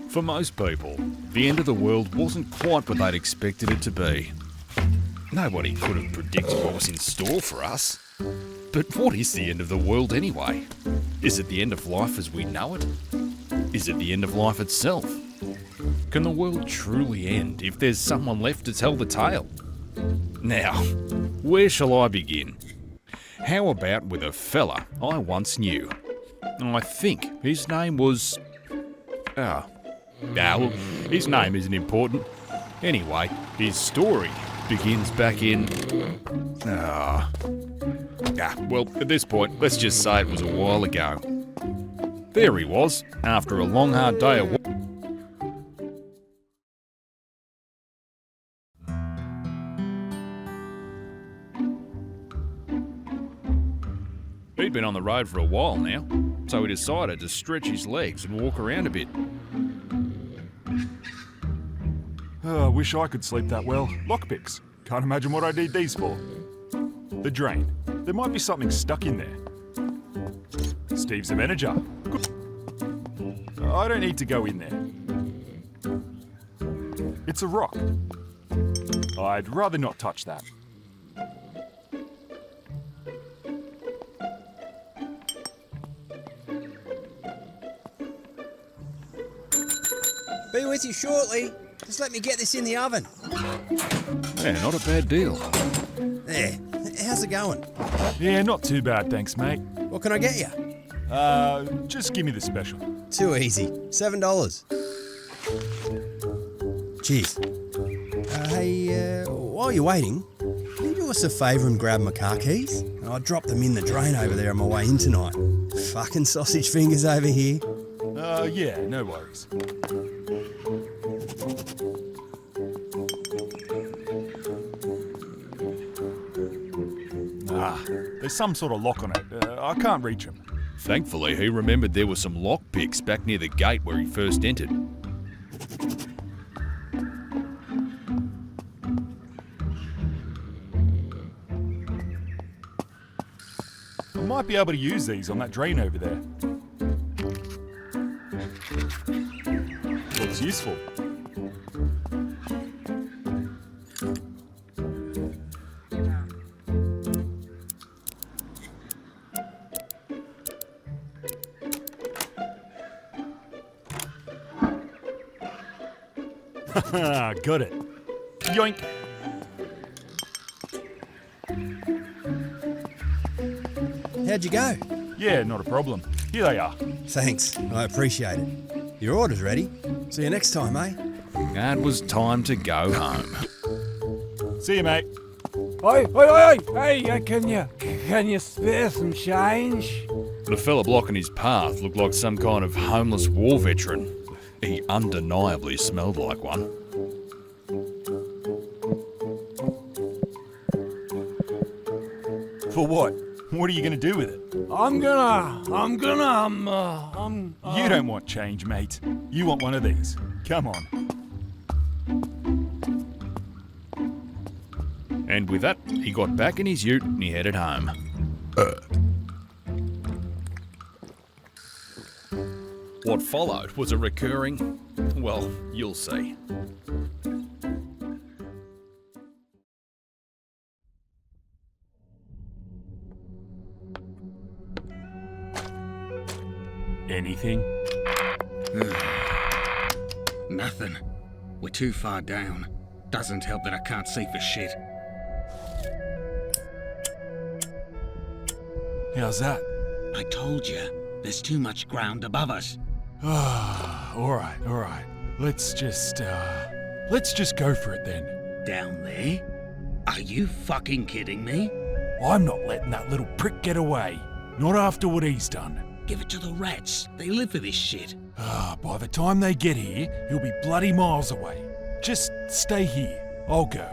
For most people, the end of the world wasn't quite what they'd expected it to be. Nobody could have predicted what was in store for us. But what is the end of the world anyway? Is it the end of life as we know it? Is it the end of life itself? Can the world truly end if there's someone left to tell the tale? Now, where shall I begin? How about with a fella I once knew? I think his name was... look, his name isn't important. Anyway, his story begins back in... well, at this point, let's just say it was a while ago. There he was, after a long hard day of work. He'd been on the road for a while now, so he decided to stretch his legs and walk around a bit. I wish I could sleep that well. Lockpicks. Can't imagine what I need these for. The drain. There might be something stuck in there. Steve's a manager. Good. I don't need to go in there. It's a rock. I'd rather not touch that. Be with you shortly. Just let me get this in the oven. Yeah, not a bad deal. There. How's it going? Yeah, not too bad, thanks, mate. What can I get you? Just give me the special. Too easy. $7. Cheers. Hey, while you're waiting, can you do us a favour and grab my car keys? I dropped them in the drain over there on my way in tonight. Fucking sausage fingers over here. Yeah, no worries. There's some sort of lock on it. I can't reach him. Thankfully, he remembered there were some lockpicks back near the gate where he first entered. I might be able to use these on that drain over there. Looks useful. Got it. Yoink. How'd you go? Yeah, not a problem. Here they are. Thanks. I appreciate it. Your order's ready. See you next time, eh? It was time to go home. See you, mate. Oi! Hey, can you spare some change? The fella blocking his path looked like some kind of homeless war veteran. He undeniably smelled like one. For what? What are you going to do with it? You don't want change, mate. You want one of these. Come on. And with that, he got back in his ute and he headed home. What followed was a recurring... well, you'll see. Anything? Nothing. We're too far down. Doesn't help that I can't see for shit. How's that? I told you, there's too much ground above us. All right. Let's just go for it then. Down there? Are you fucking kidding me? I'm not letting that little prick get away. Not after what he's done. Give it to the rats. They live for this shit. By the time they get here, he'll be bloody miles away. Just stay here. I'll go.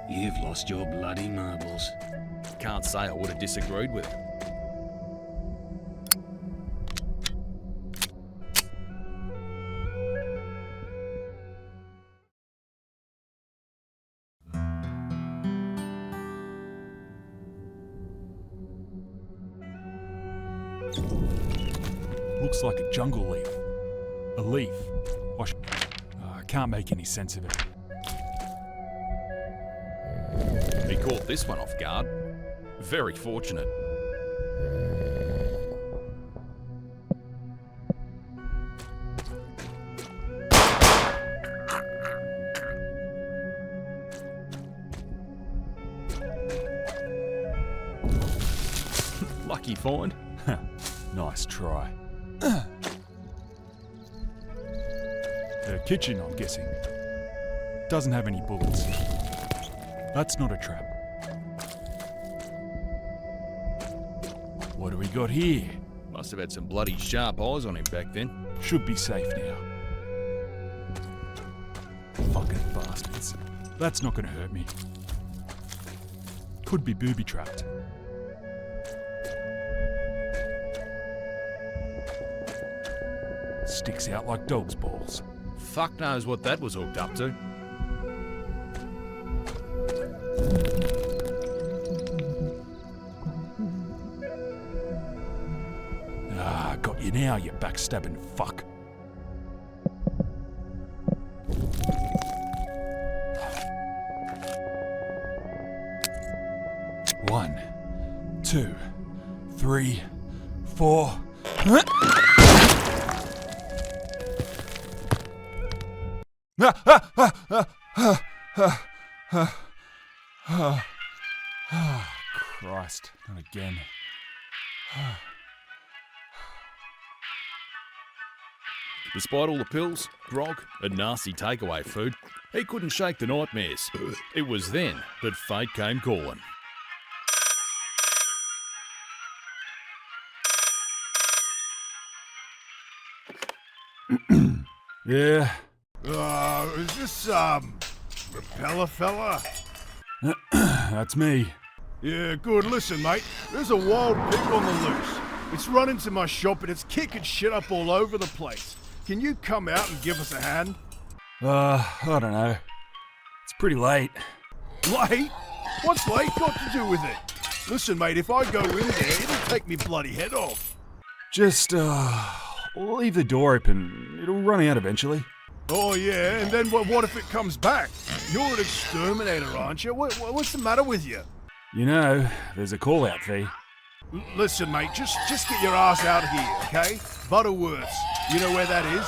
You've lost your bloody marbles. Can't say I would have disagreed with him. Looks like a jungle leaf. A leaf. I can't make any sense of it. He caught this one off guard. Very fortunate. Lucky find. Nice try. The kitchen, I'm guessing. Doesn't have any bullets. That's not a trap. What do we got here? Must have had some bloody sharp eyes on him back then. Should be safe now. Fucking bastards. That's not gonna hurt me. Could be booby-trapped. Sticks out like dog's balls. Fuck knows what that was hooked up to. Ah, got you now, you backstabbing fuck. One, 2, 3, 4. Christ, not again. Despite all the pills, grog, and nasty takeaway food, he couldn't shake the nightmares. It was then that fate came calling. Yeah. Is this, Repella Fella? That's me. Yeah, good. Listen, mate, there's a wild pig on the loose. It's run into my shop and it's kicking shit up all over the place. Can you come out and give us a hand? I don't know. It's pretty late. Late? What's late got to do with it? Listen, mate, if I go in there, it'll take me bloody head off. Just, leave the door open. It'll run out eventually. Oh, yeah, and then what if it comes back? You're an exterminator, aren't you? What's the matter with you? You know, there's a call-out fee. Listen, mate, just get your ass out of here, okay? Butterworths. You know where that is?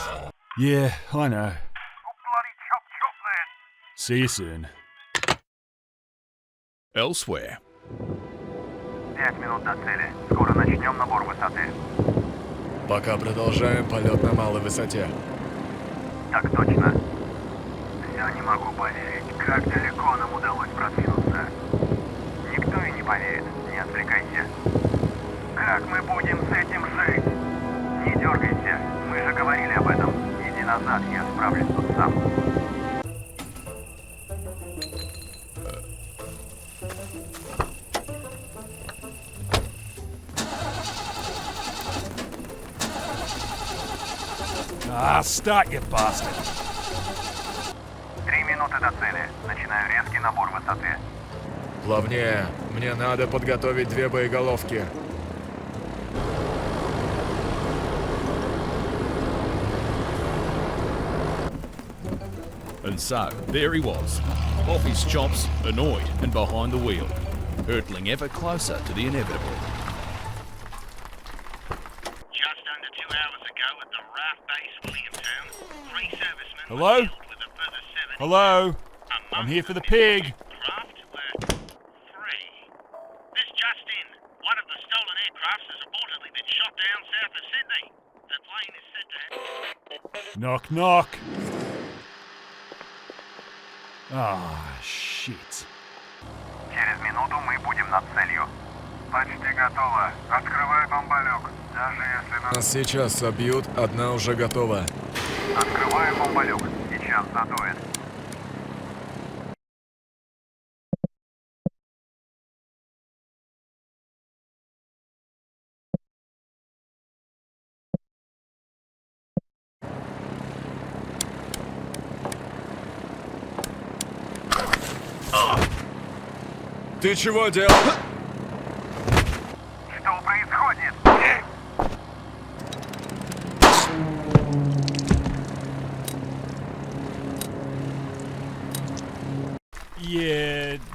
Yeah, I know. Bloody chop then. See you soon. Elsewhere, 5 минут до цели. Скоро начнем набор высоты. Пока продолжаем полет на малой высоте. Так точно. Все не могу поверить, как далеко нам удалось продвинуться. Никто и не поверит, не отвлекайся. Как мы будем с этим жить? Не дергайся, мы же говорили об этом. Иди назад, я справлюсь тут сам. Start, you bastard. 3 минуты до цели. Начинаю резкий набор высоты. Плавнее. Мне надо подготовить 2 боеголовки. and so there he was, off his chops, annoyed and behind the wheel, hurtling ever closer to the inevitable. Just under 2 hours ago at the raft base Williamstown, 3 servicemen Hello? were killed with a further 7. Hello? Among I'm here for the them in pig. Craft were 3. This just in. One of the stolen aircrafts has reportedly been shot down south of Sydney. The plane is said to have... Knock, knock. Ah, shit. Через минуту мы будем над целью. Почти готово. Открывай бомболюк. Даже если нас... Нас сейчас собьют, одна уже готова. Открываю бомболюк. Сейчас задует. Ты чего делал? Что происходит?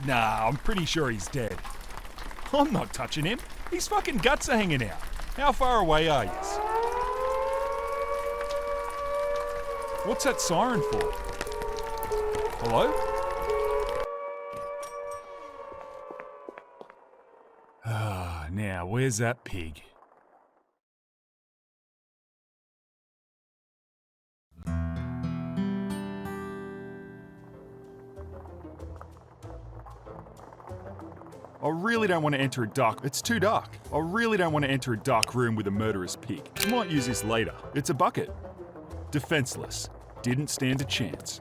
Nah, I'm pretty sure he's dead. I'm not touching him. His fucking guts are hanging out. How far away are yous? What's that siren for? Hello? Ah, now, where's that pig? I really don't want to enter a dark... It's too dark. I really don't want to enter a dark room with a murderous pig. I might use this later. It's a bucket. Defenseless. Didn't stand a chance.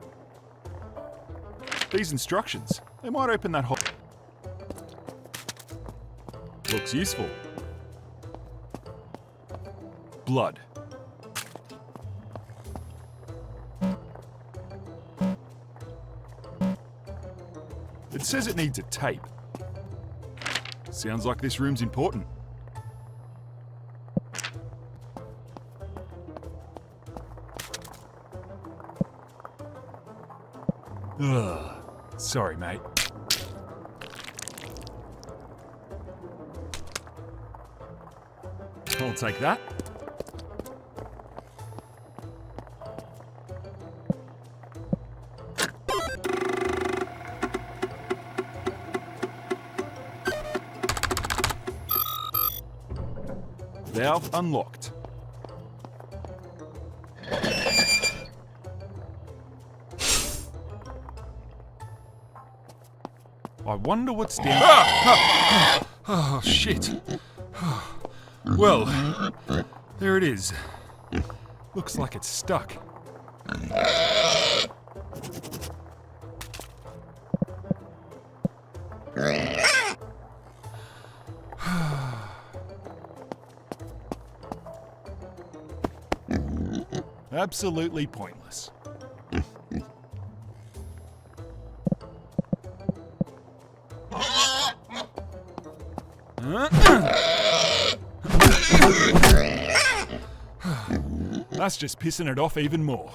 These instructions. They might open that hole. Looks useful. Blood. It says it needs a tape. Sounds like this room's important. Ugh. Sorry, mate. I'll take that. Valve unlocked. I wonder what's down. Oh, shit. Well, there it is. Looks like it's stuck. Absolutely pointless. That's just pissing it off even more.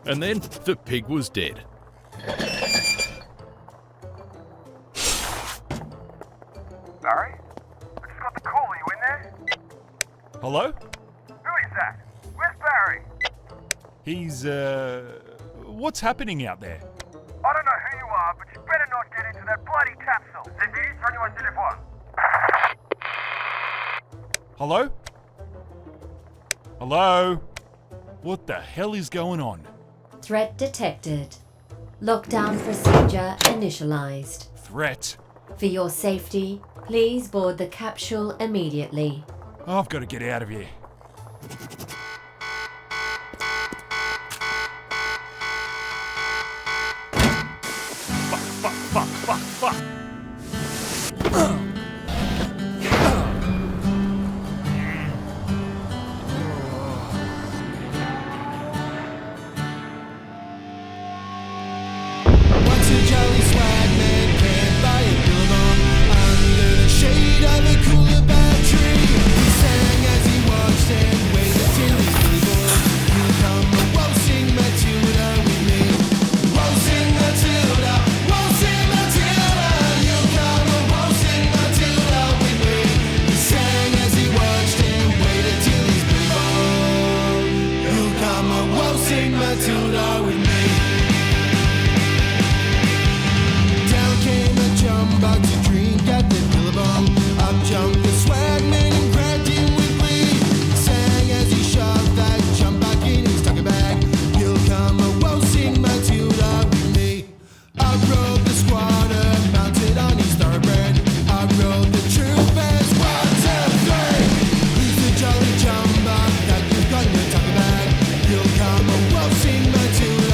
And then the pig was dead. Barry? I just got the call. Are you in there? Hello? Who is that? Where's Barry? He's, what's happening out there? I don't know who you are, but you better not get into that bloody capsule. Сиди, звоню телефон. Hello? Hello? What the hell is going on? Threat detected. Lockdown procedure initialized. Threat? For your safety, please board the capsule immediately. I've got to get out of here. Fuck. You'll come and we'll sing Matilda.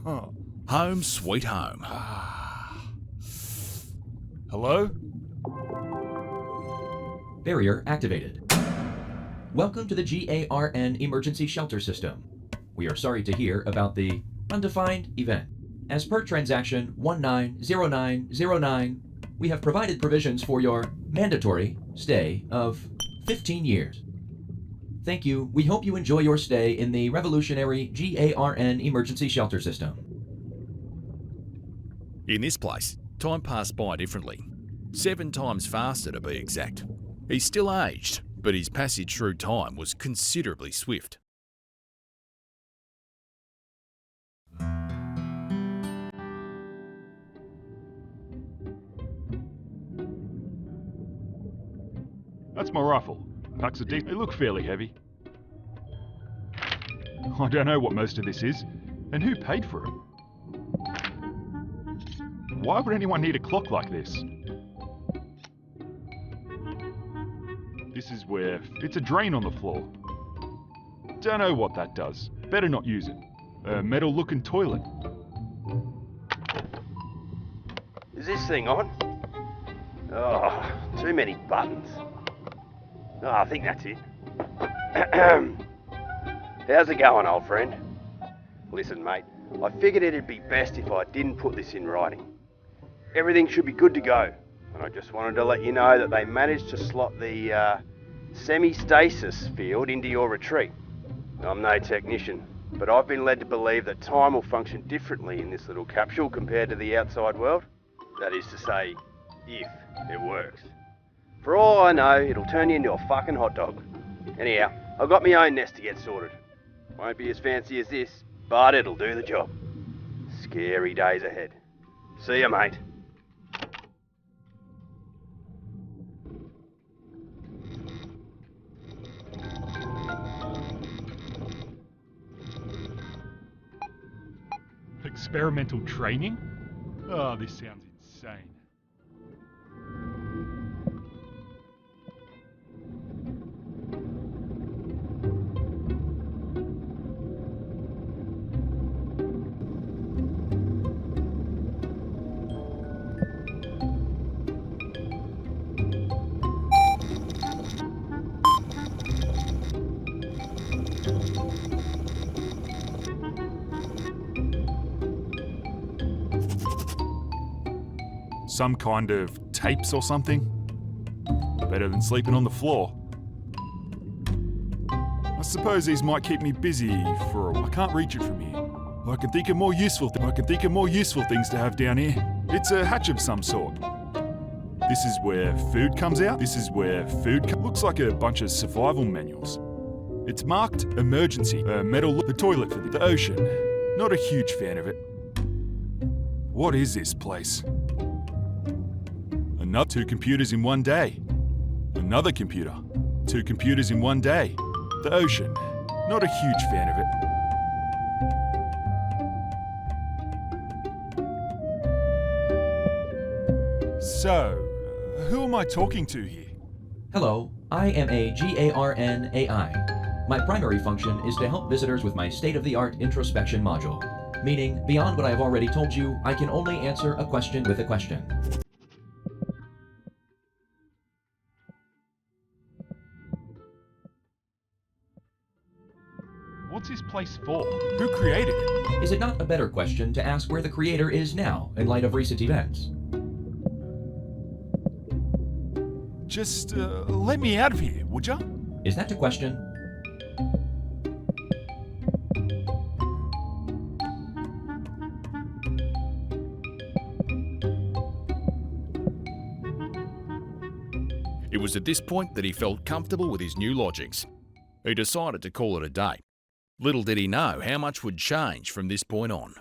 Home sweet home. Hello? Barrier activated. Welcome to the GARN emergency shelter system. We are sorry to hear about the undefined event. As per transaction 190909, we have provided provisions for your mandatory stay of 15 years. Thank you. We hope you enjoy your stay in the revolutionary GARN emergency shelter system. In this place, time passed by differently. 7 times faster to be exact. He's still aged, but his passage through time was considerably swift. That's my rifle. Packs are deep. They look fairly heavy. I don't know what most of this is, and who paid for it? Why would anyone need a clock like this? This is where... It's a drain on the floor. Don't know what that does. Better not use it. A metal-looking toilet. Is this thing on? Oh, too many buttons. Oh, I think that's it. How's it going, old friend? Listen, mate, I figured it'd be best if I didn't put this in writing. Everything should be good to go, and I just wanted to let you know that they managed to slot the semi-stasis field into your retreat. I'm no technician, but I've been led to believe that time will function differently in this little capsule compared to the outside world. That is to say, if it works. For all I know, it'll turn you into a fucking hot dog. Anyhow, I've got my own nest to get sorted. Won't be as fancy as this, but it'll do the job. Scary days ahead. See ya, mate. Experimental training? Oh, this sounds insane. Some kind of tapes or something? Better than sleeping on the floor. I suppose these might keep me busy for a while. I can't reach it from here. I can think of more useful things to have down here. It's a hatch of some sort. This is where food comes out. Looks like a bunch of survival manuals. It's marked emergency. The toilet for the ocean. Not a huge fan of it. What is this place? Another 2 computers in one day. Another computer. 2 computers in one day. The ocean. Not a huge fan of it. So, who am I talking to here? Hello, I am a GARN AI. My primary function is to help visitors with my state-of-the-art introspection module, meaning beyond what I have already told you, I can only answer a question with a question. What's this place for? Who created it? Is it not a better question to ask where the creator is now in light of recent events? Just let me out of here, would ya? Is that the question? It was at this point that he felt comfortable with his new lodgings. He decided to call it a day. Little did he know how much would change from this point on.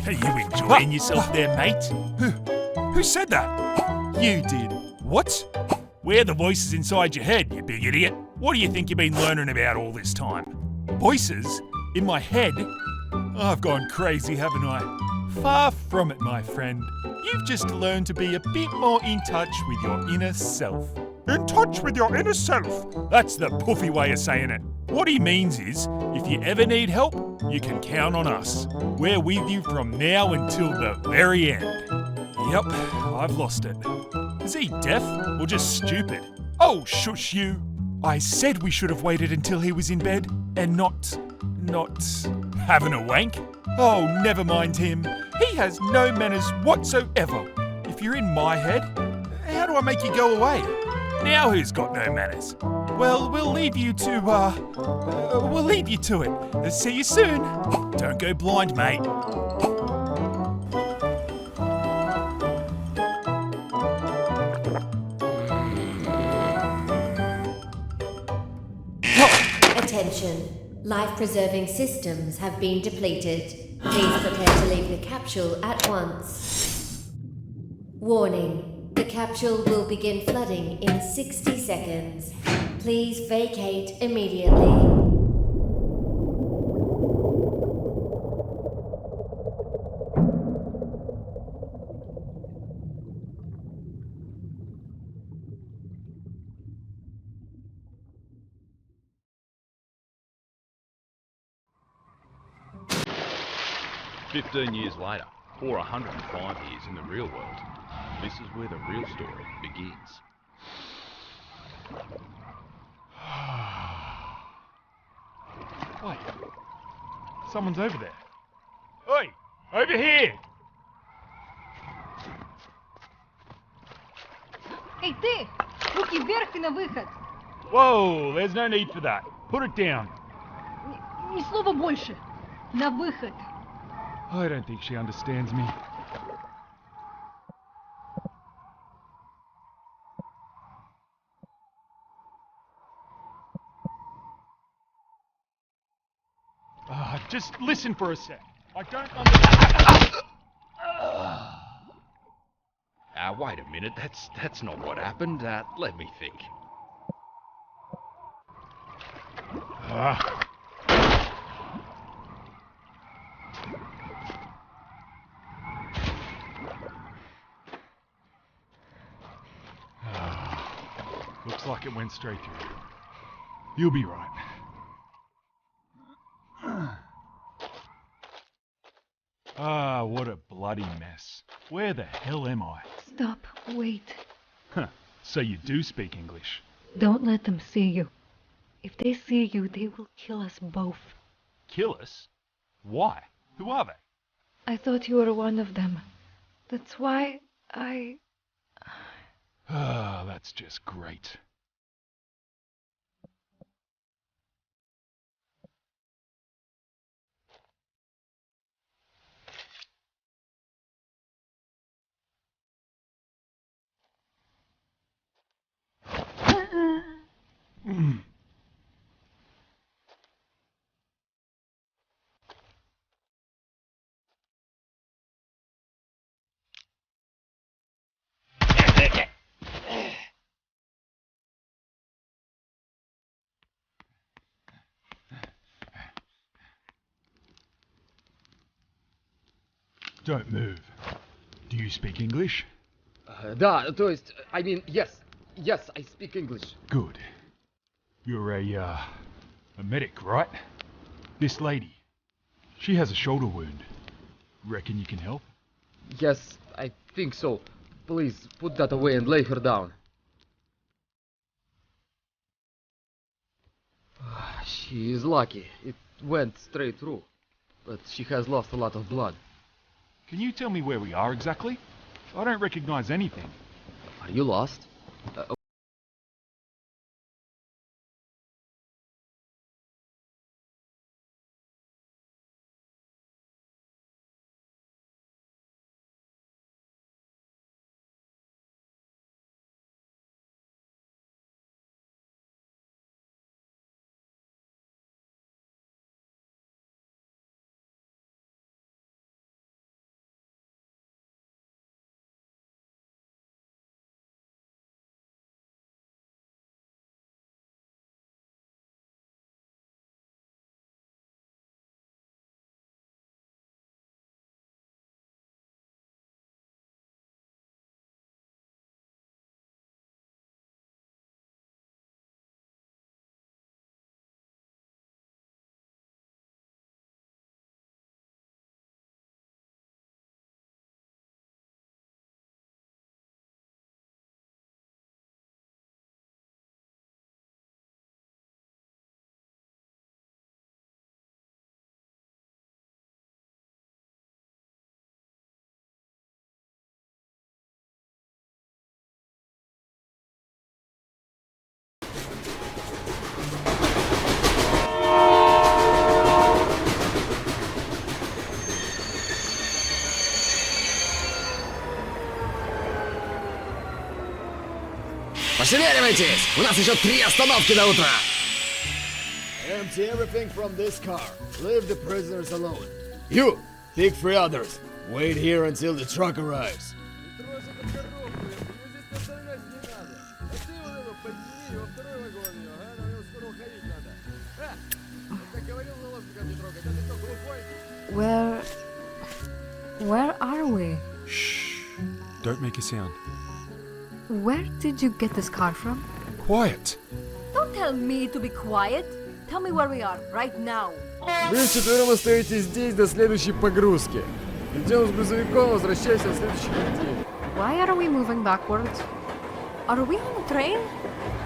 Are you enjoying yourself there, mate? Who said that? You did. What? We're the voices inside your head, you big idiot. What do you think you've been learning about all this time? Voices? In my head? I've gone crazy, haven't I? Far from it, my friend. You've just learned to be a bit more in touch with your inner self. In touch with your inner self? That's the puffy way of saying it. What he means is, if you ever need help, you can count on us. We're with you from now until the very end. Yep, I've lost it. Is he deaf or just stupid? Oh, shush you. I said we should have waited until he was in bed and not having a wank. Oh, never mind him. He has no manners whatsoever. If you're in my head, how do I make you go away? Now who's got no manners? Well, we'll leave you to it. See you soon. Don't go blind, mate. Attention. Life-preserving systems have been depleted. Please prepare to leave the capsule at once. Warning. The capsule will begin flooding in 60 seconds. Please vacate immediately. Years later, or 105 years in the real world, this is where the real story begins. Wait, someone's over there. Oi, over here! Эй, ты! Руки вверх и на выход! Whoa, there's no need for that. Put it down. Ни слова больше! На выход! I don't think she understands me. Just listen for a sec. I don't understand. Wait a minute, that's not what happened. Let me think. Looks like it went straight through. You'll be right. What a bloody mess. Where the hell am I? Stop, wait. Huh, so you do speak English? Don't let them see you. If they see you, they will kill us both. Kill us? Why? Who are they? I thought you were one of them. That's why I... That's just great. Don't move. Do you speak English? Да, то есть, I mean, yes, I speak English. Good. You're a medic, right? This lady, she has a shoulder wound. Reckon you can help? Yes, I think so. Please, put that away and lay her down. She is lucky. It went straight through. But she has lost a lot of blood. Can you tell me where we are exactly? I don't recognize anything. Are you lost? Пошевеливайтесь! У нас еще 3 остановки до утра! Empty everything from this car. Leave the prisoners alone. You! Take 3 others. Wait here until the truck arrives. Where are we? Shh. Don't make a sound. Where did you get this car from? Quiet. Don't tell me to be quiet. Tell me where we are, right now. Вы вчетвером остаетесь здесь до следующей погрузки. Идем с грузовиком, возвращайся в следующей неделе. Why are we moving backwards? Are we on a train?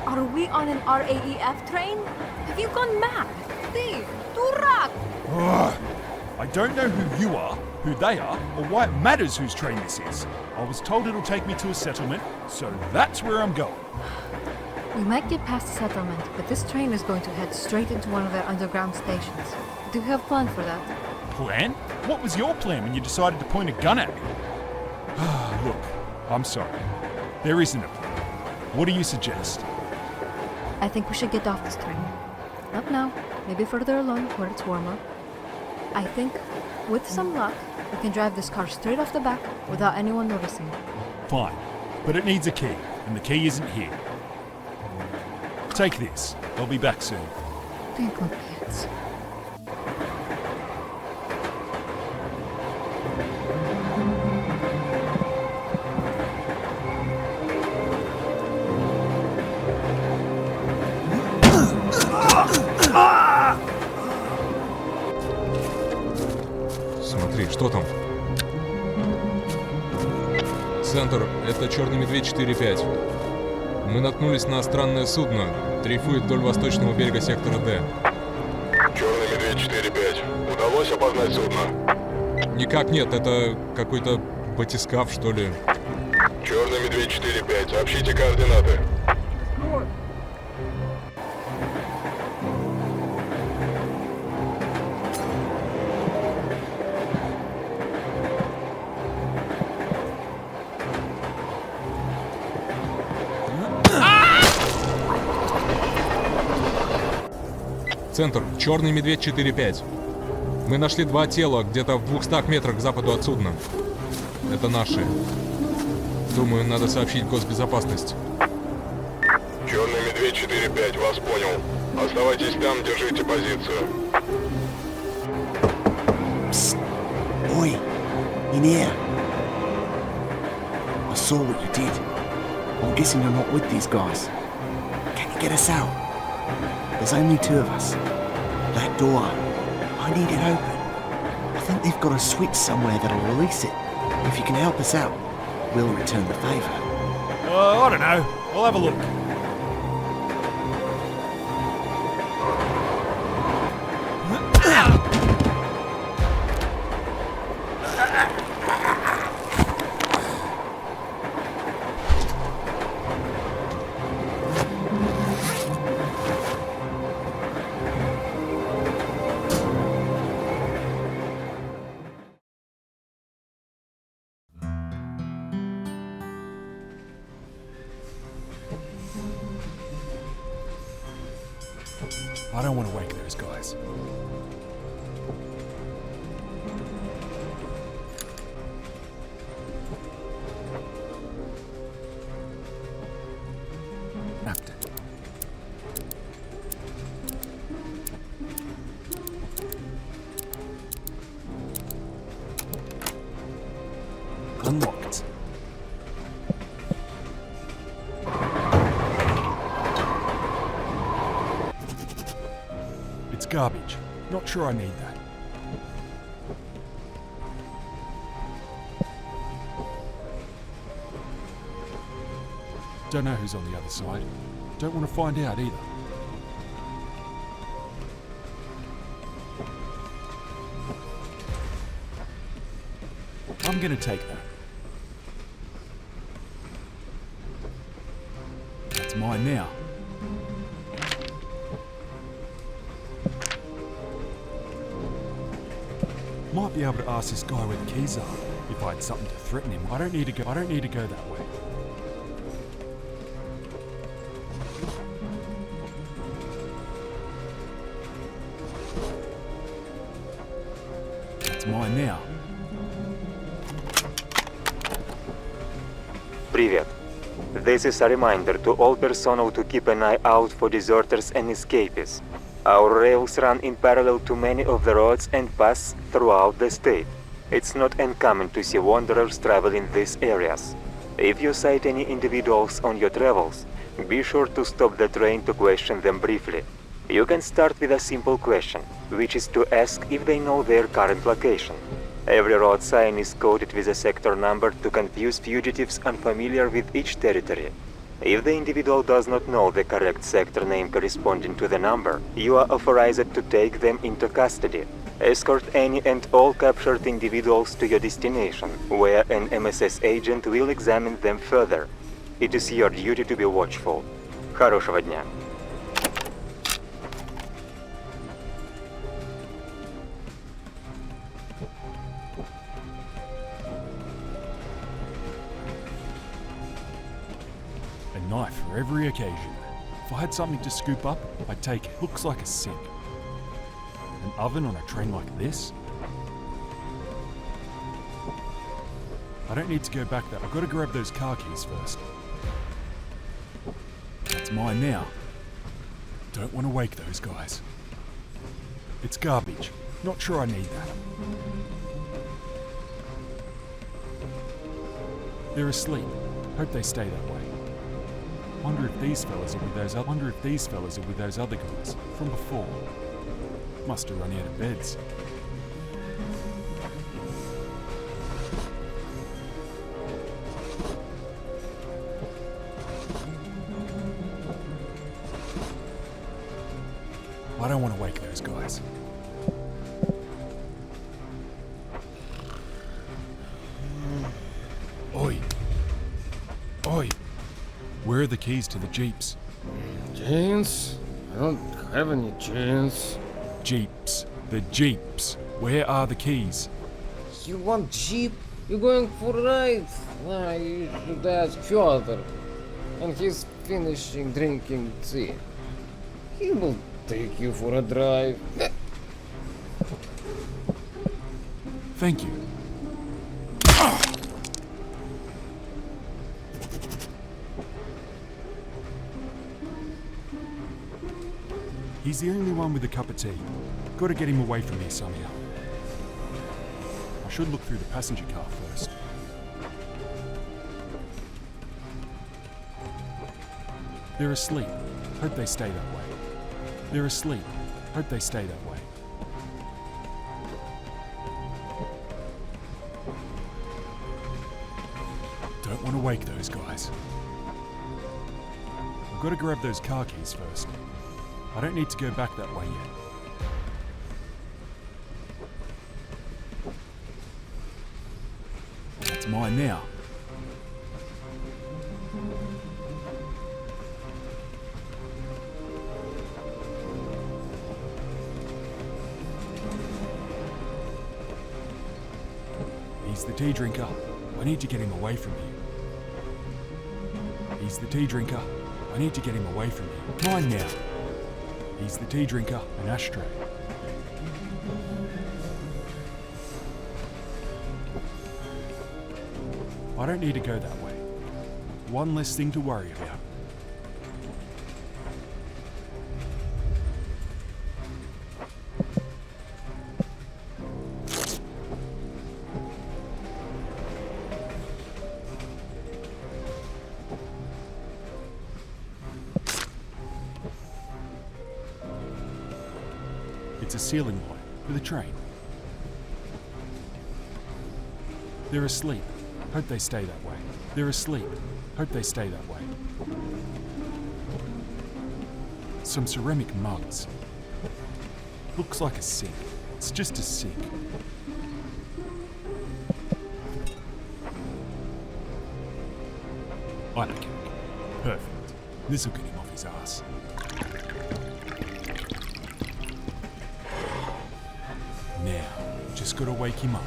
Are we on an RAEF train? Have you gone mad? Thief! Durak! Ugh. I don't know who you are, who they are, or why it matters whose train this is. I was told it'll take me to a settlement, so that's where I'm going. We might get past the settlement, but this train is going to head straight into one of their underground stations. Do you have a plan for that? Plan? What was your plan when you decided to point a gun at me? Look, I'm sorry. There isn't a plan. What do you suggest? I think we should get off this train. Not now, maybe further along where it's warmer. I think, with some luck, we can drive this car straight off the back without anyone noticing. Fine, but it needs a key, and the key isn't here. Take this. I'll be back soon. Think of kids. Смотри, что там? Центр, это Черный Медведь 4-5. Мы наткнулись на странное судно, дрейфует вдоль восточного берега сектора Д. Черный Медведь 4-5. Удалось опознать судно? Никак нет, это какой-то батискаф, что ли. Черный Медведь 4-5. Сообщите координаты. Центр, Черный Медведь 4-5. Мы нашли 2 тела где-то в 200 метрах к западу от судна. Это наши. Думаю, надо сообщить госбезопасность. Черный Медведь 4-5, вас понял. Оставайтесь там, держите позицию. Psst. Oi, in here. I saw what you did. I'm guessing you're not with these guys. Can you get us out? There's only 2 of us. That door, I need it open. I think they've got a switch somewhere that'll release it. If you can help us out, we'll return the favour. I don't know. I'll have a look. I don't want to wake those guys. Napped it. Unlocked. It's garbage. Not sure I need that. Don't know who's on the other side. Don't want to find out either. I'm gonna take that. That's mine now. Might be able to ask this guy where the keys are if I had something to threaten him. I don't need to go that way. mine now. Привет. This is a reminder to all personnel to keep an eye out for deserters and escapees. Our rails run in parallel to many of the roads and pass throughout the state. It's not uncommon to see wanderers traveling these areas. If you sight any individuals on your travels, be sure to stop the train to question them briefly. You can start with a simple question, which is to ask if they know their current location. Every road sign is coded with a sector number to confuse fugitives unfamiliar with each territory. If the individual does not know the correct sector name corresponding to the number, you are authorized to take them into custody. Escort any and all captured individuals to your destination, where an MSS agent will examine them further. It is your duty to be watchful. Хорошего дня. A knife for every occasion. If I had something to scoop up, I'd take it. Looks like a sink. An oven on a train like this? I don't need to go back there. I've got to grab those car keys first. That's mine now. Don't want to wake those guys. It's garbage. Not sure I need that. They're asleep. Hope they stay that way. Wonder if these fellas are with those other guys from before. Must have run out of beds. I don't want to wake those guys. Oi! Oi! Where are the keys to the jeeps? Chains? I don't have any chains. Jeeps. The jeeps. Where are the keys? You want jeep? You're going for a ride? Nah, you should ask Fyodor. And he's finishing drinking tea. He will take you for a drive. Thank you. He's the only one with a cup of tea. Gotta get him away from here somehow. I should look through the passenger car first. They're asleep. Hope they stay that way. They're asleep. Hope they stay that way. Don't want to wake those guys. I've got to grab those car keys first. I don't need to go back that way yet. That's mine now. He's the tea drinker. I need to get him away from here. He's the tea drinker. I need to get him away from here. Mine now. He's the tea drinker, an ashtray. I don't need to go that way. One less thing to worry about. It's a ceiling light for the train. They're asleep. Hope they stay that way. They're asleep. Hope they stay that way. Some ceramic mugs. Looks like a sink. It's just a sink. Ice cake. Perfect. This'll get him off his ass. Now, just gotta wake him up.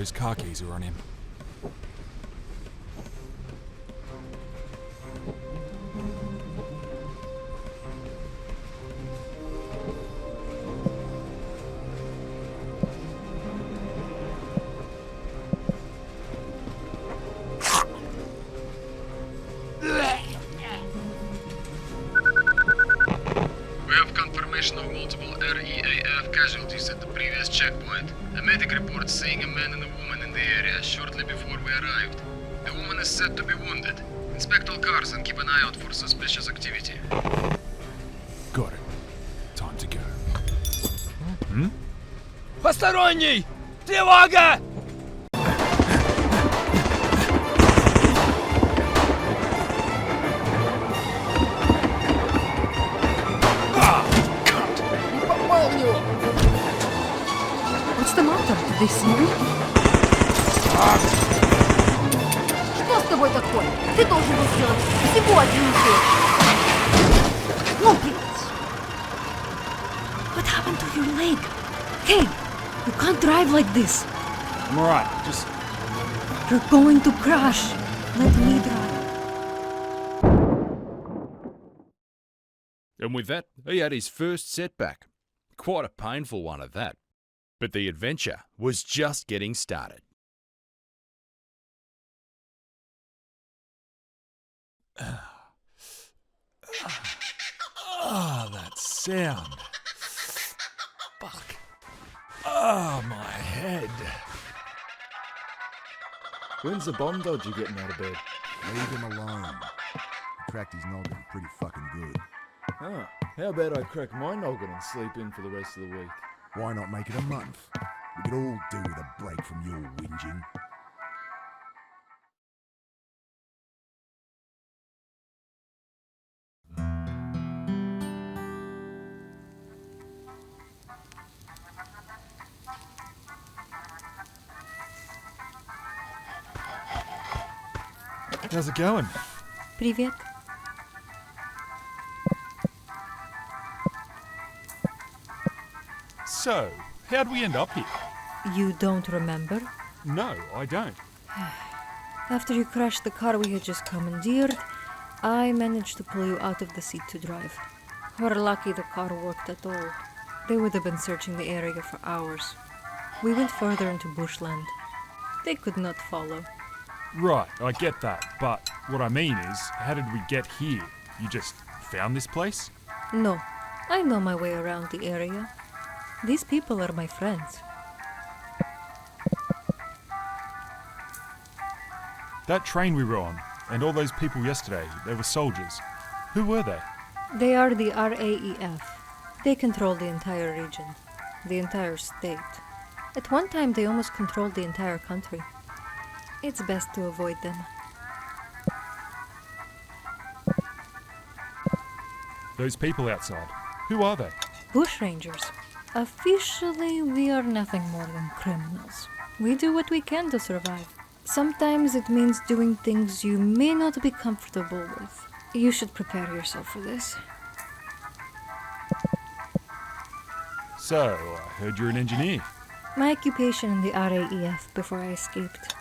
those car keys are on him. We have confirmation of multiple REAF casualties at the previous checkpoint. A medic reports seeing a man and a woman in the area shortly before we arrived. The woman is said to be wounded. Inspect all cars and keep an eye out for suspicious activity. Got it. Time to go. Посторонний! Тревога! Попал в него! What's the matter? Did they see me? Что с тобой такое? Ты должен был сделать всего один укол. Ну, блядь! What happened to your leg? Hey, you can't drive like this. I'm alright, just... You're going to crash. Let me drive. And with that, he had his first setback. Quite a painful one at that. But the adventure was just getting started. Ah, that sound. Fuck. Ah, my head. When's the bomb dodger getting out of bed? Leave him alone. He cracked his noggin pretty fucking good. Ah, how about I crack my noggin and sleep in for the rest of the week? Why not make it a month? We could all do with a break from your whinging. How's it going? Привет. So, how'd we end up here? You don't remember? No, I don't. After you crashed the car we had just commandeered, I managed to pull you out of the seat to drive. We're lucky the car worked at all. They would have been searching the area for hours. We went further into bushland. They could not follow. Right, I get that, but what I mean is, how did we get here? You just found this place? No, I know my way around the area. These people are my friends. That train we were on, and all those people yesterday, they were soldiers. Who were they? They are the RAEF. They control the entire region, the entire state. At one time they almost controlled the entire country. It's best to avoid them. Those people outside, who are they? Bushrangers. Officially, we are nothing more than criminals. We do what we can to survive. Sometimes it means doing things you may not be comfortable with. You should prepare yourself for this. So, I heard you're an engineer. My occupation in the RAEF before I escaped.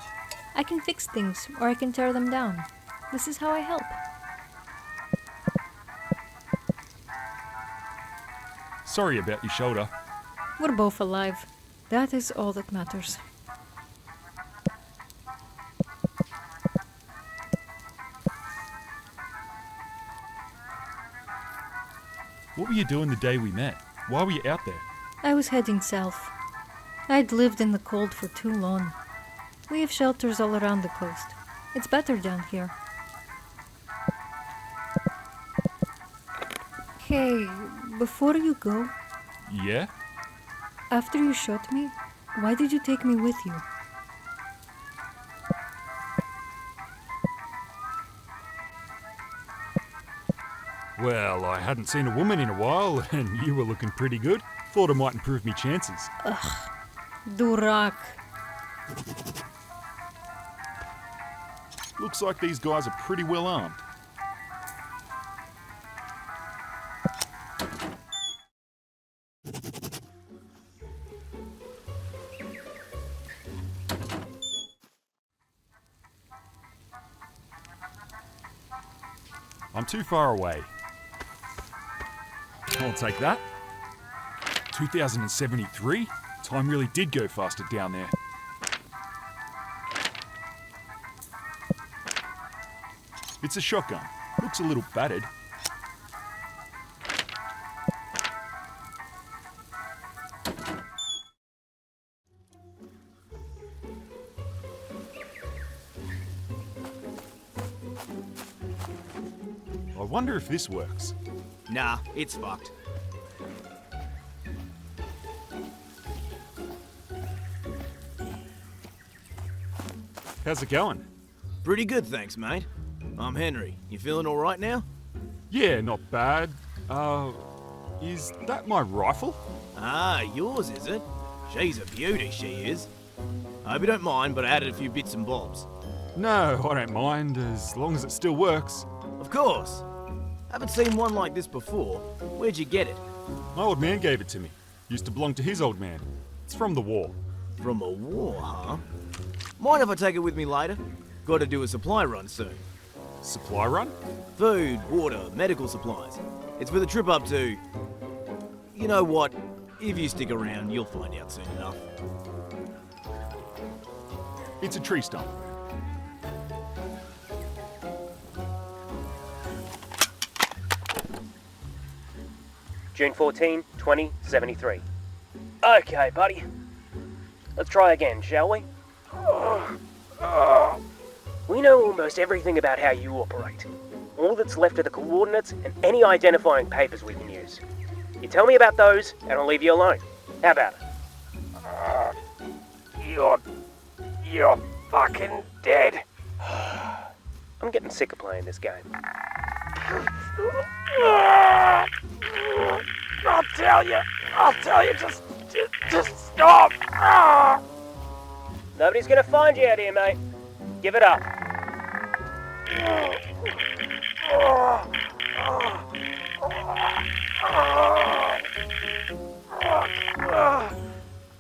I can fix things, or I can tear them down. This is how I help. Sorry about your shoulder. We're both alive. That is all that matters. What were you doing the day we met? Why were you out there? I was heading south. I'd lived in the cold for too long. We have shelters all around the coast. It's better down here. Hey, before you go, Yeah? after you shot me, why did you take me with you? Well, I hadn't seen a woman in a while, and you were looking pretty good. Thought it might improve me chances. Ugh, Durak. Looks like these guys are pretty well armed. I'm too far away. I'll take that. 2073? Time really did go faster down there. It's a shotgun. Looks a little battered. I wonder if this works. Nah, it's fucked. How's it going? Pretty good, thanks, mate. I'm Henry. You feeling all right now? Yeah, not bad. Is that my rifle? Ah, yours, is it? She's a beauty, she is. I hope you don't mind, but I added a few bits and bobs. No, I don't mind, as long as it still works. Of course. Haven't seen one like this before. Where'd you get it? My old man gave it to me. Used to belong to his old man. It's from the war. From a war, huh? Mind if I take it with me later? Got to do a supply run soon. Supply run? Food, water, medical supplies. It's for the trip up to... You know what? If you stick around, you'll find out soon enough. It's a tree stump. June 14, 2073. Okay, buddy. Let's try again, shall we? We know almost everything about how you operate. All that's left are the coordinates and any identifying papers we can use. You tell me about those, and I'll leave you alone. How about it? You're fucking dead. I'm getting sick of playing this game. I'll tell you, just stop. Nobody's gonna find you out here, mate. Give it up.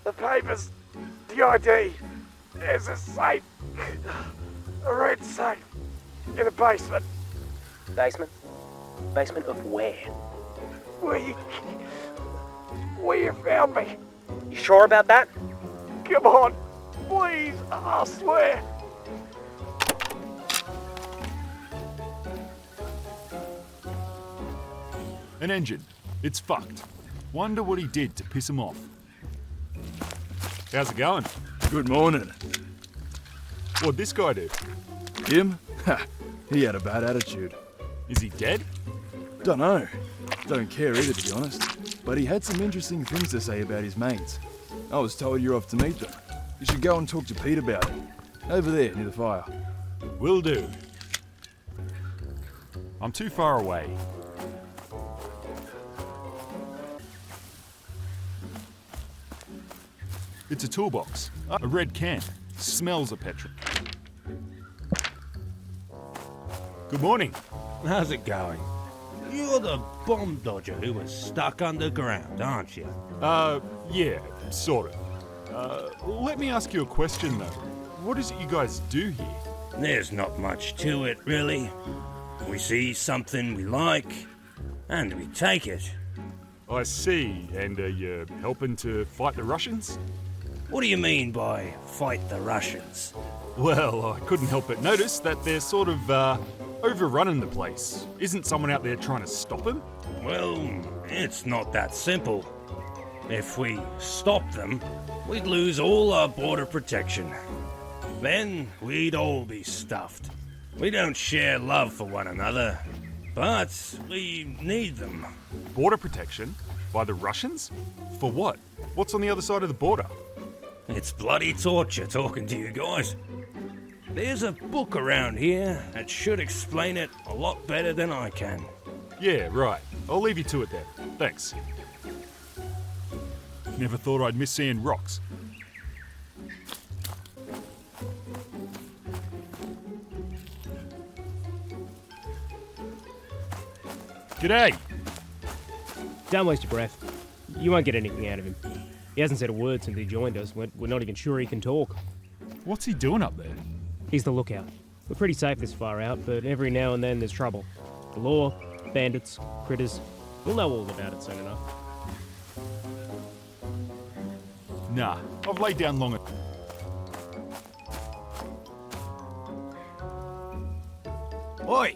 The papers, the ID, there's a safe, a red safe, in the basement. Basement? Basement of where? Where you found me. You sure about that? Come on, please, I swear. An engine. It's fucked. Wonder what he did to piss him off. How's it going? Good morning. What'd this guy do? Him? Ha! He had a bad attitude. Is he dead? Dunno. Don't care either, to be honest. But he had some interesting things to say about his mates. I was told you're off to meet them. You should go and talk to Pete about it. Over there, near the fire. Will do. I'm too far away. It's a toolbox. A red can. Smells of petrol. Good morning. How's it going? You're the bomb dodger who was stuck underground, aren't you? Yeah, sort of. Let me ask you a question, though. What is it you guys do here? There's not much to it, really. We see something we like, and we take it. I see. And are you helping to fight the Russians? What do you mean by fight the Russians? Well, I couldn't help but notice that they're sort of, overrunning the place. Isn't someone out there trying to stop them? Well, it's not that simple. If we stop them, we'd lose all our border protection. Then we'd all be stuffed. We don't share love for one another, but we need them. Border protection? By the Russians? For what? What's on the other side of the border? It's bloody torture talking to you guys. There's a book around here that should explain it a lot better than I can. Yeah, right. I'll leave you to it then. Thanks. Never thought I'd miss seeing rocks. G'day! Don't waste your breath. You won't get anything out of him. He hasn't said a word since he joined us. We're not even sure he can talk. What's he doing up there? He's the lookout. We're pretty safe this far out, but every now and then there's trouble. The law, bandits, critters. We'll know all about it soon enough. Nah, I've laid down long enough. Oi!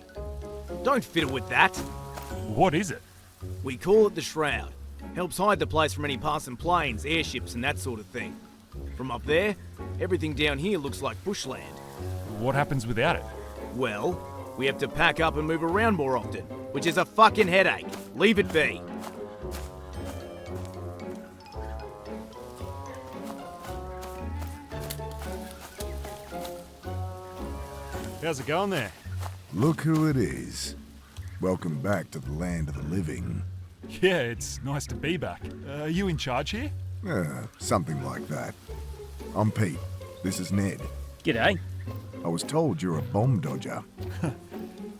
Don't fiddle with that. What is it? We call it the Shroud. Helps hide the place from any passing planes, airships and that sort of thing. From up there, everything down here looks like bushland. What happens without it? Well, we have to pack up and move around more often, which is a fucking headache. Leave it be. How's it going there? Look who it is. Welcome back to the land of the living. Yeah, it's nice to be back. Are you in charge here? Something like that. I'm Pete. This is Ned. G'day. I was told you're a bomb dodger.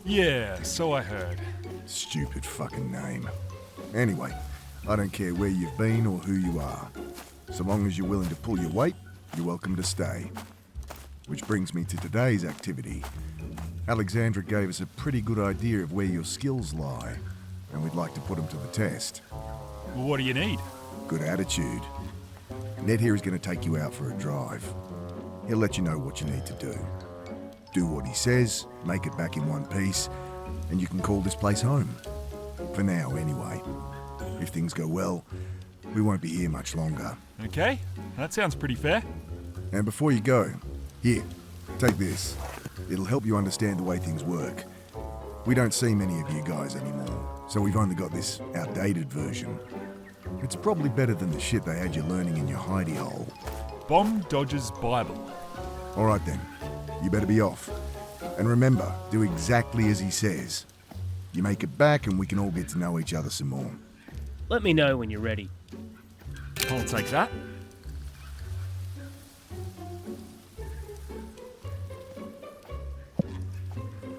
Yeah, so I heard. Stupid fucking name. Anyway, I don't care where you've been or who you are. So long as you're willing to pull your weight, you're welcome to stay. Which brings me to today's activity. Alexandra gave us a pretty good idea of where your skills lie, and we'd like to put them to the test. Well, what do you need? Good attitude. Ned here is going to take you out for a drive. He'll let you know what you need to do. Do what he says, make it back in one piece, and you can call this place home. For now, anyway. If things go well, we won't be here much longer. Okay, that sounds pretty fair. And before you go, here, take this. It'll help you understand the way things work. We don't see many of you guys anymore, so we've only got this outdated version. It's probably better than the shit they had you learning in your hidey hole. Bomb Dodger's Bible. All right then, you better be off. And remember, do exactly as he says. You make it back and we can all get to know each other some more. Let me know when you're ready. I'll take that.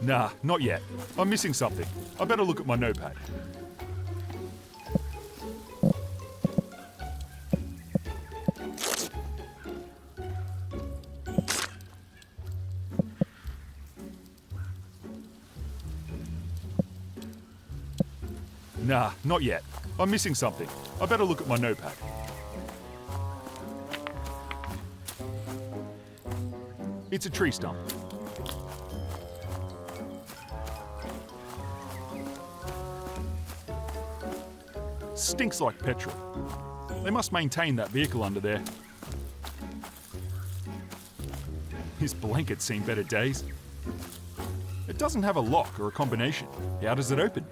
Nah, not yet. I'm missing something. I better look at my notepad. Nah, not yet. I'm missing something. I better look at my notepad. It's a tree stump. Stinks like petrol. They must maintain that vehicle under there. His blanket's seen better days. It doesn't have a lock or a combination. How does it open?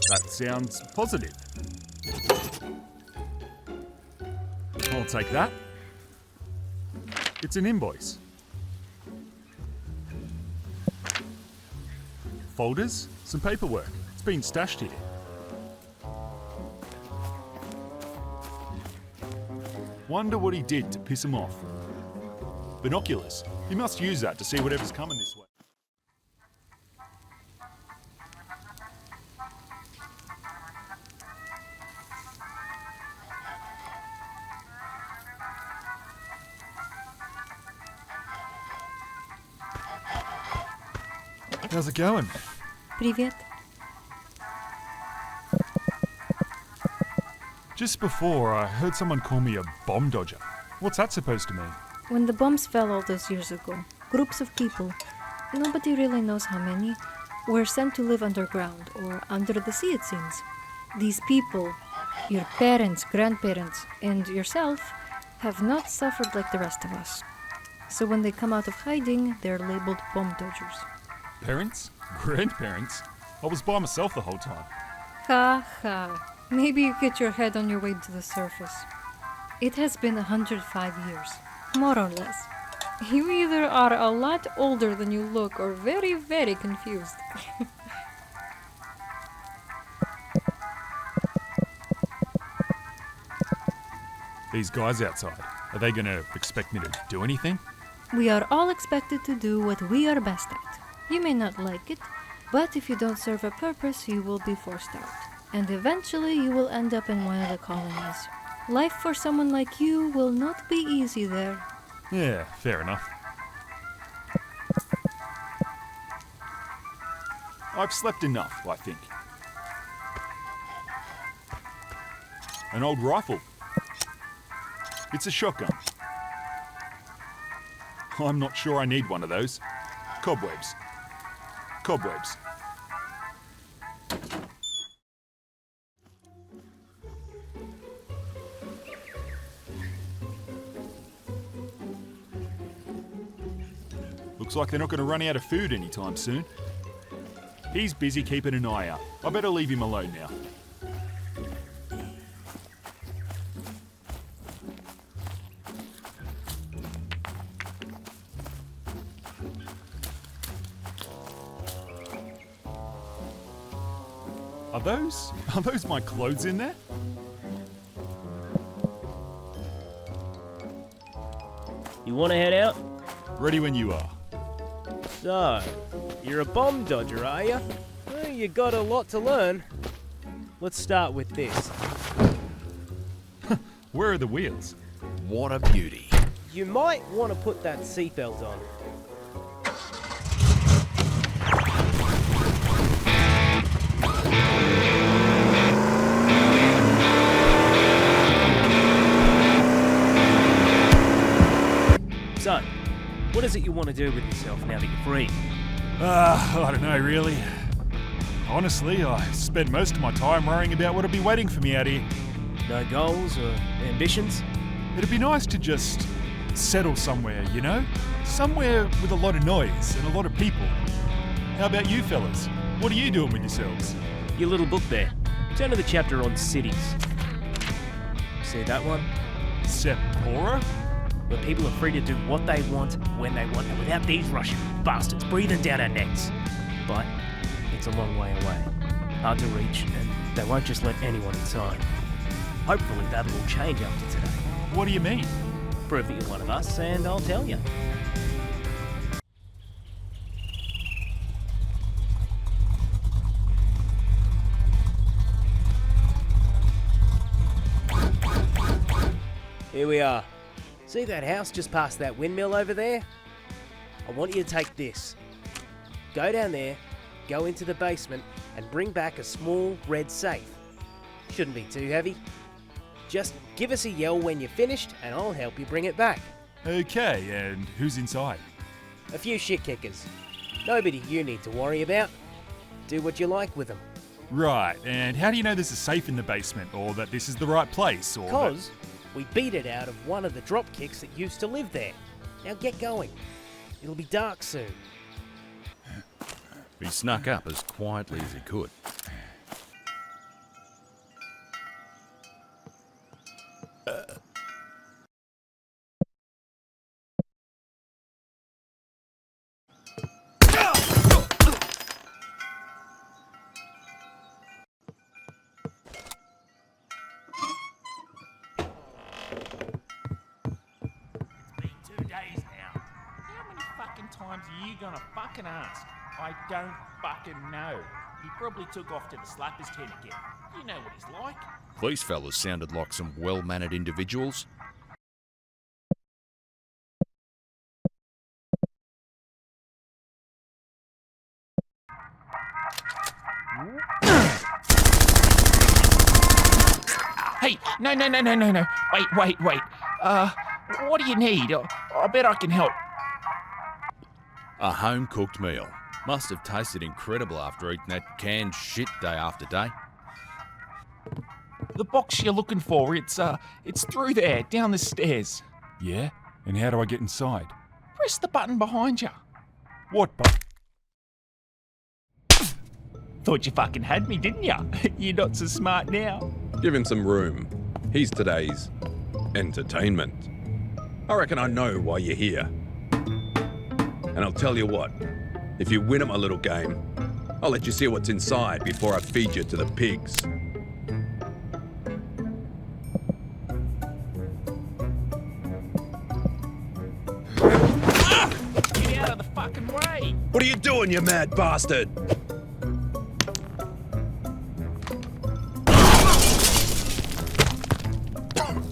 That sounds positive. I'll take that. It's an invoice. Folders, some paperwork. It's been stashed here. Wonder what he did to piss him off. Binoculars. He must use that to see whatever's coming this way. How's it going? Привет. Just before, I heard someone call me a bomb dodger. What's that supposed to mean? When the bombs fell all those years ago, groups of people, nobody really knows how many, were sent to live underground or under the sea, it seems. These people, your parents, grandparents, and yourself, have not suffered like the rest of us. So when they come out of hiding, they're labeled bomb dodgers. Parents? Grandparents? I was by myself the whole time. Ha ha. Maybe you get your head on your way to the surface. It has been 105 years, more or less. You either are a lot older than you look or very, very confused. These guys outside, are they gonna expect me to do anything? We are all expected to do what we are best at. You may not like it, but if you don't serve a purpose, you will be forced out. And eventually you will end up in one of the colonies. Life for someone like you will not be easy there. Yeah, fair enough. I've slept enough, I think. An old rifle. It's a shotgun. I'm not sure I need one of those. Cobwebs. Cobwebs. Looks like they're not going to run out of food anytime soon. He's busy keeping an eye out. I better leave him alone now. Are those my clothes in there? You want to head out? Ready when you are. So, you're a bomb dodger, are you? Well, you got a lot to learn. Let's start with this. Where are the wheels? What a beauty. You might want to put that seatbelt on. So, what is it you want to do with yourself now that you're free? I don't know, really. Honestly, I spend most of my time worrying about what'll be waiting for me out here. No goals or ambitions? It'd be nice to just settle somewhere, you know? Somewhere with a lot of noise and a lot of people. How about you fellas? What are you doing with yourselves? Your little book there. Turn to the chapter on cities. See that one? Sapporo? Where people are free to do what they want, when they want, and without these Russian bastards breathing down our necks. But it's a long way away, hard to reach, and they won't just let anyone inside. Hopefully that'll all change after today. What do you mean? Prove that you're one of us, and I'll tell you. Here we are. See that house just past that windmill over there? I want you to take this. Go down there, go into the basement, and bring back a small red safe. Shouldn't be too heavy. Just give us a yell when you're finished, and I'll help you bring it back. Okay, and who's inside? A few shit kickers. Nobody you need to worry about. Do what you like with them. Right, and how do you know there's a safe in the basement, or that this is the right place, or Because we beat it out of one of the drop kicks that used to live there. Now get going. It'll be dark soon. He snuck up as quietly as he could. Times are you gonna fucking ask? I don't fucking know. He probably took off to the slappers tent again. You know what he's like. These fellas sounded like some well-mannered individuals. Hey, no. Wait. What do you need? I bet I can help. A home-cooked meal. Must have tasted incredible after eating that canned shit day after day. The box you're looking for, it's through there, down the stairs. Yeah? And how do I get inside? Press the button behind you. What button? Thought you fucking had me, didn't you? You're not so smart now. Give him some room. He's today's entertainment. I reckon I know why you're here. And I'll tell you what, if you win at my little game, I'll let you see what's inside before I feed you to the pigs. Get out of the fucking way! What are you doing, you mad bastard?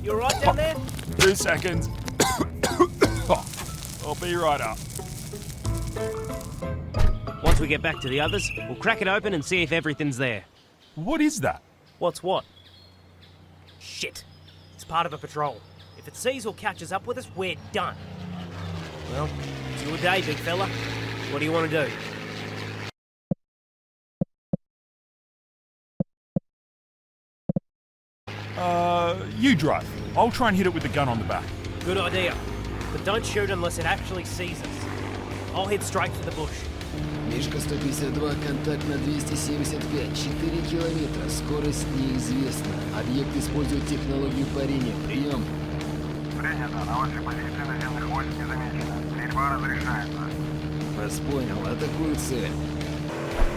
You alright down there? 2 seconds. I'll be right up. Once we get back to the others, we'll crack it open and see if everything's there. What is that? What's what? Shit. It's part of a patrol. If it sees or catches up with us, we're done. Well, it's your day, big fella. What do you want to do? You drive. I'll try and hit it with the gun on the back. Good idea. But don't shoot unless it actually sees us. I'll head straight for the bush. Мишка 152, контакт на 275, 4 километра, скорость неизвестна. Объект использует технологию парения. Прием. Принято. На вашей позиции наземных войск не замечено. Стрельба разрешается. Вас понял. Атакую цель.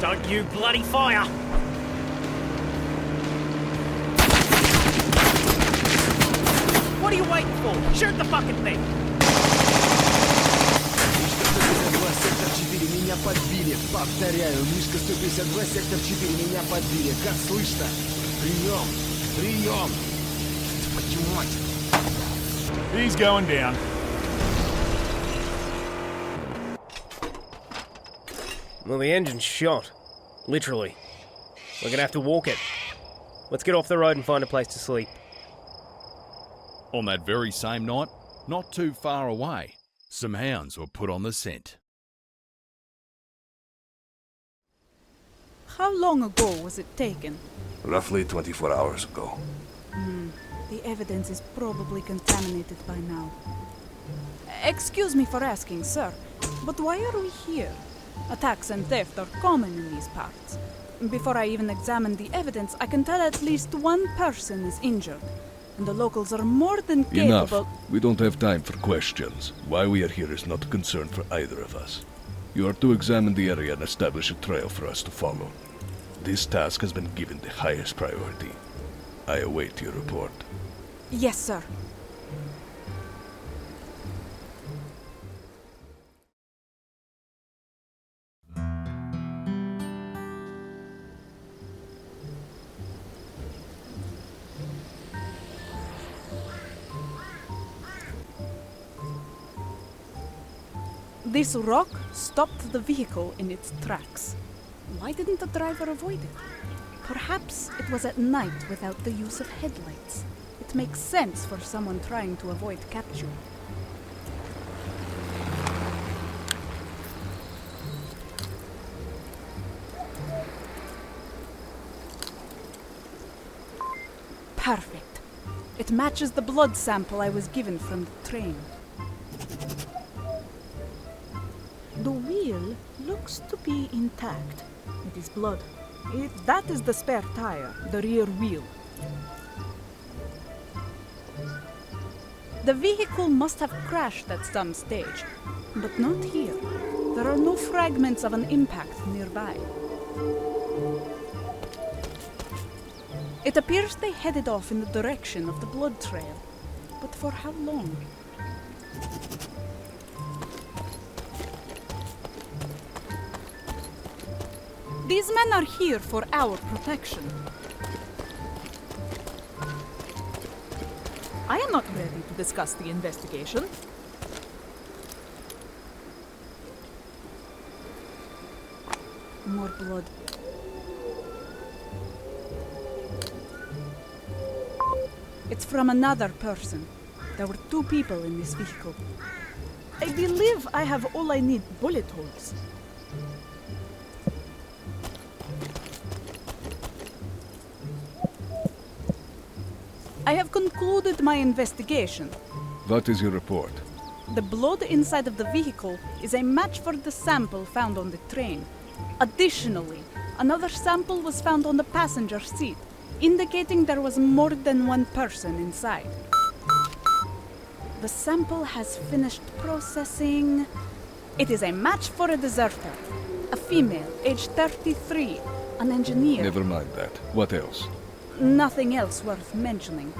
Don't you bloody fire! What are you waiting for? Shoot the fucking thing! Сектор 4, меня подбили. Повторяю, Мишка 152, сектор 4, меня подбили. Как слышно? Прием! Прием! Твою мать! He's going down. Well, the engine's shot. Literally. We're gonna have to walk it. Let's get off the road and find a place to sleep. On that very same night, not too far away, some hounds were put on the scent. How long ago was it taken? Roughly 24 hours ago. The evidence is probably contaminated by now. Excuse me for asking, sir, but why are we here? Attacks and theft are common in these parts. Before I even examine the evidence, I can tell at least one person is injured. And the locals are more than capable— Enough. We don't have time for questions. Why we are here is not a concern for either of us. You are to examine the area and establish a trail for us to follow. This task has been given the highest priority. I await your report. Yes, sir. This rock stopped the vehicle in its tracks. Why didn't the driver avoid it? Perhaps it was at night without the use of headlights. It makes sense for someone trying to avoid capture. Perfect. It matches the blood sample I was given from the train. The wheel looks to be intact. It is blood. That is the spare tire, the rear wheel. The vehicle must have crashed at some stage, but not here. There are no fragments of an impact nearby. It appears they headed off in the direction of the blood trail. But for how long? These men are here for our protection. I am not ready to discuss the investigation. More blood. It's from another person. There were 2 people in this vehicle. I believe I have all I need bullet holes. I have concluded my investigation. What is your report? The blood inside of the vehicle is a match for the sample found on the train. Additionally, another sample was found on the passenger seat, indicating there was more than one person inside. The sample has finished processing. It is a match for a deserter. A female, aged 33, an engineer. Never mind that. What else? Nothing else worth mentioning.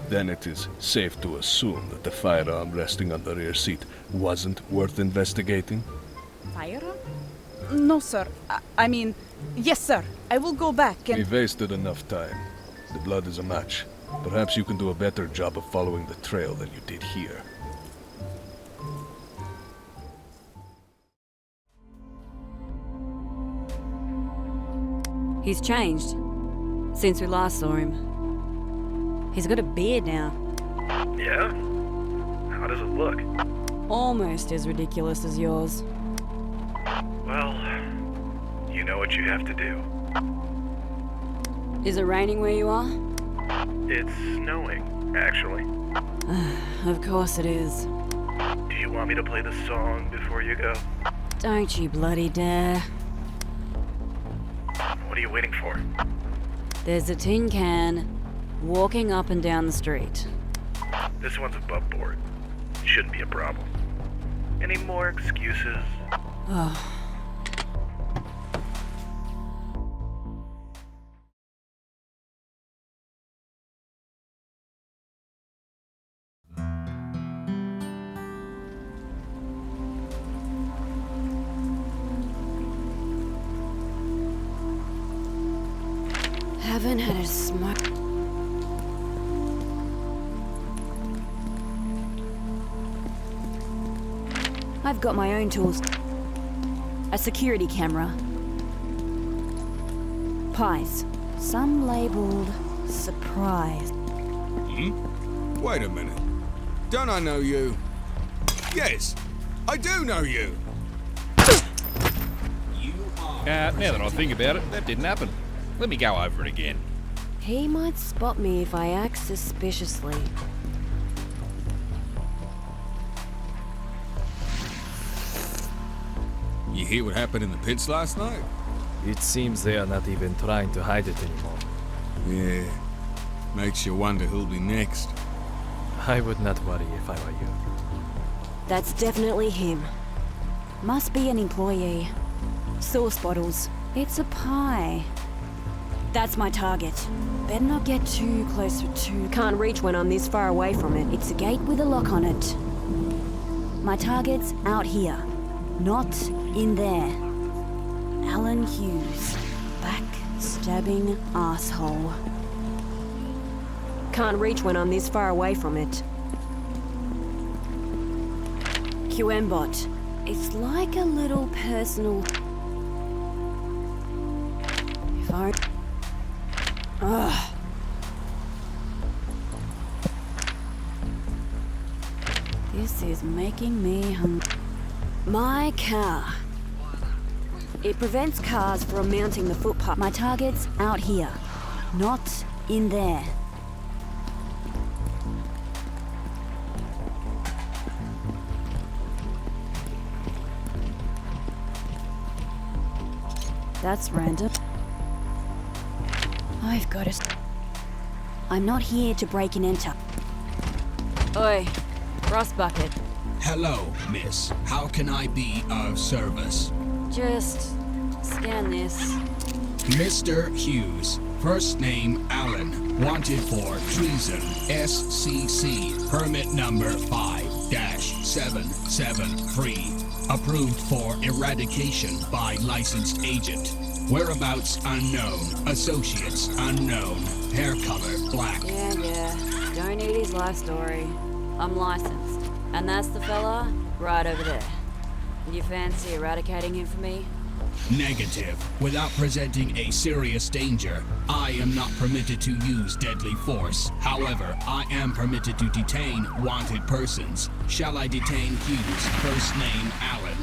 Then it is safe to assume that the firearm resting on the rear seat wasn't worth investigating? Firearm? No, sir. I mean, yes, sir. I will go back and... We wasted enough time. The blood is a match. Perhaps you can do a better job of following the trail than you did here. He's changed since we last saw him. He's got a beard now. Yeah? How does it look? Almost as ridiculous as yours. Well, you know what you have to do. Is it raining where you are? It's snowing, actually. Of course it is. Do you want me to play the song before you go? Don't you bloody dare. What are you waiting for? There's a tin can walking up and down the street. This one's above board. Shouldn't be a problem. Any more excuses? Oh. Haven't had a smoke. I've got my own tools. A security camera. Pies. Some labeled surprise. Wait a minute. Don't I know you? Yes, I do know you. Now that I think about it, that didn't happen. Let me go over it again. He might spot me if I act suspiciously. You hear what happened in the pits last night? It seems they are not even trying to hide it anymore. Yeah. Makes you wonder who'll be next. I would not worry if I were you. That's definitely him. Must be an employee. Sauce bottles. It's a pie. That's my target. Better not get too close for two. Can't reach when I'm this far away from it. It's a gate with a lock on it. My target's out here, not in there. Alan Hughes. Backstabbing asshole. Can't reach when I'm this far away from it. QM bot. It's like a little personal... If I... Ugh. This is making me hungry. My car. It prevents cars from mounting the footpath. My target's out here, not in there. That's random. I've got to... I'm not here to break and enter. Oi, Rust Bucket. Hello, miss. How can I be of service? Just scan this. Mr. Hughes, first name Allen, wanted for treason, SCC, permit number 5-773, approved for eradication by licensed agent. Whereabouts unknown, associates unknown, hair color black. Yeah. Don't need his life story. I'm licensed. And that's the fella right over there. You fancy eradicating him for me? Negative. Without presenting a serious danger, I am not permitted to use deadly force. However, I am permitted to detain wanted persons. Shall I detain Hughes, first name Allen?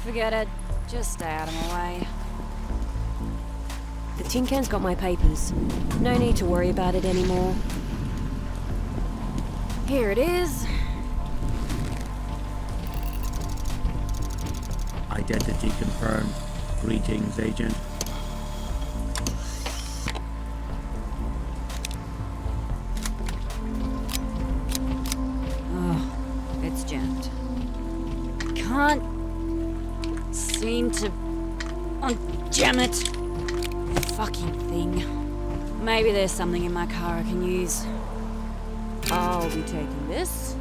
Forget it. Just stay out of my way. The tin can's got my papers. No need to worry about it anymore. Here it is. Identity confirmed. Greetings, Agent. Oh, it's jammed. Can't seem to... Oh, damn it! Fucking thing. Maybe there's something in my car I can use. I'll be taking this.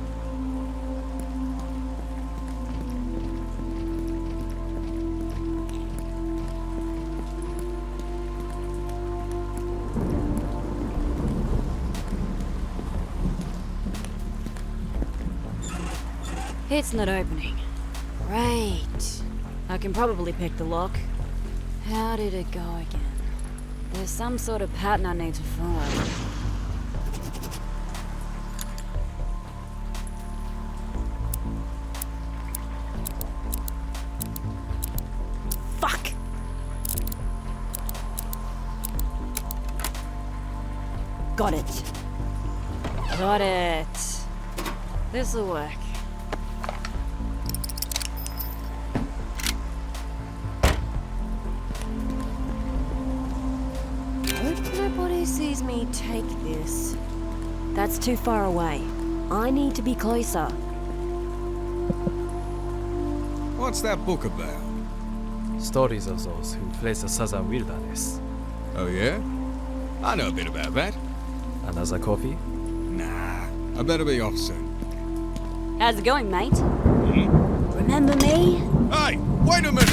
It's not opening. Great. I can probably pick the lock. How did it go again? There's some sort of pattern I need to follow. Fuck! Got it. Got it. This'll work. Sees me take this. That's too far away. I need to be closer. What's that book about? Stories of those who place the southern wilderness. Oh yeah? I know a bit about that. Another coffee? Nah, I better be off soon. How's it going, mate? Remember me? Hey, wait a minute!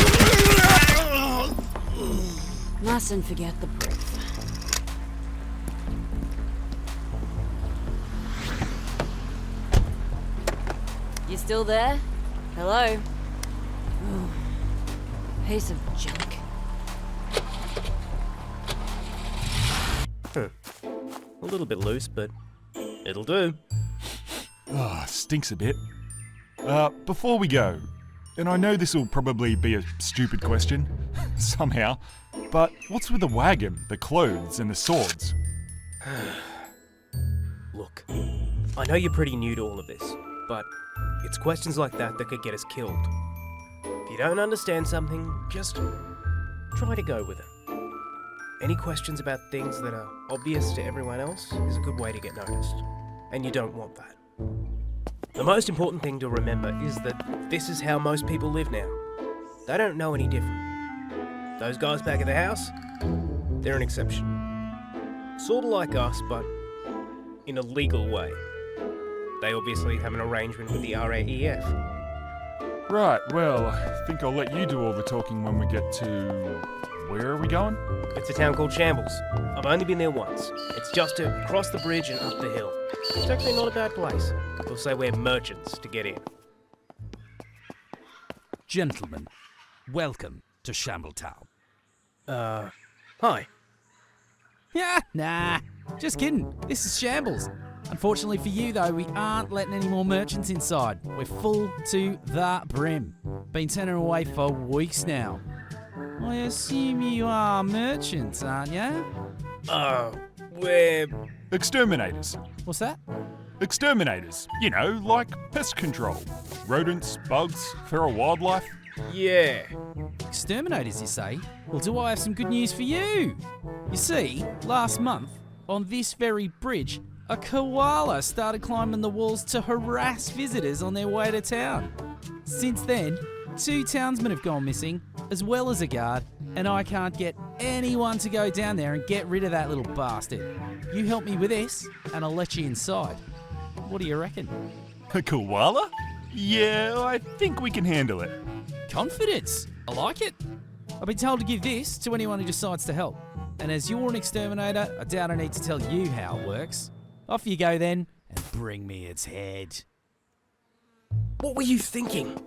Mustn't forget the proof. You still there? Hello? Ooh, piece of junk. A little bit loose, but it'll do. Ah, stinks a bit. Before we go, and I know this will probably be a stupid question, somehow, but what's with the wagon, the clothes, and the swords? Look, I know you're pretty new to all of this, but it's questions like that that could get us killed. If you don't understand something, just try to go with it. Any questions about things that are obvious to everyone else is a good way to get noticed, and you don't want that. The most important thing to remember is that this is how most people live now. They don't know any different. Those guys back at the house, they're an exception. Sorta like us, but in a legal way. They obviously have an arrangement with the RAEF. Right, well, I think I'll let you do all the talking when we get to... Where are we going? It's a town called Shambles. I've only been there once. It's just to cross the bridge and up the hill. It's actually not a bad place. They'll say we're merchants to get in. Gentlemen, welcome to Shambletown. Hi. Yeah, nah, just kidding. This is Shambles. Unfortunately for you, though, we aren't letting any more merchants inside. We're full to the brim. Been turning away for weeks now. I assume you are merchants, aren't you? We're... Exterminators. What's that? Exterminators. You know, like pest control. Rodents, bugs, feral wildlife. Yeah. Exterminators, you say? Well, do I have some good news for you? You see, last month, on this very bridge, a koala started climbing the walls to harass visitors on their way to town. Since then, 2 townsmen have gone missing, as well as a guard, and I can't get anyone to go down there and get rid of that little bastard. You help me with this, and I'll let you inside. What do you reckon? A koala? Yeah, I think we can handle it. Confidence. I like it. I've been told to give this to anyone who decides to help. And as you're an exterminator, I doubt I need to tell you how it works. Off you go then, and bring me its head. What were you thinking?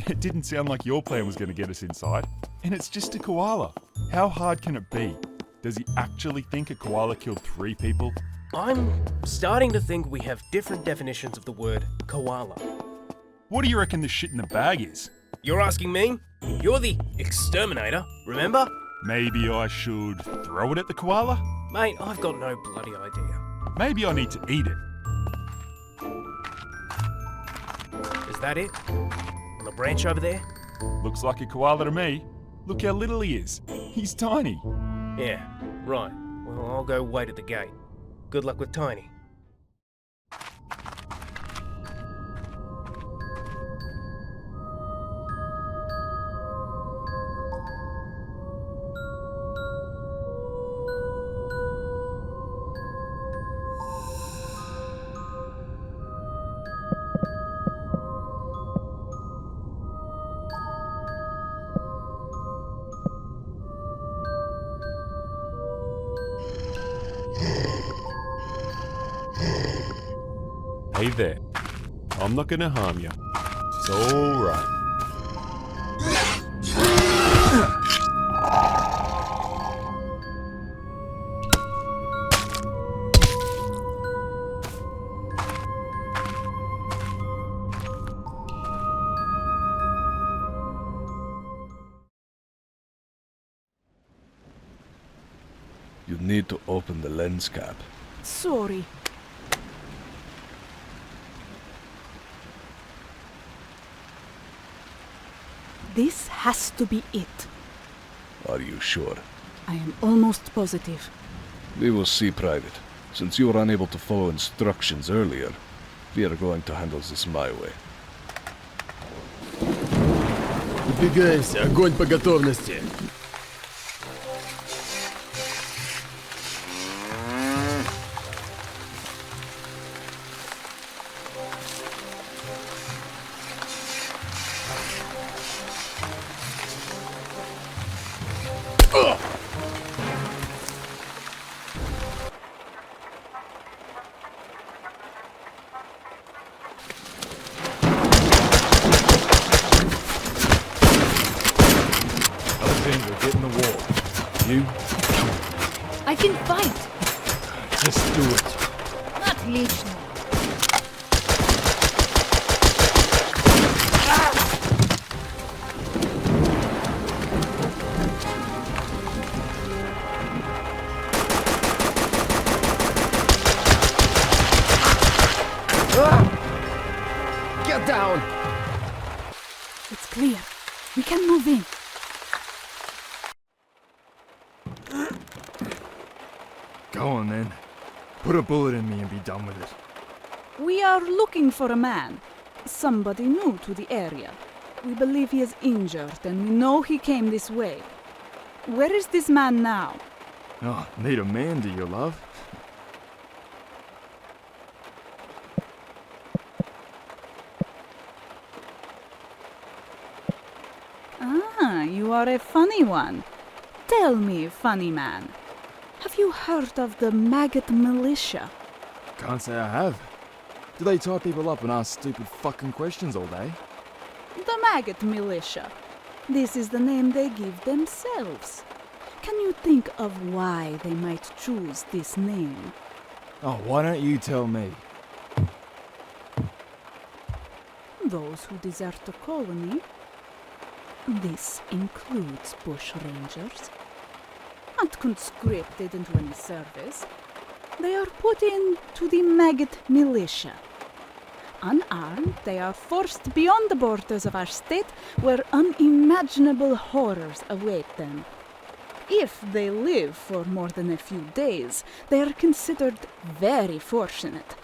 It didn't sound like your plan was going to get us inside. And it's just a koala. How hard can it be? Does he actually think a koala killed 3 people? I'm starting to think we have different definitions of the word koala. What do you reckon the shit in the bag is? You're asking me? You're the exterminator, remember? Maybe I should throw it at the koala? Mate, I've got no bloody idea. Maybe I need to eat it. Is that it? On the branch over there? Looks like a koala to me. Look how little he is. He's tiny. Yeah, right. Well, I'll go wait at the gate. Good luck with Tiny. Stay there. I'm not gonna harm you. It's all right. You need to open the lens cap. Sorry. This has to be it. Are you sure? I am almost positive. We will see, Private. Since you were unable to follow instructions earlier, we are going to handle this my way. Выдвигаемся, огонь по готовности. Alexandra, get in the wall. You? I can fight. Just do it. Отлично. Get down! It's clear. We can move in. Go on then. Put a bullet in me and be done with it. We are looking for a man. Somebody new to the area. We believe he is injured and we know he came this way. Where is this man now? Oh, need a man, do you, love? Ah, you are a funny one. Tell me, funny man. Have you heard of the maggot militia? Can't say I have. Do they tie people up and ask stupid fucking questions all day? The maggot militia. This is the name they give themselves. Can you think of why they might choose this name? Oh, why don't you tell me? Those who desert the colony. This includes bush rangers. Not conscripted into any service. They are put into the maggot militia. Unarmed, they are forced beyond the borders of our state where unimaginable horrors await them. If they live for more than a few days, they are considered very fortunate.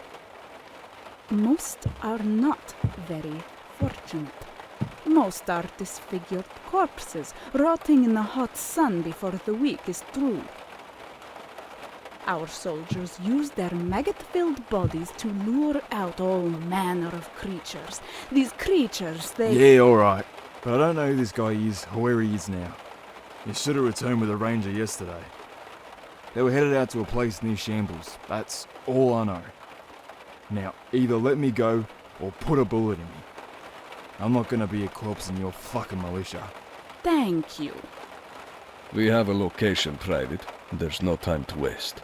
Most are not very fortunate. Most are disfigured corpses, rotting in the hot sun before the week is through. Our soldiers use their maggot-filled bodies to lure out all manner of creatures. These creatures, they... Yeah, alright. But I don't know who this guy is or where he is now. He should have returned with a ranger yesterday. They were headed out to a place near Shambles. That's all I know. Now, either let me go or put a bullet in me. I'm not gonna be a corpse in your fucking militia. Thank you. We have a location, Private. There's no time to waste.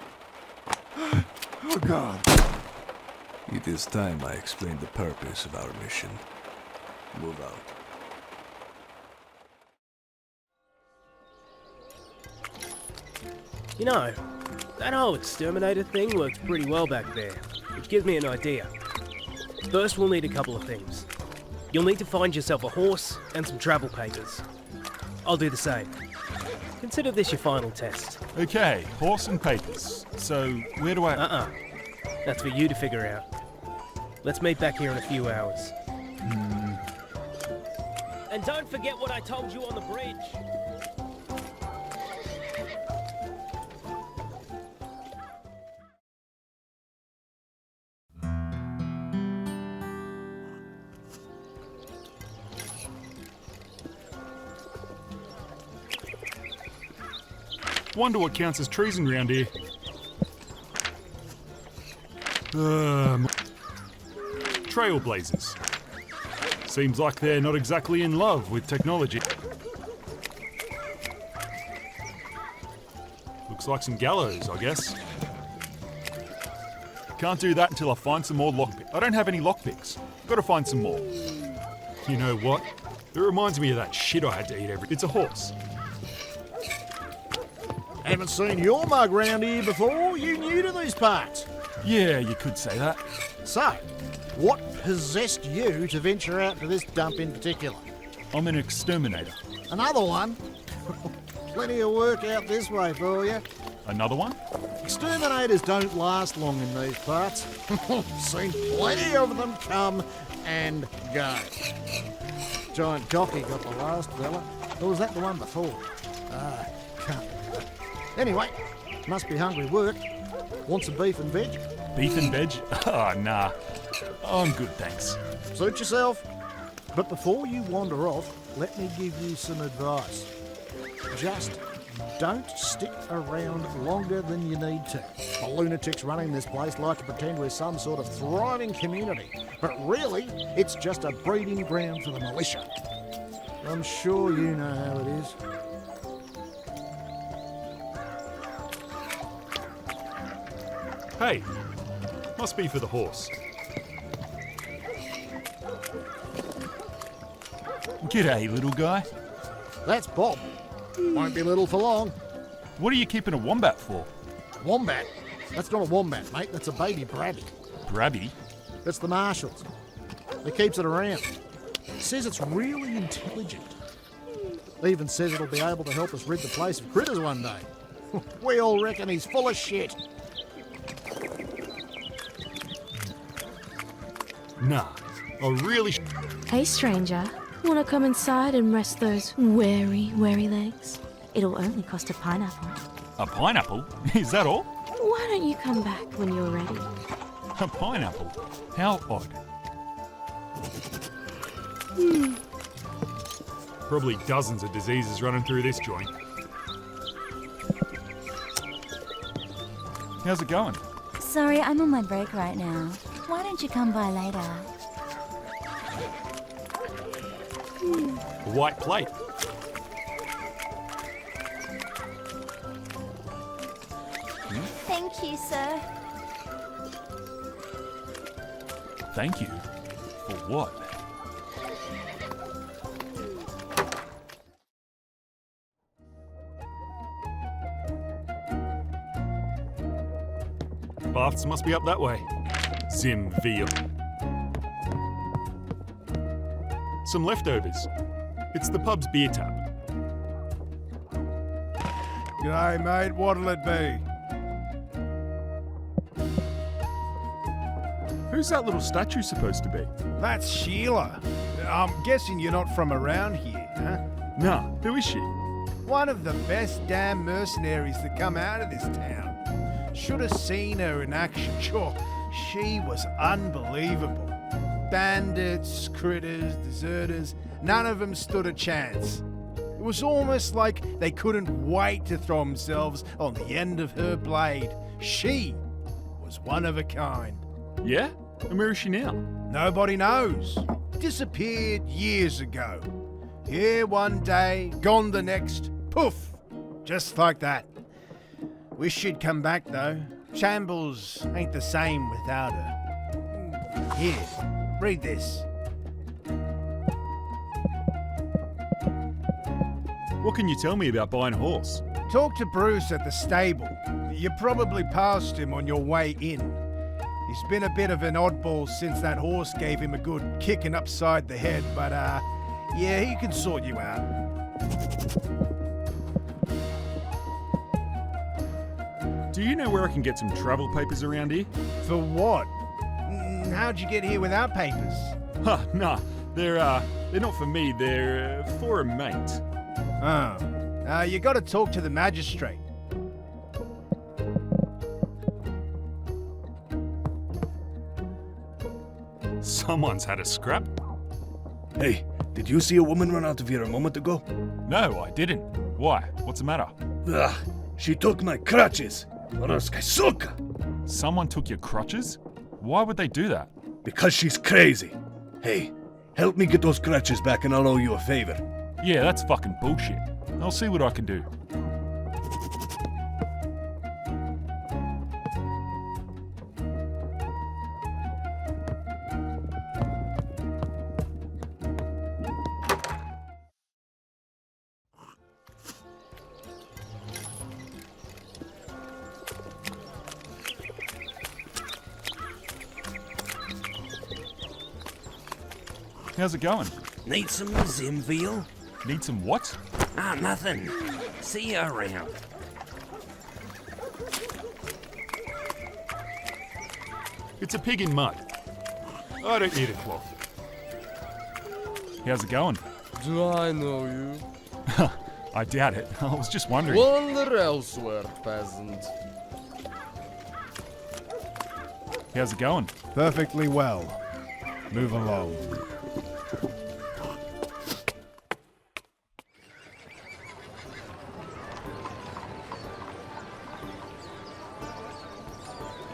Oh God. It is time I explain the purpose of our mission. Move out. You know, that whole exterminator thing works pretty well back there, which gives me an idea. First, we'll need a couple of things. You'll need to find yourself a horse and some travel papers. I'll do the same. Consider this your final test. Okay, horse and papers. So, where do I... That's for you to figure out. Let's meet back here in a few hours. And don't forget what I told you on the bridge. Wonder what counts as treason round here. trailblazers. Seems like they're not exactly in love with technology. Looks like some gallows, I guess. Can't do that until I find some more lockpicks. I don't have any lockpicks. Gotta find some more. You know what? It reminds me of that shit I had to eat It's a horse. Haven't seen your mug round here before. You new to these parts? Yeah, you could say that. So, what possessed you to venture out to this dump in particular? I'm an exterminator. Another one? Plenty of work out this way for you. Another one? Exterminators don't last long in these parts. Seen plenty of them come and go. Giant jockey got the last fella. Or was that the one before? Can't. Anyway, must be hungry work. Want some beef and veg? Beef and veg? Ah, nah. I'm good, thanks. Suit yourself. But before you wander off, let me give you some advice. Just don't stick around longer than you need to. The lunatics running this place like to pretend we're some sort of thriving community, but really, it's just a breeding ground for the militia. I'm sure you know how it is. Hey, must be for the horse. G'day, little guy. That's Bob. Won't be little for long. What are you keeping a wombat for? Wombat? That's not a wombat, mate. That's a baby brabby. Brabby? That's the marshals. He keeps it around. Says it's really intelligent. Even says it'll be able to help us rid the place of critters one day. We all reckon he's full of shit. Nah, I really Hey stranger, wanna come inside and rest those weary legs? It'll only cost a pineapple. A pineapple? Is that all? Why don't you come back when you're ready? A pineapple? How odd. Probably dozens of diseases running through this joint. How's it going? Sorry, I'm on my break right now. Why don't you come by later? A white plate. Thank you, sir. Thank you? For what? Baths must be up that way. Zim veal. Some leftovers. It's the pub's beer tap. G'day, mate. What'll it be? Who's that little statue supposed to be? That's Sheila. I'm guessing you're not from around here, huh? Nah, who is she? One of the best damn mercenaries that come out of this town. Should have seen her in action. Sure, she was unbelievable. Bandits, critters, deserters, none of them stood a chance. It was almost like they couldn't wait to throw themselves on the end of her blade. She was one of a kind. Yeah? And where is she now? Nobody knows. Disappeared years ago. Here one day, gone the next. Poof! Just like that. Wish she'd come back though. Shambles ain't the same without her. Here, read this. What can you tell me about buying a horse? Talk to Bruce at the stable. You probably passed him on your way in. He's been a bit of an oddball since that horse gave him a good kicking upside the head, but yeah, he can sort you out. Do you know where I can get some travel papers around here? For what? How'd you get here without papers? Huh, nah. They're not for me, they're for a mate. Oh. You gotta talk to the magistrate. Someone's had a scrap. Hey, did you see a woman run out of here a moment ago? No, I didn't. Why? What's the matter? Ugh, she took my crutches. Someone took your crutches? Why would they do that? Because she's crazy. Hey, help me get those crutches back and I'll owe you a favor. Yeah, that's fucking bullshit. I'll see what I can do. How's it going? Need some Zimville? Need some what? Ah, nothing. See you around. It's a pig in mud. I don't need a cloth. How's it going? Do I know you? I doubt it. I was just wondering. Wander elsewhere, peasant. How's it going? Perfectly well. Move along.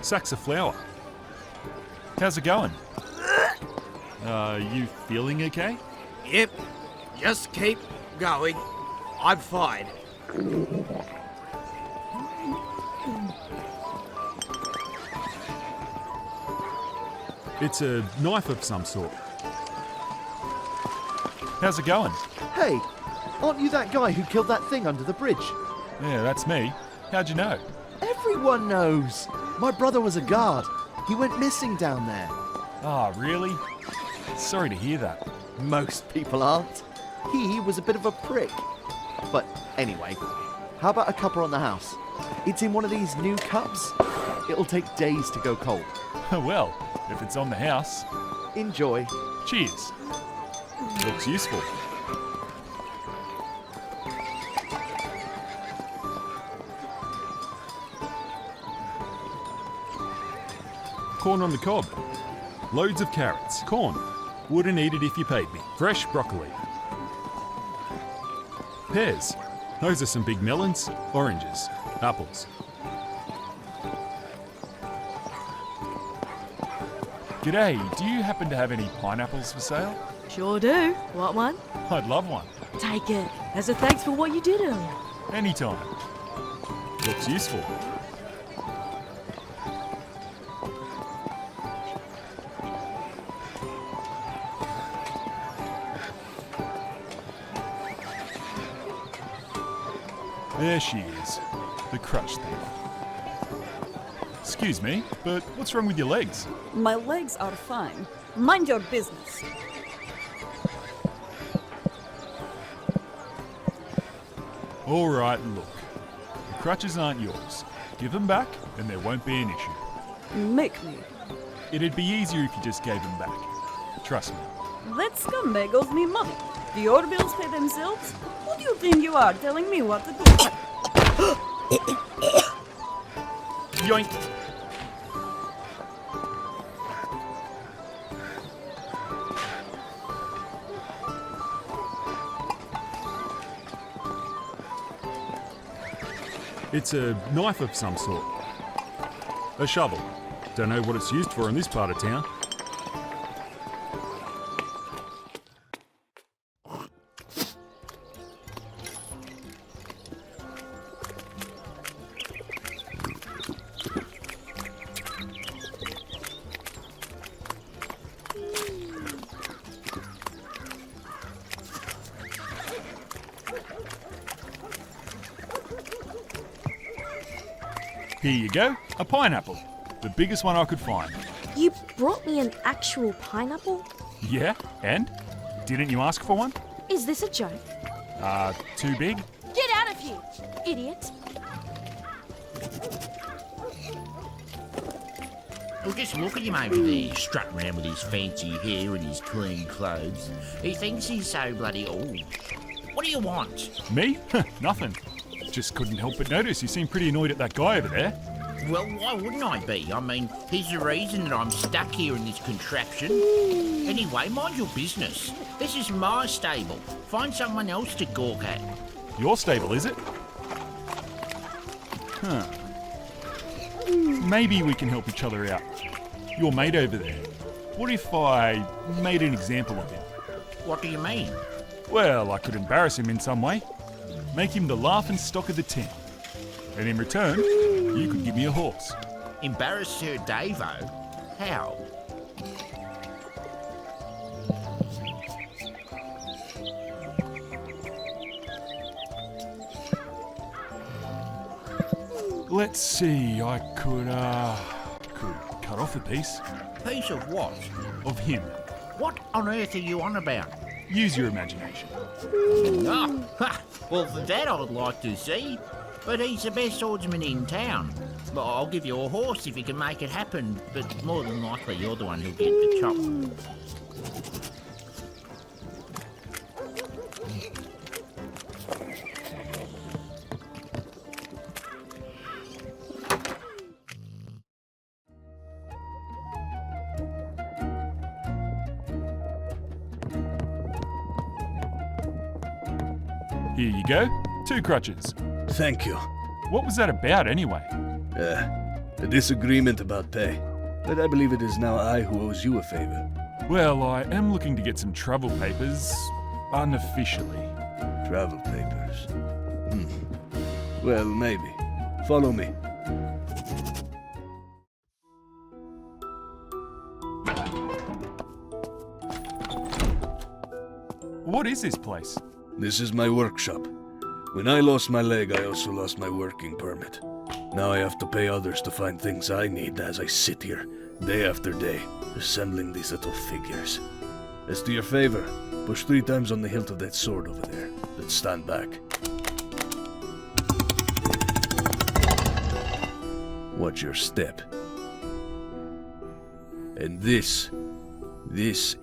Sacks of flour. How's it going? You feeling okay? Yep. Just keep going. I'm fine. It's a knife of some sort. How's it going? Hey, aren't you that guy who killed that thing under the bridge? Yeah, that's me. How'd you know? Everyone knows. My brother was a guard. He went missing down there. Ah, really? Sorry to hear that. Most people aren't. He was a bit of a prick. But anyway, how about a cuppa on the house? It's in one of these new cups. It'll take days to go cold. Well, if it's on the house. Enjoy. Cheers. Looks useful. Corn on the cob. Loads of carrots. Corn. Wouldn't eat it if you paid me. Fresh broccoli. Pears. Those are some big melons. Oranges. Apples. G'day, do you happen to have any pineapples for sale? Sure do. Want one? I'd love one. Take it. As a thanks for what you did earlier. Anytime. Looks useful. There she is, the crutch thief. Excuse me, but what's wrong with your legs? My legs are fine. Mind your business. All right, look. The crutches aren't yours. Give them back and there won't be an issue. Make me. It'd be easier if you just gave them back. Trust me. That scumbag owes me money. Do your bills pay themselves? Who do you think you are telling me what to do? Yoink! It's a knife of some sort. A shovel. Don't know what it's used for in this part of town. Here you go, a pineapple. The biggest one I could find. You brought me an actual pineapple? Yeah, and? Didn't you ask for one? Is this a joke? Too big? Get out of here, idiot! Well, just look at him over there, strutting around with his fancy hair and his clean clothes. He thinks he's so bloody old. What do you want? Me? Nothing. Just couldn't help but notice you seem pretty annoyed at that guy over there. Well, why wouldn't I be? I mean, he's the reason that I'm stuck here in this contraption. Anyway, mind your business. This is my stable. Find someone else to gawk at. Your stable, is it? Huh. Maybe we can help each other out. Your mate over there. What if I made an example of him? What do you mean? Well, I could embarrass him in some way. Make him the laughing stock of the town. And in return, you could give me a horse. Embarrass Sir Davo? How? Let's see, I could cut off a piece. Piece of what? Of him. What on earth are you on about? Use your imagination. Oh, ha! Well, for that I would like to see. But he's the best swordsman in town. But I'll give you a horse if you can make it happen. But more than likely you're the one who'll get the chop. Here you go. 2 crutches. Thank you. What was that about anyway? A disagreement about pay. But I believe it is now I who owes you a favor. Well, I am looking to get some travel papers, unofficially. Travel papers? Well, maybe. Follow me. What is this place? This is my workshop. When I lost my leg, I also lost my working permit. Now I have to pay others to find things I need as I sit here, day after day, assembling these little figures. As to your favor, push 3 times on the hilt of that sword over there, then stand back. Watch your step. And this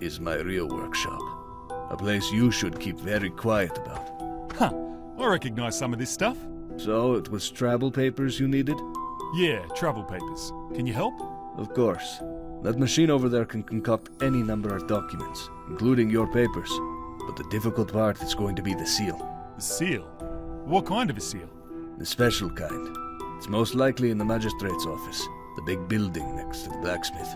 is my real workshop. A place you should keep very quiet about. Huh, I recognize some of this stuff. So, it was travel papers you needed? Yeah, travel papers. Can you help? Of course. That machine over there can concoct any number of documents, including your papers. But the difficult part is going to be the seal. The seal? What kind of a seal? The special kind. It's most likely in the magistrate's office, the big building next to the blacksmith.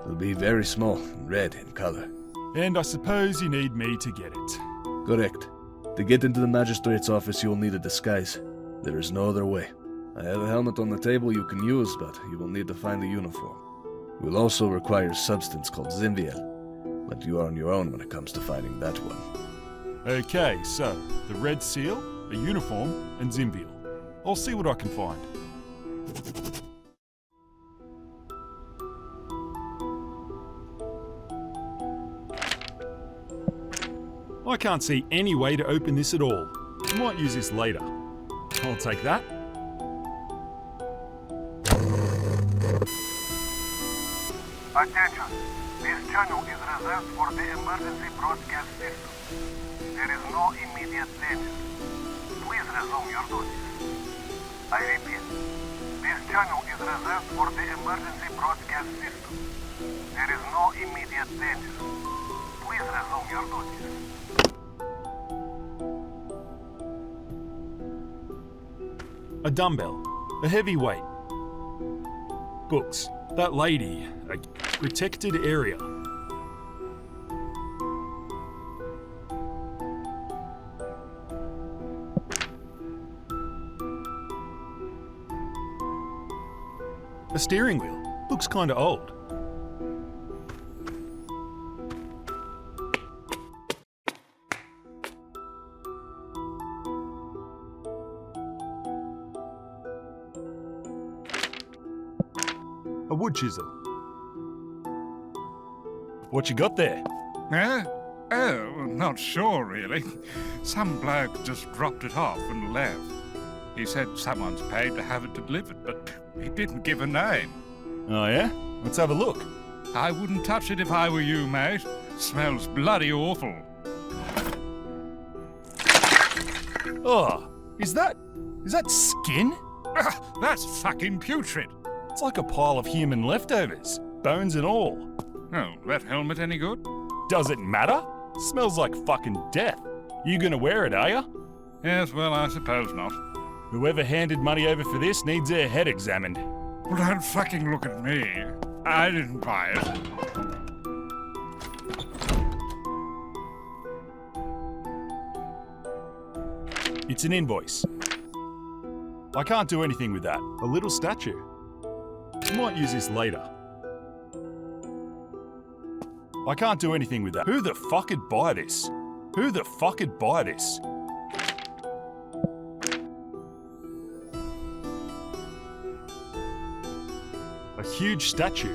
It'll be very small and red in color. And I suppose you need me to get it. Correct. To get into the magistrate's office, you'll need a disguise. There is no other way. I have a helmet on the table you can use, but you will need to find a uniform. We'll also require a substance called Zimviel, but you are on your own when it comes to finding that one. Okay, so, the red seal, a uniform, and Zimviel. I'll see what I can find. I can't see any way to open this at all. I might use this later. I'll take that. Attention! This channel is reserved for the emergency broadcast system. There is no immediate danger. Please resume your duties. I repeat, this channel is reserved for the emergency broadcast system. There is no immediate danger. Please resume your duties. A dumbbell. A heavy weight. Books. That lady. A protected area. A steering wheel. Looks kinda old. A wood chisel. What you got there? Oh, not sure really. Some bloke just dropped it off and left. He said someone's paid to have it delivered, but he didn't give a name. Oh yeah? Let's have a look. I wouldn't touch it if I were you, mate. Smells bloody awful. Oh, is that skin? That's fucking putrid. It's like a pile of human leftovers, bones and all. Oh, that helmet any good? Does it matter? Smells like fucking death. You gonna wear it, are ya? Yes, well, I suppose not. Whoever handed money over for this needs their head examined. Well, don't fucking look at me. I didn't buy it. It's an invoice. I can't do anything with that. A little statue. I might use this later. I can't do anything with that. Who the fuck would buy this? Who the fuck would buy this? A huge statue.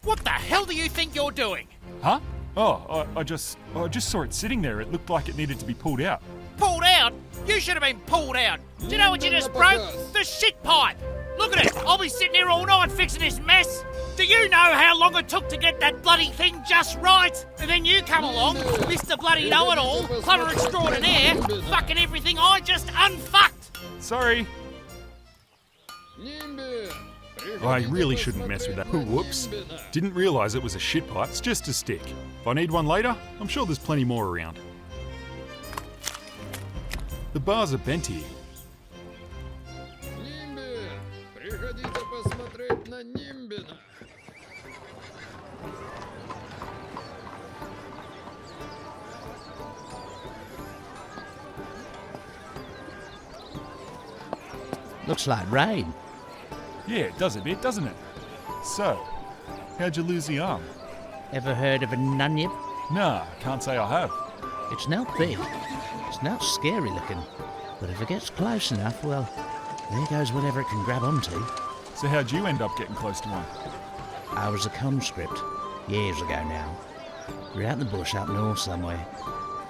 What the hell do you think you're doing? Huh? Oh, I just saw it sitting there. It looked like it needed to be pulled out. Pulled out? You should have been pulled out. Do you know what you just broke? The shit pipe. Look at it. I'll be sitting here all night fixing this mess. Do you know how long it took to get that bloody thing just right? And then you come along, Mr. Bloody Know-It-All, plumber extraordinaire, fucking everything I just unfucked. Sorry. I really shouldn't mess with that. Whoops. Didn't realise it was a shit pipe. It's just a stick. If I need one later, I'm sure there's plenty more around. The bars are bent here. Looks like rain. Yeah, it does a bit, doesn't it? So, how'd you lose the arm? Ever heard of a nunyip? Nah, can't say I have. It's not big. It's not scary looking. But if it gets close enough, well, there goes whatever it can grab onto. So how'd you end up getting close to one? I was a conscript, years ago now. We were out in the bush up north somewhere.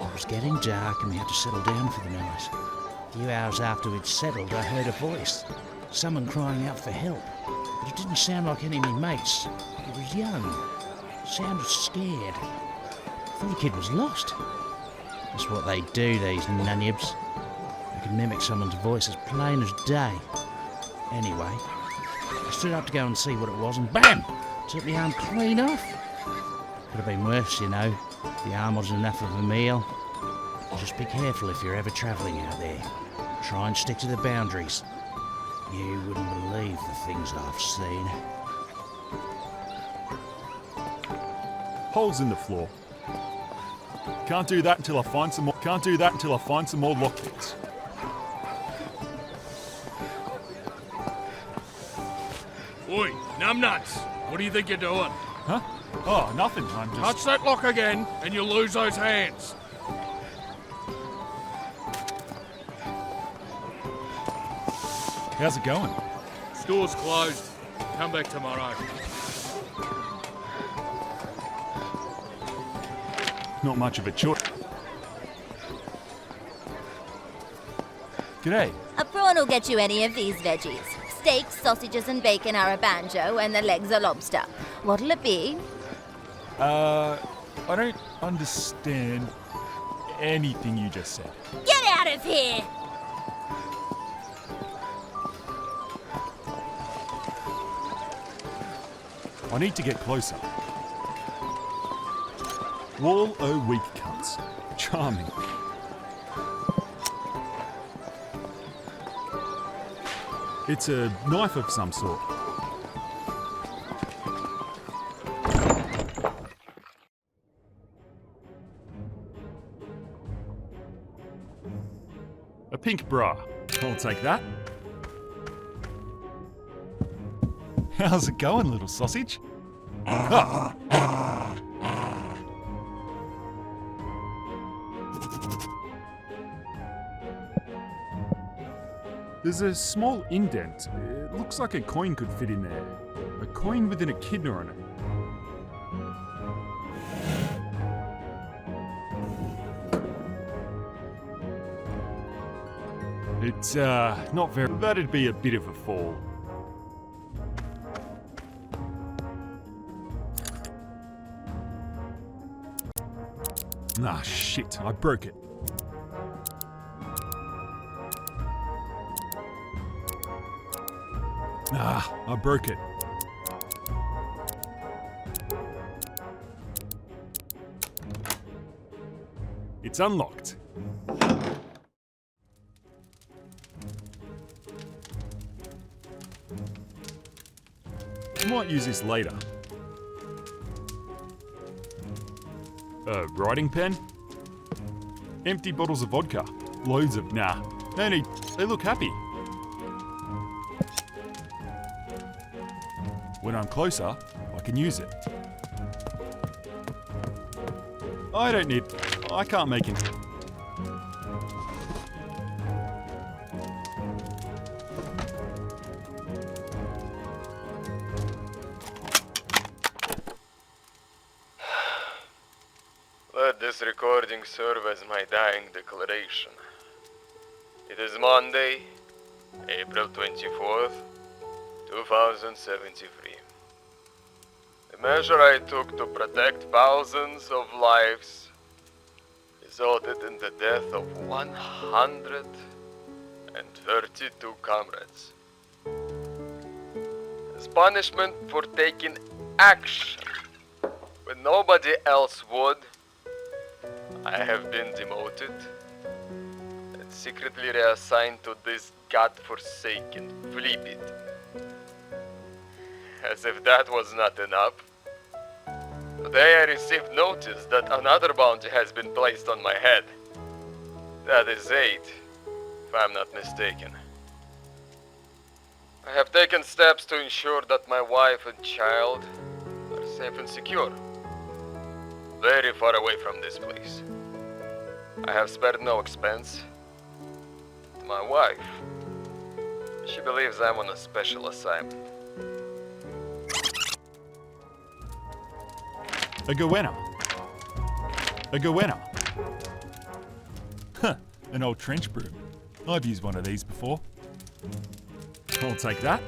It was getting dark and we had to settle down for the night. A few hours after we'd settled, I heard a voice. Someone crying out for help. But it didn't sound like any of my mates. It was young. Sounded scared. Thought the kid was lost. That's what they do, these nunyibs. They can mimic someone's voice as plain as day. Anyway, I stood up to go and see what it was and BAM! Took the arm clean off. Could have been worse, you know. The arm wasn't enough of a meal. Just be careful if you're ever travelling out there. Try and stick to the boundaries. You wouldn't believe the things I've seen. Holes in the floor. Can't do that until I find some more. Can't do that until I find some more lockpicks. Oi, numbnuts! What do you think you're doing? Huh? Oh, nothing. I'm just... Touch that lock again, and you'll lose those hands. How's it going? Store's closed. Come back tomorrow. Not much of a choice. G'day. A prawn will get you any of these veggies. Steaks, sausages and bacon are a banjo, and the legs are lobster. What'll it be? I don't understand anything you just said. Get out of here! I need to get closer. Wall o' weak cunts. Charming. It's a knife of some sort. A pink bra. I'll take that. How's it going, little sausage? Ah. There's a small indent. It looks like a coin could fit in there. A coin with an echidna on it. It's, not very... That'd be a bit of a fall. Ah, shit, I broke it. Ah, I broke it. It's unlocked. Might use this later. A writing pen? Empty bottles of vodka. Loads of... Nah, no need. They look happy. When I'm closer, I can use it. I don't need... I can't make it. Let this recording serve as my dying declaration. It is Monday, April 24th, 2073. The measure I took to protect thousands of lives resulted in the death of 132 comrades. As punishment for taking action when nobody else would, I have been demoted and secretly reassigned to this godforsaken flea pit. As if that was not enough, today I received notice that another bounty has been placed on my head. That is 8, if I'm not mistaken. I have taken steps to ensure that my wife and child are safe and secure, very far away from this place. I have spared no expense. My wife, she believes I'm on a special assignment. A goanna. A goanna. Huh, an old trench broom. I've used one of these before. I'll take that.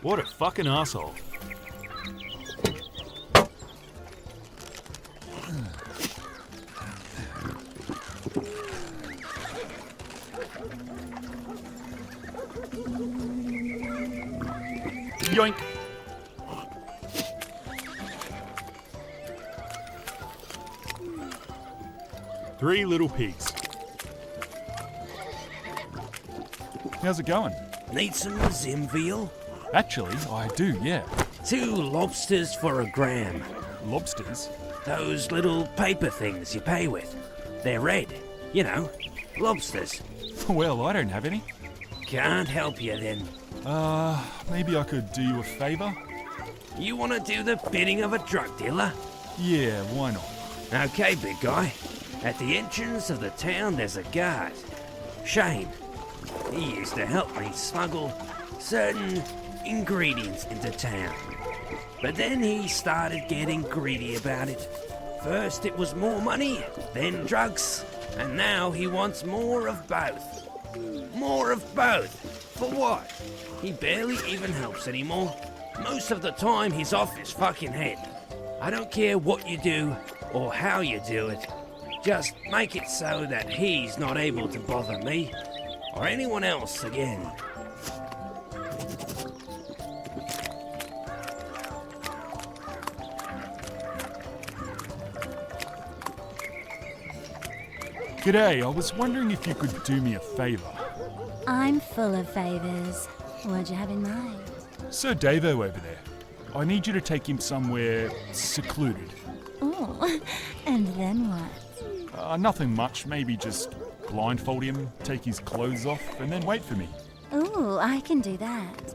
What a fucking asshole. Yoink. Three little pigs. How's it going? Need some Zimveal? Actually, I do, yeah. 2 lobsters for $1. Lobsters? Those little paper things you pay with. They're red. You know, lobsters. Well, I don't have any. Can't help you then. Maybe I could do you a favour? You want to do the bidding of a drug dealer? Yeah, why not? Okay, big guy. At the entrance of the town, there's a guard. Shane. He used to help me smuggle certain ingredients into town. But then he started getting greedy about it. First it was more money, then drugs, and now he wants more of both. More of both? For what? He barely even helps anymore. Most of the time he's off his fucking head. I don't care what you do or how you do it. Just make it so that he's not able to bother me. or anyone else again. G'day, I was wondering if you could do me a favour. I'm full of favours. What'd you have in mind? Sir Davo over there. I need you to take him somewhere secluded. Oh, and then what? Nothing much, maybe just blindfold him, take his clothes off, and then wait for me. Ooh, I can do that.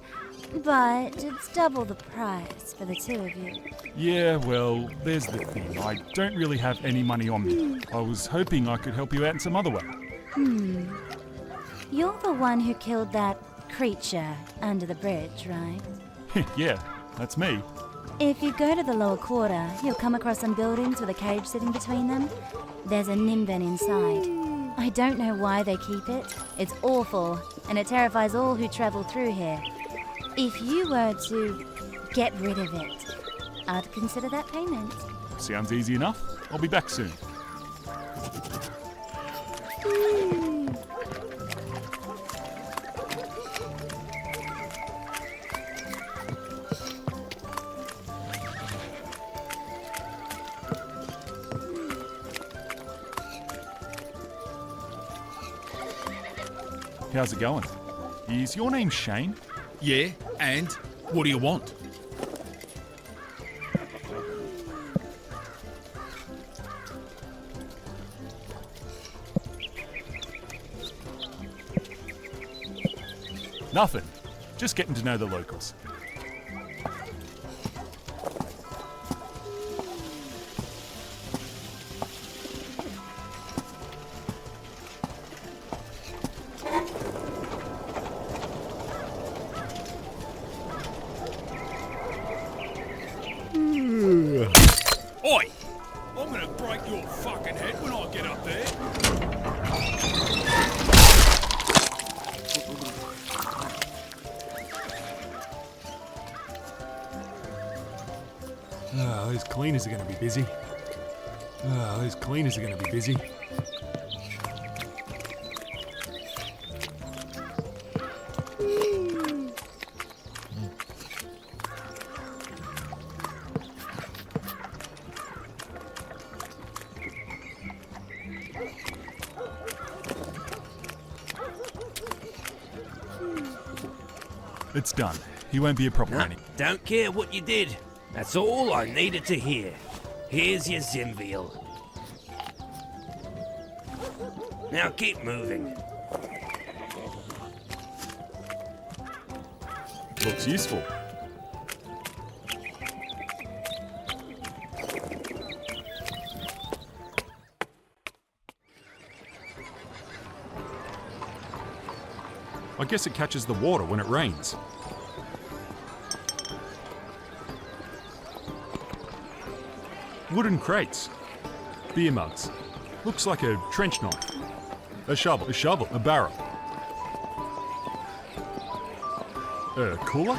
But it's double the price for the two of you. Yeah, well, there's the thing. I don't really have any money on me. I was hoping I could help you out in some other way. You're the one who killed that creature under the bridge, right? Yeah, that's me. If you go to the lower quarter, you'll come across some buildings with a cage sitting between them. There's a nimben inside. I don't know why they keep it. It's awful, and it terrifies all who travel through here. If you were to get rid of it, I'd consider that payment. Sounds easy enough. I'll be back soon. How's it going? Is your name Shane? Yeah, and what do you want? Nothing. Just getting to know the locals. Oi! I'm gonna break your fucking head when I get up there. Oh, those cleaners are going to be busy. It's done. He won't be a problem anymore. Don't care what you did. That's all I needed to hear. Here's your Zimviel. Now keep moving. Looks useful. I guess it catches the water when it rains. Wooden crates. Beer mugs. Looks like a trench knife. A shovel, a barrel. A cooler?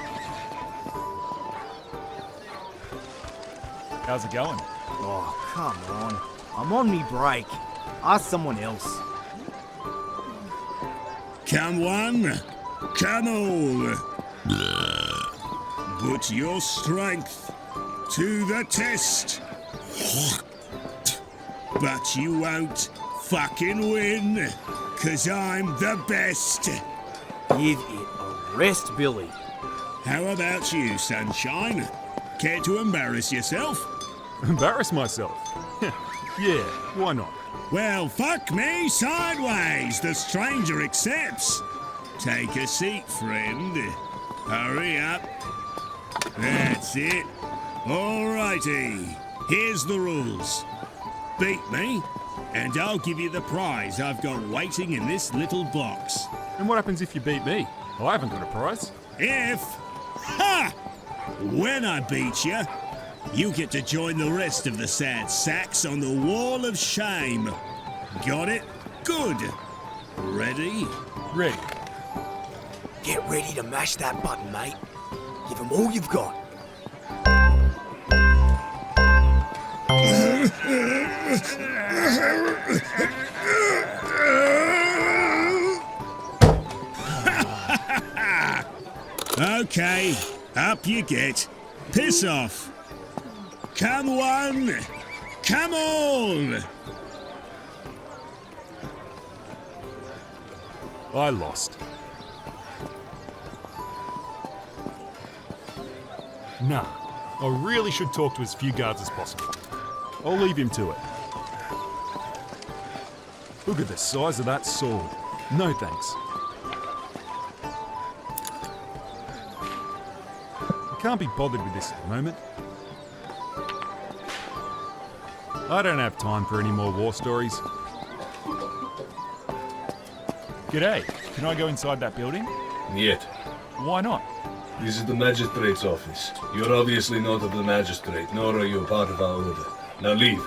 How's it going? Oh, come on. I'm on me break. Ask someone else. Come one, come all. Put your strength to the test. But you won't fucking win, 'cause I'm the best. Give it a rest, Billy. How about you, Sunshine? Care to embarrass yourself? Embarrass myself? Yeah, why not? Well, fuck me sideways. The stranger accepts. Take a seat, friend. Hurry up. That's it. Alrighty. Here's the rules. Beat me, and I'll give you the prize I've got waiting in this little box. And what happens if you beat me? I haven't got a prize. If... Ha! When I beat you, you get to join the rest of the sad sacks on the Wall of Shame. Got it? Good. Ready? Ready. Get ready to mash that button, mate. Give 'em all you've got. Okay, up you get. Piss off. Come one, come all. I lost. Nah, I really should talk to as few guards as possible. I'll leave him to it. Look at the size of that sword. No thanks. I can't be bothered with this at the moment. I don't have time for any more war stories. G'day, can I go inside that building? Yet. Why not? This is the magistrate's office. You're obviously not of the magistrate, nor are you a part of our order. Now leave.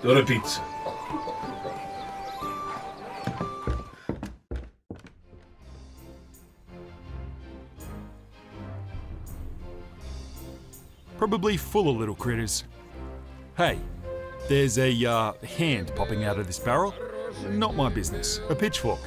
To the pizza. Probably full of little critters. Hey, there's a hand popping out of this barrel. Not my business. A pitchfork.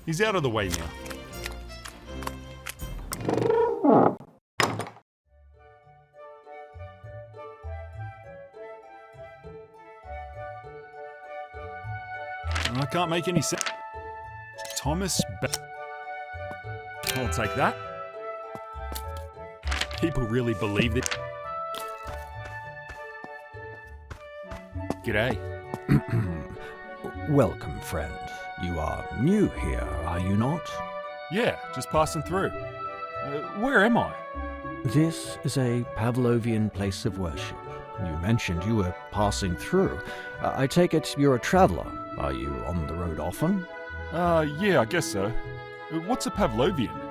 He's out of the way now. I can't make any sense. Thomas I'll take that. People really believe it. G'day. Welcome, friend. You are new here, are you not? Yeah, just passing through. Where am I? This is a Pavlovian place of worship. You mentioned you were passing through. I take it you're a traveller. Are you on the road often? Yeah, I guess so. What's a Pavlovian?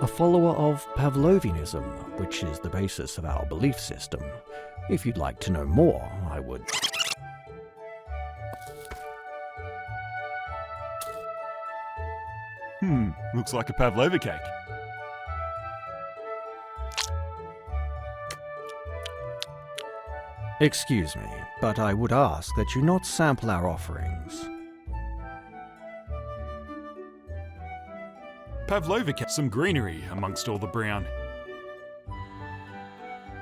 A follower of Pavlovianism, which is the basis of our belief system. If you'd like to know more, I would... Looks like a pavlova cake. Excuse me, but I would ask that you not sample our offerings. Pavlova cake, some greenery amongst all the brown.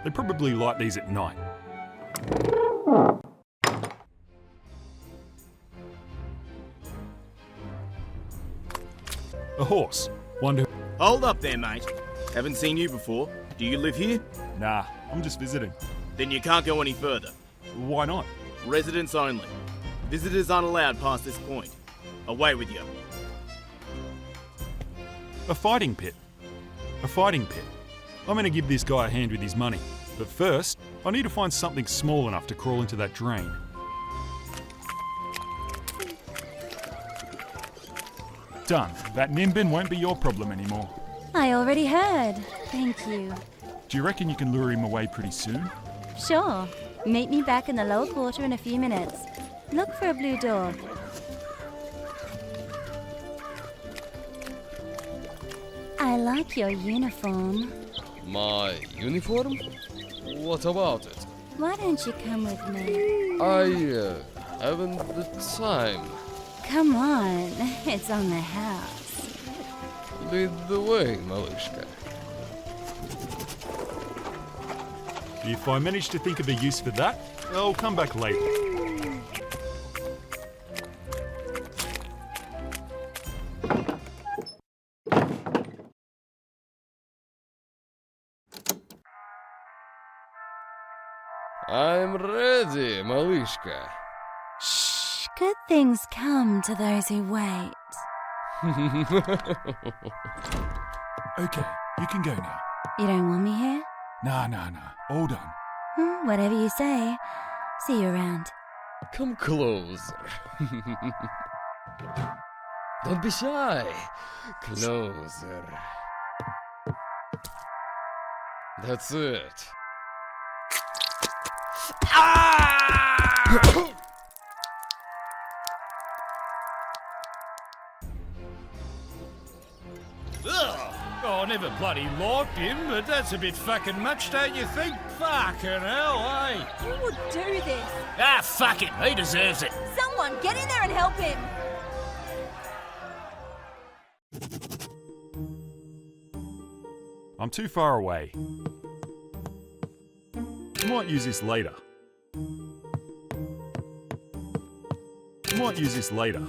They probably light these at night. A horse. Wonder. Hold up there, mate. Haven't seen you before. Do you live here? Nah, I'm just visiting. Then you can't go any further. Why not? Residents only. Visitors aren't allowed past this point. Away with you. A fighting pit. A fighting pit. I'm gonna give this guy a hand with his money. But first, I need to find something small enough to crawl into that drain. Done. That Nimbin won't be your problem anymore. I already heard. Thank you. Do you reckon you can lure him away pretty soon? Sure. Meet me back in the lower quarter in a few minutes. Look for a blue door. like your uniform. My uniform? What about it? Why don't you come with me? I haven't the time. Come on, it's on the house. Lead the way, Malishka. If I manage to think of a use for that, I'll come back later. I'm ready, Malishka. Shh, good things come to those who wait. Okay, you can go now. You don't want me here? Nah, all done. Whatever you say. See you around. Come closer. Don't be shy. Closer. That's it. Ugh. Oh, I never bloody liked him, but that's a bit fucking much, don't you think? Fucking hell, eh? Who would do this? Ah, fuck him. He deserves it. Someone get in there and help him! I'm too far away. Might use this later. Might use this later.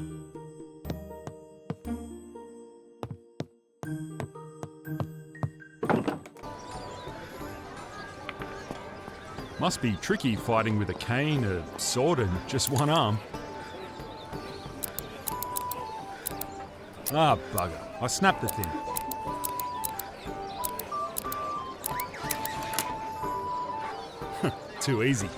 Must be tricky fighting with a cane, a sword, and just one arm. Ah, bugger. I snapped the thing. Too easy.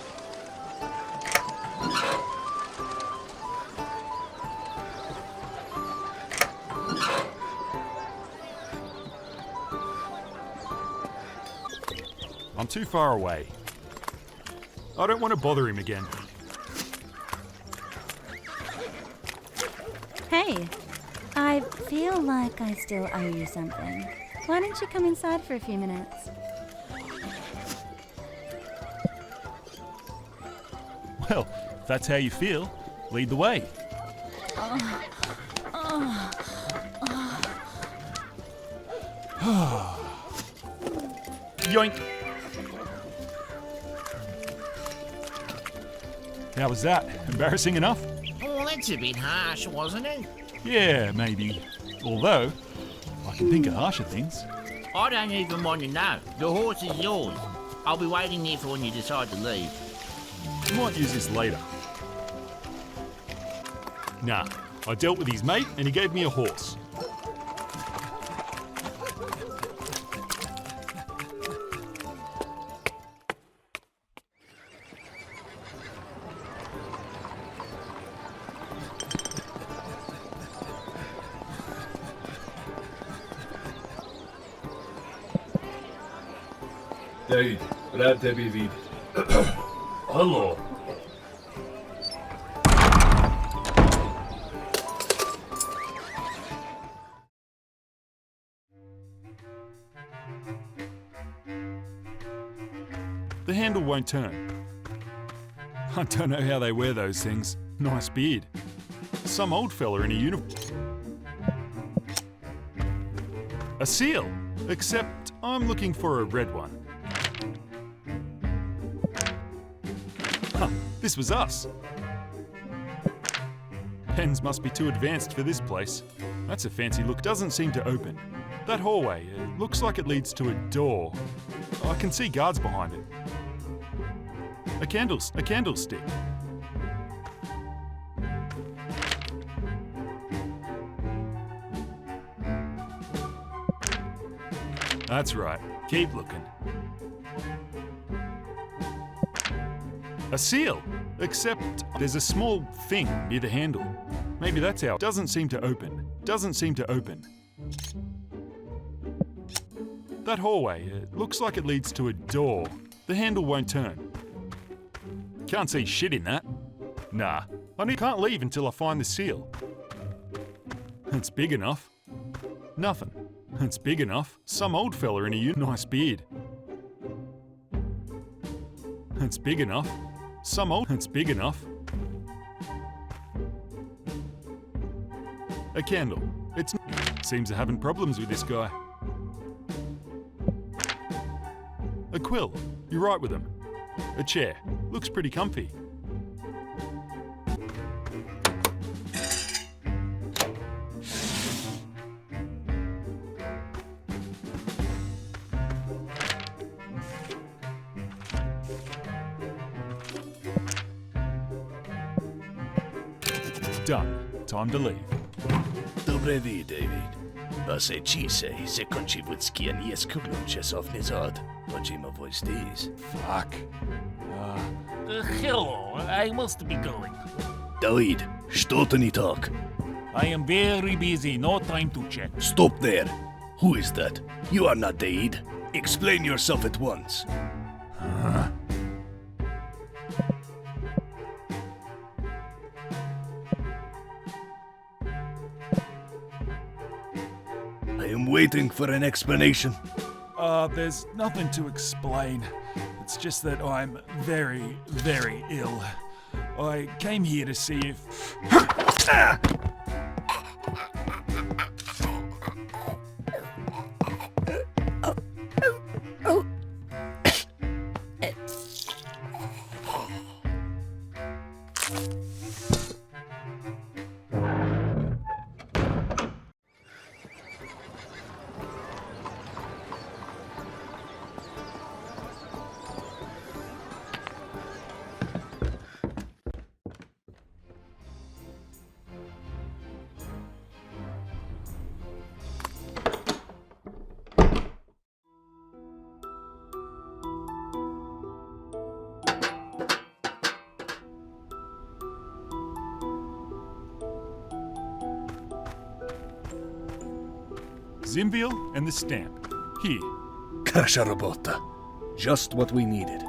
I'm too far away. I don't want to bother him again. Hey, I feel like I still owe you something. Why don't you come inside for a few minutes? Well, if that's how you feel, lead the way. Yoink! How was that? Embarrassing enough? Oh, that's a bit harsh, wasn't it? Yeah, maybe. Although, I can think of harsher things. I don't even want to know. The horse is yours. I'll be waiting here for when you decide to leave. Might use this later. Nah, I dealt with his mate and he gave me a horse. David, rad tebi vid. Hallå? The handle won't turn. I don't know how they wear those things. Nice beard. Some old fella in a uniform. A seal, except I'm looking for a red one. Huh, this was us. Pens must be too advanced for this place. That's a fancy look. Doesn't seem to open. That hallway, it looks like it leads to a door. I can see guards behind it. A candlestick. That's right. Keep looking. A seal, except there's a small thing near the handle. Maybe that's how. Doesn't seem to open. Doesn't seem to open. That hallway, it looks like it leads to a door. The handle won't turn. Can't see shit in that. Nah, can't leave until I find the seal. It's big enough. Nothing. It's big enough. Some old fella in a nice beard. It's big enough. It's big enough. A candle. It's seems to having problems with this guy. A quill. You're right with him. A chair. Looks pretty comfy. Done. Time to leave. Dobre vi, David.Ase cise, se končivutski a nies kubnuče sofnizod. Ojima voice these. Fuck. Hello, I must be going. David, что ты не так? I am very busy, no time to chat. Stop there. Who is that? You are not David. Explain yourself at once. I am waiting for an explanation. There's nothing to explain. It's just that I'm very, very ill. I came here to see if... Zimviel and the stamp. Here. Kasha robota. Just what we needed.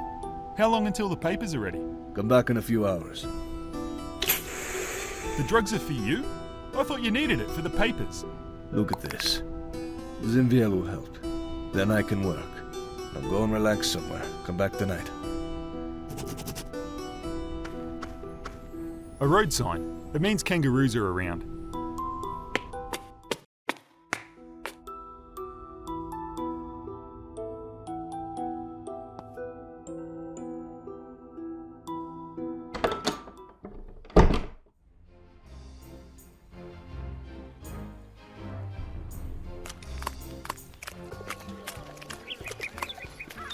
How long until the papers are ready? Come back in a few hours. The drugs are for you? I thought you needed it for the papers. Look at this. Zimviel will help. Then I can work. Now go and relax somewhere. Come back tonight. A road sign. It means kangaroos are around.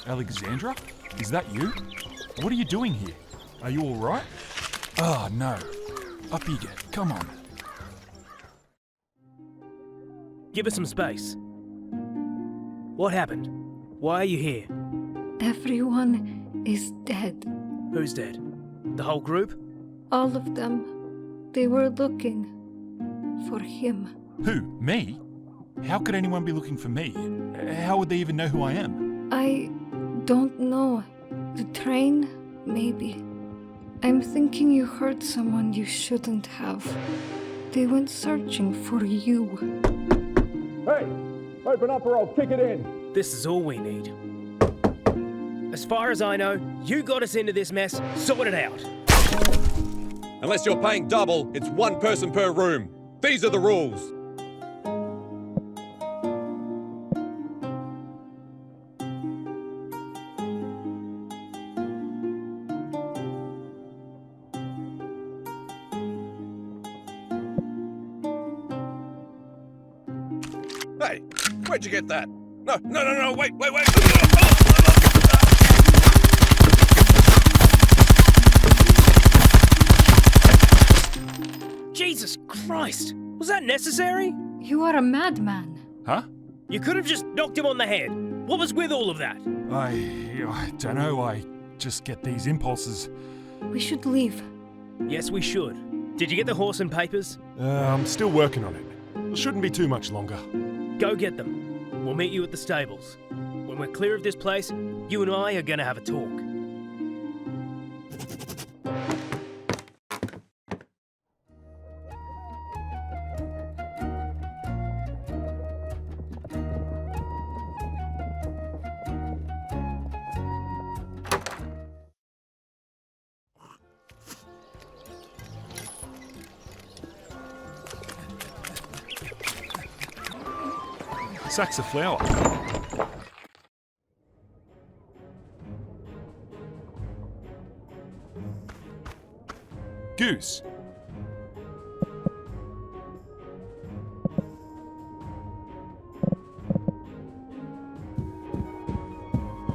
Alexandra? Is that you? What are you doing here? Are you alright? Oh, no. Up you get. Come on. Give us some space. What happened? Why are you here? Everyone is dead. Who's dead? The whole group? All of them. They were looking for him. Who? Me? How could anyone be looking for me? How would they even know who I am? I don't know. The train, maybe. I'm thinking you hurt someone you shouldn't have. They went searching for you. Hey! Open up or I'll kick it in! This is all we need. As far as I know, you got us into this mess. Sort it out. Unless you're paying double, it's one person per room. These are the rules. Hey, where'd you get that? No, wait. Jesus Christ! Was that necessary? You are a madman. Huh? You could have just knocked him on the head. What was with all of that? I don't know. I just get these impulses. We should leave. Yes, we should. Did you get the horse and papers? I'm still working on it. It shouldn't be too much longer. Go get them. We'll meet you at the stables. When we're clear of this place, you and I are gonna have a talk. Sacks of flour. Goose.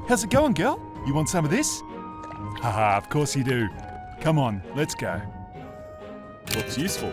How's it going, girl? You want some of this? Haha, of course you do. Come on, let's go. Looks useful.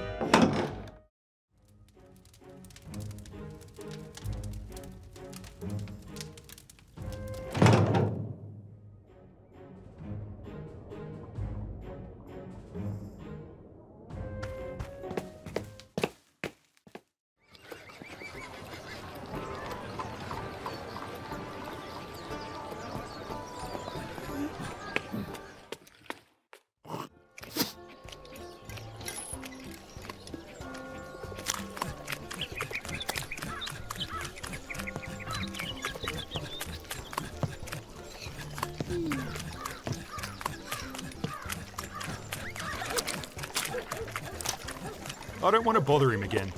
I don't want to bother him again.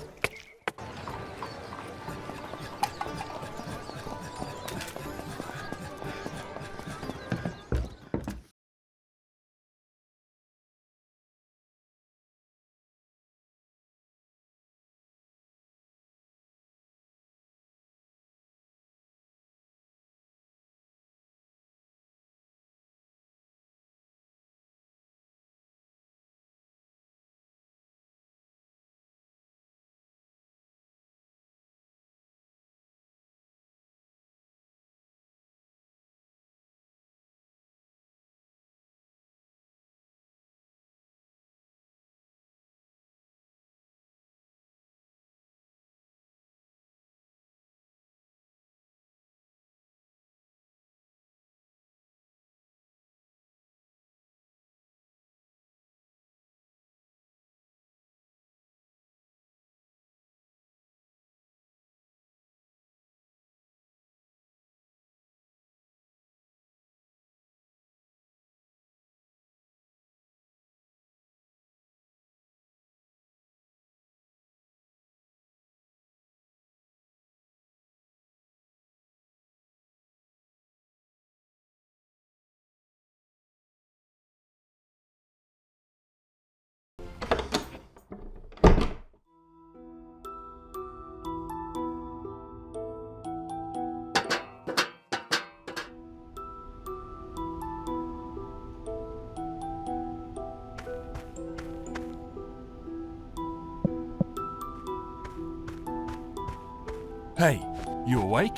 Hey, you awake?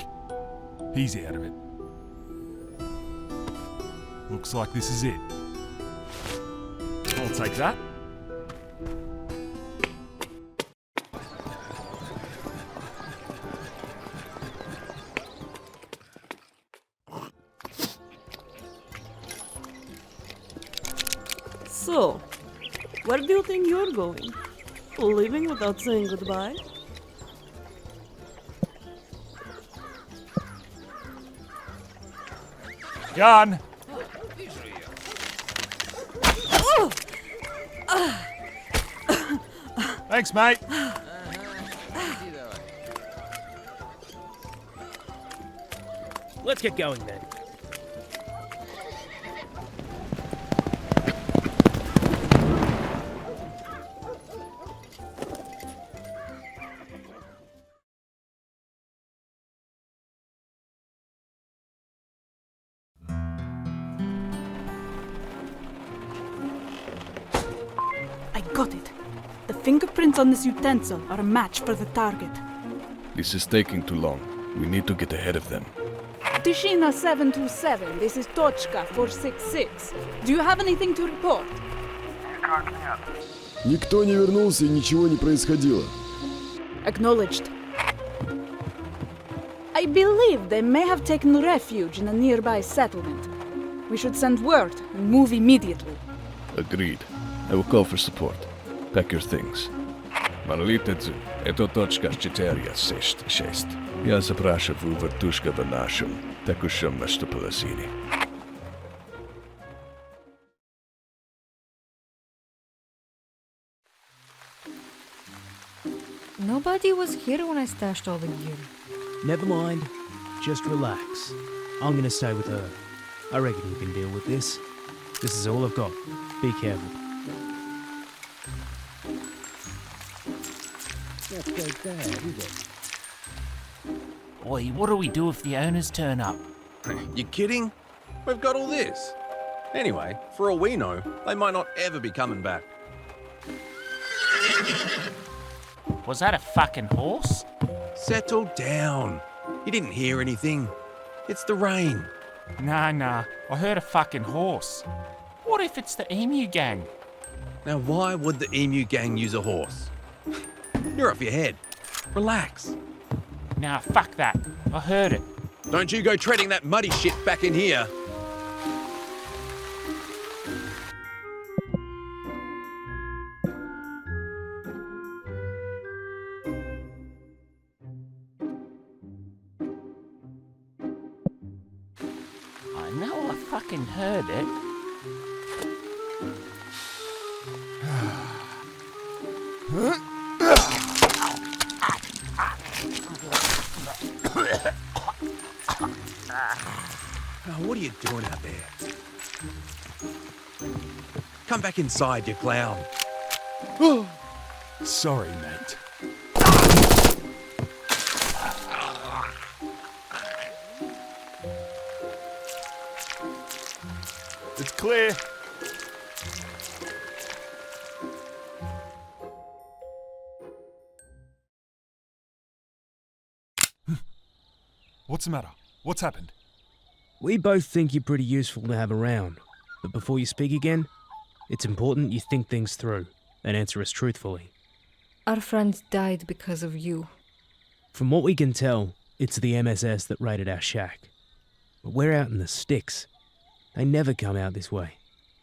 He's out of it. Looks like this is it. I'll take that. So, where do you think you're going? Leaving without saying goodbye? Gun! Thanks, mate. Let's get going then. I got it. The fingerprints on this utensil are a match for the target. This is taking too long. We need to get ahead of them. Tishina 727, this is Tochka 466. Do you have anything to report? Никто не вернулся и ничего не происходило. Acknowledged. I believe they may have taken refuge in a nearby settlement. We should send word and move immediately. Agreed. I will call for support. Pack your things. Молитву, это точка 466. Я запрашиваю вертушка в нашем, такущем местоположении. Nobody was here when I stashed all the gear. Never mind. Just relax. I'm gonna stay with her. I reckon you can deal with this. This is all I've got. Be careful. That's so bad, is it? Oi, what do we do if the owners turn up? You kidding? We've got all this. Anyway, for all we know, they might not ever be coming back. Was that a fucking horse? Settle down. You didn't hear anything. It's the rain. Nah. I heard a fucking horse. What if it's the emu gang? Now, why would the emu gang use a horse? You're off your head. Relax. Nah, fuck that. I heard it. Don't you go treading that muddy shit back in here. I know I fucking heard it. Oh, what are you doing out there? Come back inside, you clown. Sorry, mate. It's clear. What's the matter? What's happened? We both think you're pretty useful to have around, but before you speak again, it's important you think things through and answer us truthfully. Our friend died because of you. From what we can tell, it's the MSS that raided our shack. But we're out in the sticks. They never come out this way,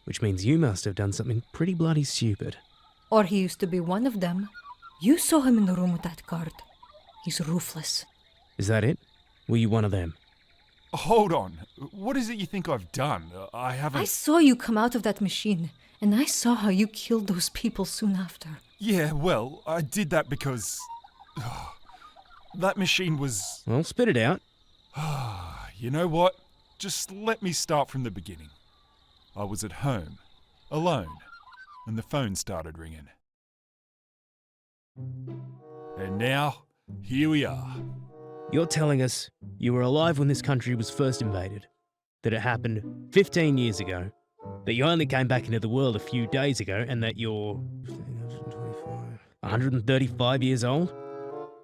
which means you must have done something pretty bloody stupid. Or he used to be one of them. You saw him in the room with that guard. He's ruthless. Is that it? Were you one of them? Hold on. What is it you think I've done? I haven't... I saw you come out of that machine, and I saw how you killed those people soon after. Yeah, well, I did that because... that machine was... Well, spit it out. You know what? Just let me start from the beginning. I was at home, alone, and the phone started ringing. And now, here we are. You're telling us you were alive when this country was first invaded, that it happened 15 years ago, that you only came back into the world a few days ago, and that you're 135 years old?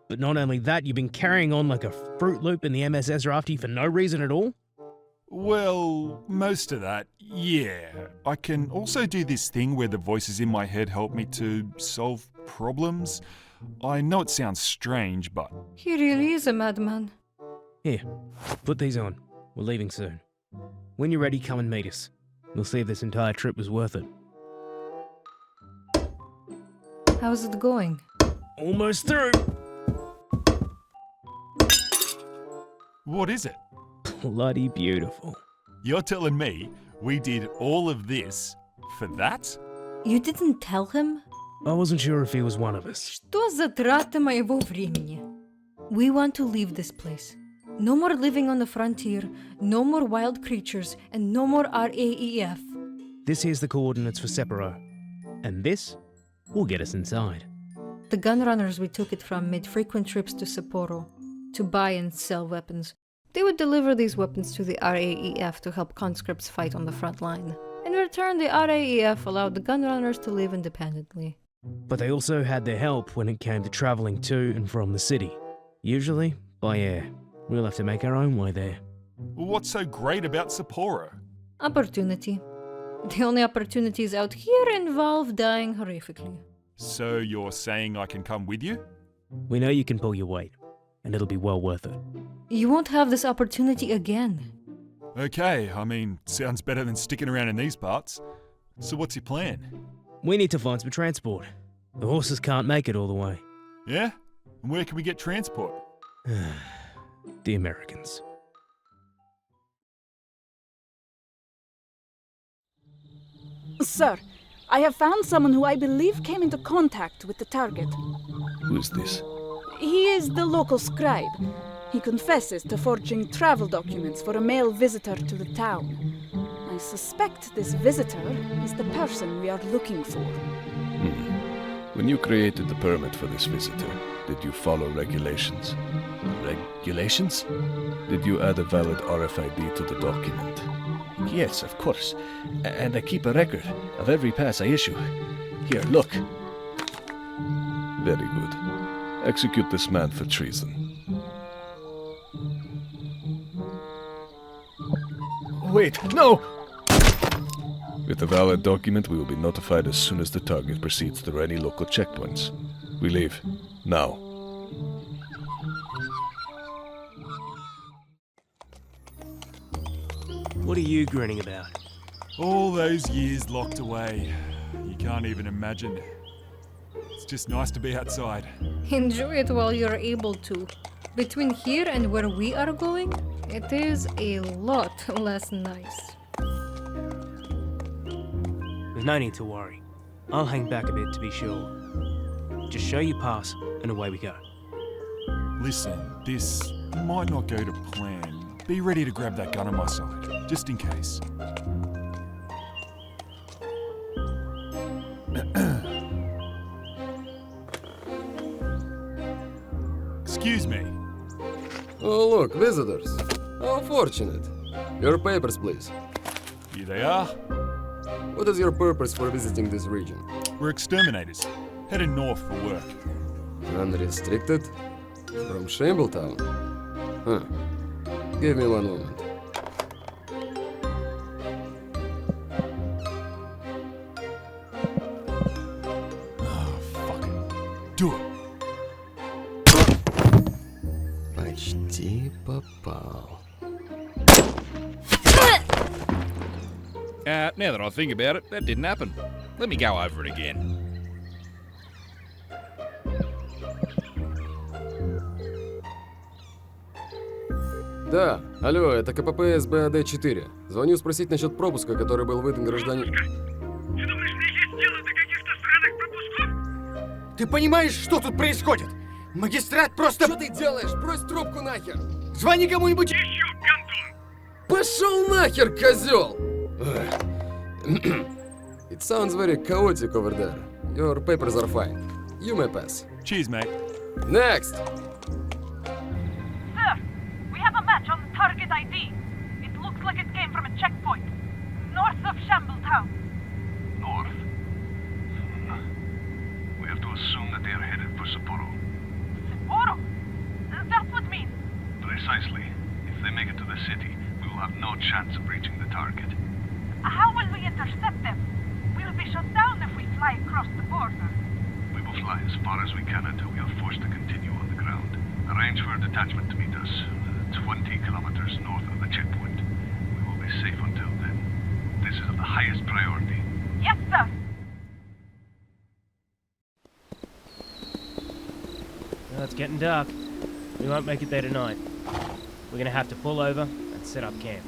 But not only that, you've been carrying on like a Fruit Loop and the MSS are after you for no reason at all? Well, most of that, yeah. I can also do this thing where the voices in my head help me to solve problems. I know it sounds strange, but... He really is a madman. Here, put these on. We're leaving soon. When you're ready, come and meet us. We'll see if this entire trip was worth it. How's it going? Almost through! What is it? Bloody beautiful. You're telling me we did all of this for that? You didn't tell him? I wasn't sure if he was one of us. Что за трата моего времени? We want to leave this place. No more living on the frontier, no more wild creatures, and no more RAEF. This here's the coordinates for Separo. And this will get us inside. The gun runners we took it from made frequent trips to Sapporo to buy and sell weapons. They would deliver these weapons to the RAEF to help conscripts fight on the front line. In return, the RAEF allowed the gun runners to live independently. But they also had their help when it came to traveling to and from the city. Usually by air. We'll have to make our own way there. What's so great about Sapporo? Opportunity. The only opportunities out here involve dying horrifically. So you're saying I can come with you? We know you can pull your weight, and it'll be well worth it. You won't have this opportunity again. Okay, I mean, sounds better than sticking around in these parts. So what's your plan? We need to find some transport. The horses can't make it all the way. Yeah? And where can we get transport? The Americans. Sir, I have found someone who I believe came into contact with the target. Who is this? He is the local scribe. He confesses to forging travel documents for a male visitor to the town. I suspect this visitor is the person we are looking for. When you created the permit for this visitor, did you follow regulations? Regulations? Did you add a valid RFID to the document? Yes, of course. And I keep a record of every pass I issue. Here, look. Very good. Execute this man for treason. Wait, no! With a valid document, we will be notified as soon as the target proceeds through any local checkpoints. We leave. Now. What are you grinning about? All those years locked away. You can't even imagine. It's just nice to be outside. Enjoy it while you're able to. Between here and where we are going, it is a lot less nice. There's no need to worry. I'll hang back a bit to be sure. Just show you pass, and away we go. Listen, this might not go to plan. Be ready to grab that gun on my side, just in case. Excuse me. Oh, look, visitors. How fortunate. Your papers, please. Here they are. What is your purpose for visiting this region? We're exterminators, heading north for work. Unrestricted? From Shambletown? Huh. Give me one moment. Oh, fucking do it. Почти попал. Now that I think about it, that didn't happen. Let me go over it again. Да, алло, это КПП СБАД-4. Звоню спросить насчет пропуска, который был выдан гражданину... Ты понимаешь, что тут происходит? Магистрат просто... Что ты делаешь? Брось трубку нахер! Звони кому-нибудь... Пошел нахер, козел! It sounds very chaotic over there. Your papers are fine. You may pass. Cheers, mate. Next! Sir, we have a match on the target ID. It looks like it came from a checkpoint. North of Shambletown. North? We have to assume that they are headed for Sapporo. Sapporo? That's what means. Precisely. If they make it to the city, we will have no chance of reaching the target. How will we intercept them? We'll be shut down if we fly across the border. We will fly as far as we can until we are forced to continue on the ground. Arrange for a detachment to meet us 20 kilometers north of the checkpoint. We will be safe until then. This is of the highest priority. Yes, sir. Well, it's getting dark. We won't make it there tonight. We're gonna have to pull over and set up camp.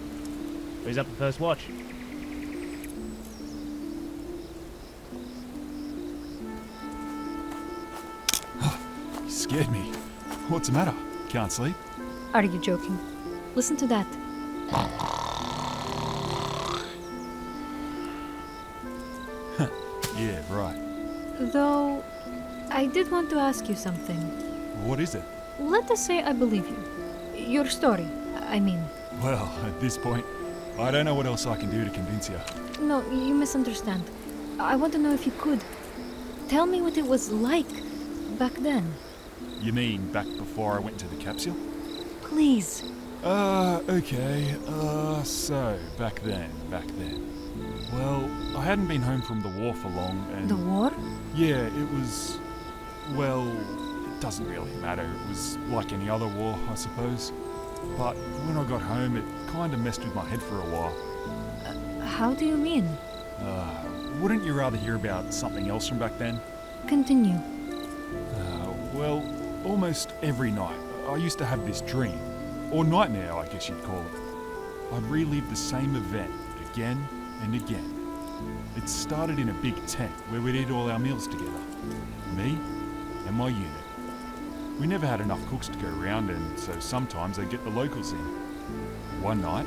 Who's up the first watch? You scared me. What's the matter? Can't sleep? Are you joking? Listen to that. Yeah, right. Though, I did want to ask you something. What is it? Let us say I believe you. Your story, I mean. Well, at this point, I don't know what else I can do to convince you. No, you misunderstand. I want to know if you could. Tell me what it was like back then. You mean back before I went to the capsule? Please. Okay. So, back then. Well, I hadn't been home from the war for long and... The war? Yeah, it was... Well, it doesn't really matter. It was like any other war, I suppose. But when I got home, it kind of messed with my head for a while. How do you mean? Wouldn't you rather hear about something else from back then? Continue. Well, almost every night, I used to have this dream. Or nightmare, I guess you'd call it. I'd relive the same event again and again. It started in a big tent where we'd eat all our meals together. Me and my unit. We never had enough cooks to go around, and so sometimes they'd get the locals in. One night,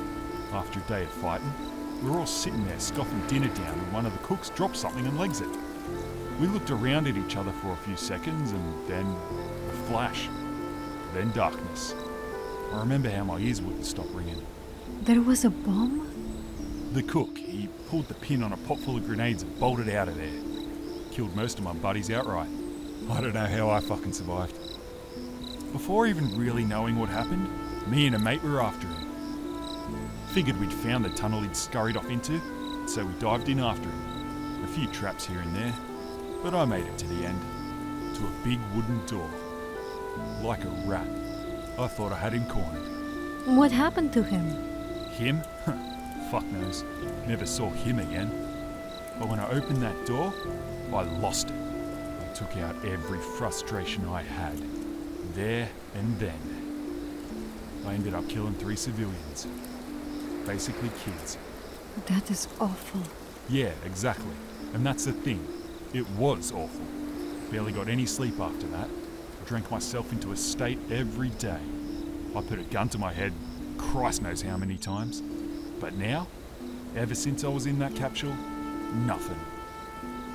after a day of fighting, we were all sitting there scoffing dinner down when one of the cooks dropped something and legs it. We looked around at each other for a few seconds and then a flash. Then darkness. I remember how my ears wouldn't stop ringing. There was a bomb? The cook, he pulled the pin on a pot full of grenades and bolted out of there. Killed most of my buddies outright. I don't know how I fucking survived. Before even really knowing what happened, me and a mate were after him. Figured we'd found the tunnel he'd scurried off into, so we dived in after him. A few traps here and there, but I made it to the end. To a big wooden door. Like a rat. I thought I had him cornered. What happened to him? Him? Fuck knows. Never saw him again. But when I opened that door, I lost it. I took out every frustration I had. There and then. I ended up killing 3 civilians. Basically kids. That is awful. Yeah, exactly. And that's the thing. It was awful. Barely got any sleep after that. Drank myself into a state every day. I put a gun to my head, Christ knows how many times. But now, ever since I was in that capsule, nothing.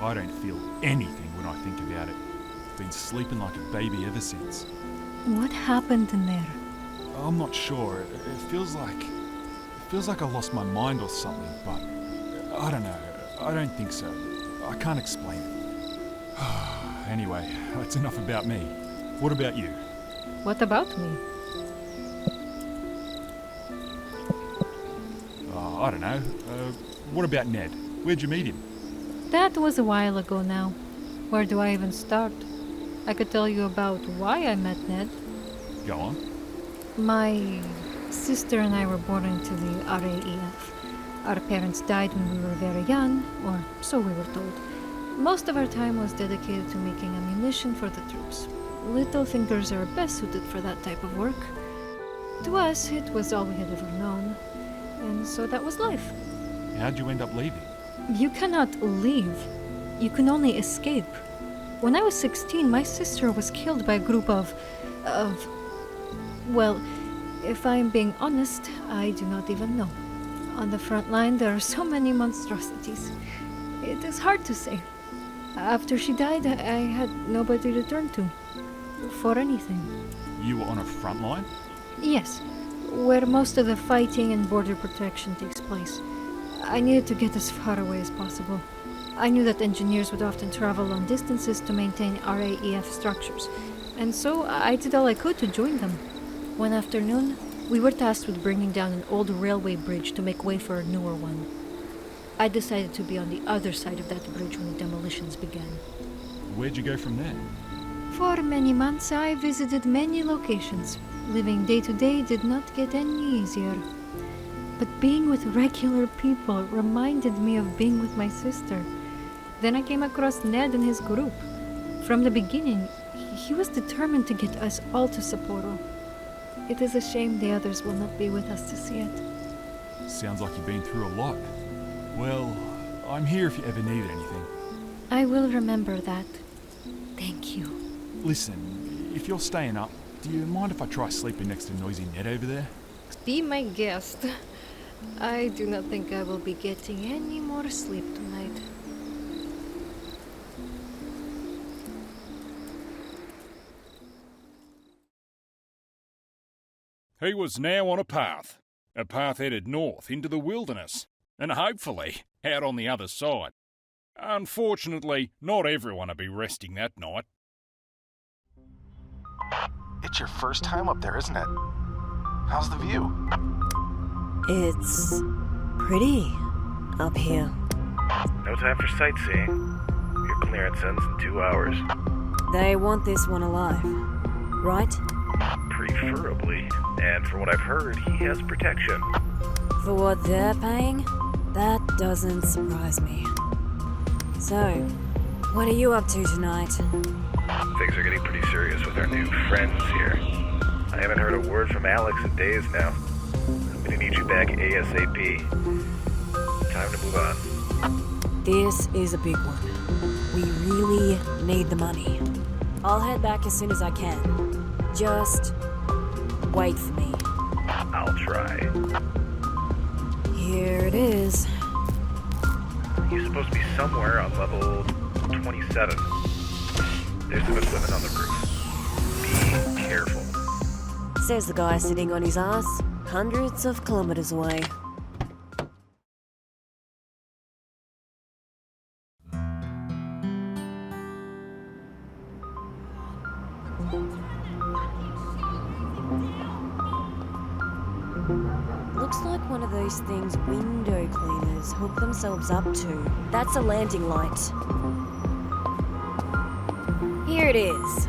I don't feel anything when I think about it. Been sleeping like a baby ever since. What happened in there? I'm not sure. It feels like I lost my mind or something, but I don't know. I don't think so. I can't explain it. Anyway, that's enough about me. What about you? What about me? I don't know. What about Ned? Where'd you meet him? That was a while ago now. Where do I even start? I could tell you about why I met Ned. Go on. My sister and I were born into the RAEF. Our parents died when we were very young, or so we were told. Most of our time was dedicated to making ammunition for the troops. Littlefingers are best suited for that type of work. To us, it was all we had ever known. And so that was life. How'd you end up leaving? You cannot leave. You can only escape. When I was 16, my sister was killed by a group of... Well, if I'm being honest, I do not even know. On the front line, there are so many monstrosities. It is hard to say. After she died, I had nobody to turn to. For anything. You were on a front line? Yes, where most of the fighting and border protection takes place. I needed to get as far away as possible. I knew that engineers would often travel long distances to maintain RAEF structures, and so I did all I could to join them. One afternoon, we were tasked with bringing down an old railway bridge to make way for a newer one. I decided to be on the other side of that bridge when the demolitions began. Where'd you go from there? For many months, I visited many locations. Living day to day did not get any easier. But being with regular people reminded me of being with my sister. Then I came across Ned and his group. From the beginning, he was determined to get us all to Sapporo. It is a shame the others will not be with us to see it. Sounds like you've been through a lot. Well, I'm here if you ever need anything. I will remember that. Thank you. Listen, if you're staying up, do you mind if I try sleeping next to noisy Ned over there? Be my guest. I do not think I will be getting any more sleep tonight. He was now on a path headed north into the wilderness, and hopefully out on the other side. Unfortunately, not everyone will be resting that night. It's your first time up there, isn't it? How's the view? It's pretty up here. No time for sightseeing. Your clearance ends in 2 hours. They want this one alive, right? Preferably. And from what I've heard, he has protection. For what they're paying, that doesn't surprise me. So, what are you up to tonight? Things are getting pretty serious with our new friends here. I haven't heard a word from Alex in days now. I'm gonna need you back ASAP. Time to move on. This is a big one. We really need the money. I'll head back as soon as I can. Just wait for me. I'll try. Here it is. You're supposed to be somewhere on level 27. There's some equipment on the roof. Be careful. Says the guy sitting on his ass, hundreds of kilometers away. Looks like one of those things window cleaners hook themselves up to. That's a landing light. Here it is.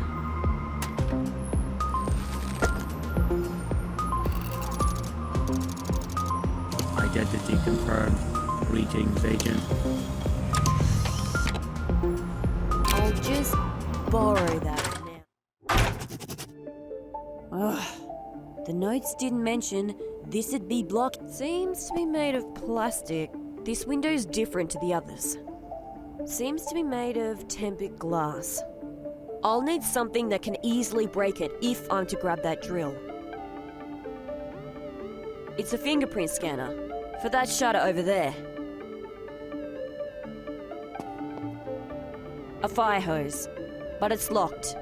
Identity confirmed. Greetings, agent. I'll just borrow that now. Ugh. The notes didn't mention this'd be blocked. Seems to be made of plastic. This window's different to the others. Seems to be made of tempered glass. I'll need something that can easily break it if I'm to grab that drill. It's a fingerprint scanner for that shutter over there. A fire hose, but it's locked.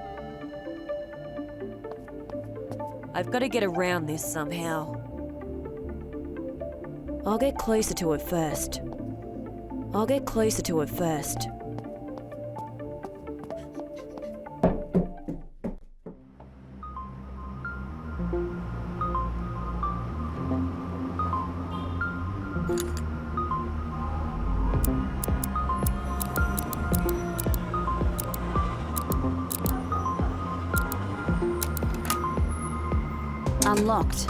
I've got to get around this somehow. I'll get closer to it first. Unlocked.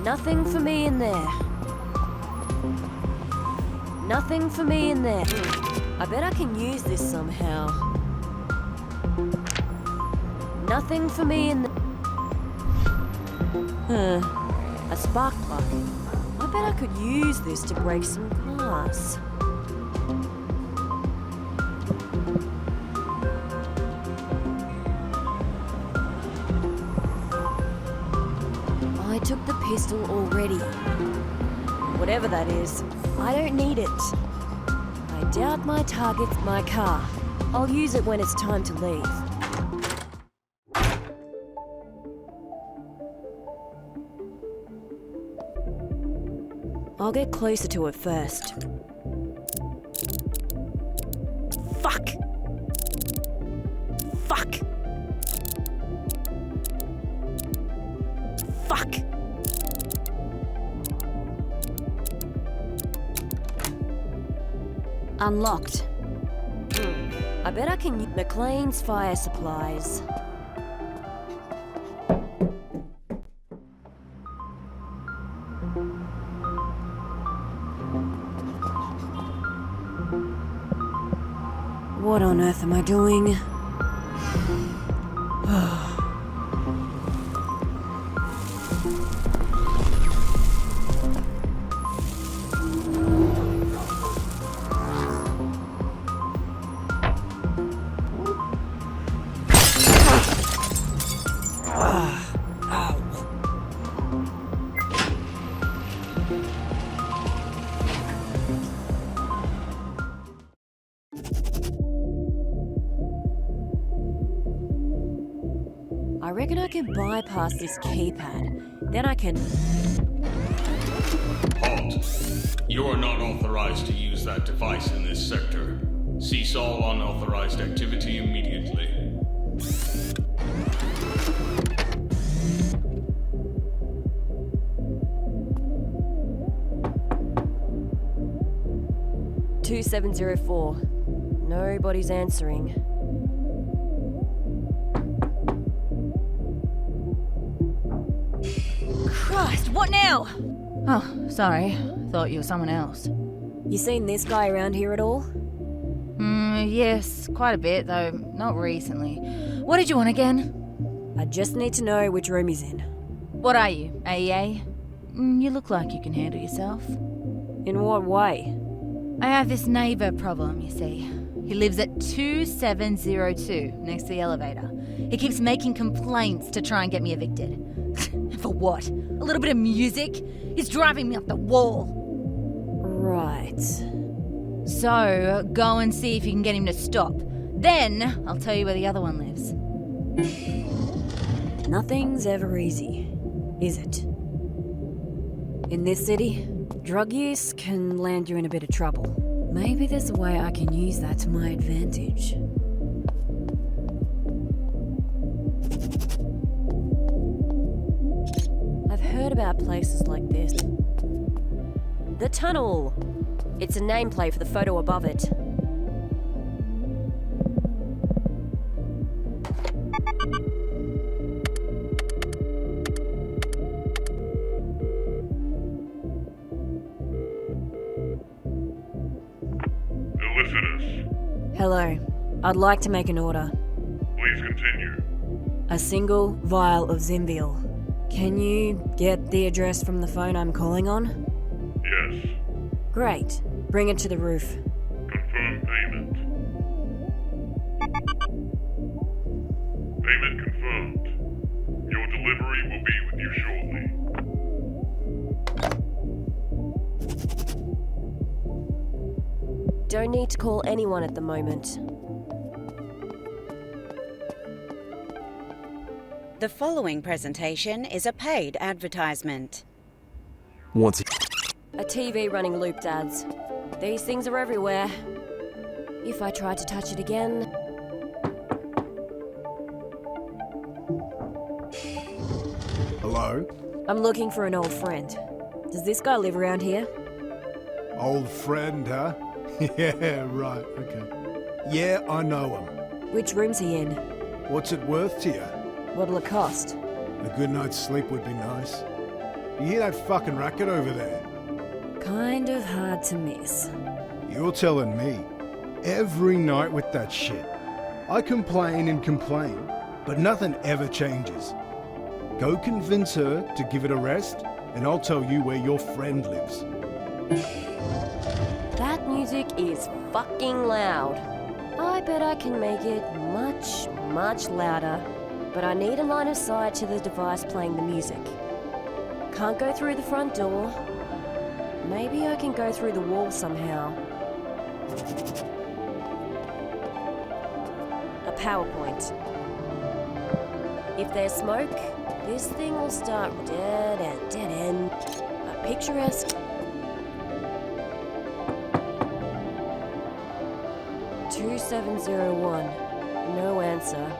Nothing for me in there. Nothing for me in there. I bet I can use this somehow. Nothing for me in there. A spark plug. I bet I could use this to break some glass. I took the pistol already. Whatever that is, I don't need it. I doubt my target's my car. I'll use it when it's time to leave. I'll get closer to it first. Fuck! Fuck! Fuck! Unlocked. I bet I can use McLean's fire supplies. What on earth am I doing? I reckon I can bypass this keypad. Then I can... Halt. You are not authorized to use that device in this sector. Cease all unauthorized activity immediately. $2704. Nobody's answering. Christ, what now? Oh, sorry. Thought you were someone else. You seen this guy around here at all? Yes, quite a bit, though not recently. What did you want again? I just need to know which room he's in. What are you, AEA? You look like you can handle yourself. In what way? I have this neighbour problem, you see. He lives at 2702, next to the elevator. He keeps making complaints to try and get me evicted. For what? A little bit of music? He's driving me up the wall. Right. So, go and see if you can get him to stop. Then, I'll tell you where the other one lives. Nothing's ever easy, is it? In this city, drug use can land you in a bit of trouble. Maybe there's a way I can use that to my advantage. I've heard about places like this. The Tunnel! It's a nameplate for the photo above it. Hello. I'd like to make an order. Please continue. A single vial of Zimvial. Can you get the address from the phone I'm calling on? Yes. Great. Bring it to the roof. Confirm payment. Payment confirmed. Your delivery will be with you shortly. Don't need to call anyone at the moment. The following presentation is a paid advertisement. Once A TV running looped ads. These things are everywhere. If I tried to touch it again... Hello? I'm looking for an old friend. Does this guy live around here? Old friend, huh? Yeah, right, okay. Yeah, I know him. Which room's he in? What's it worth to you? What'll it cost? A good night's sleep would be nice. You hear that fucking racket over there? Kind of hard to miss. You're telling me. Every night with that shit. I complain and complain, but nothing ever changes. Go convince her to give it a rest, and I'll tell you where your friend lives. That music is fucking loud. I bet I can make it much, much louder, but I need a line of sight to the device playing the music. Can't go through the front door. Maybe I can go through the wall somehow. A PowerPoint. If there's smoke, this thing will start dead end. A picturesque... 2701. No answer.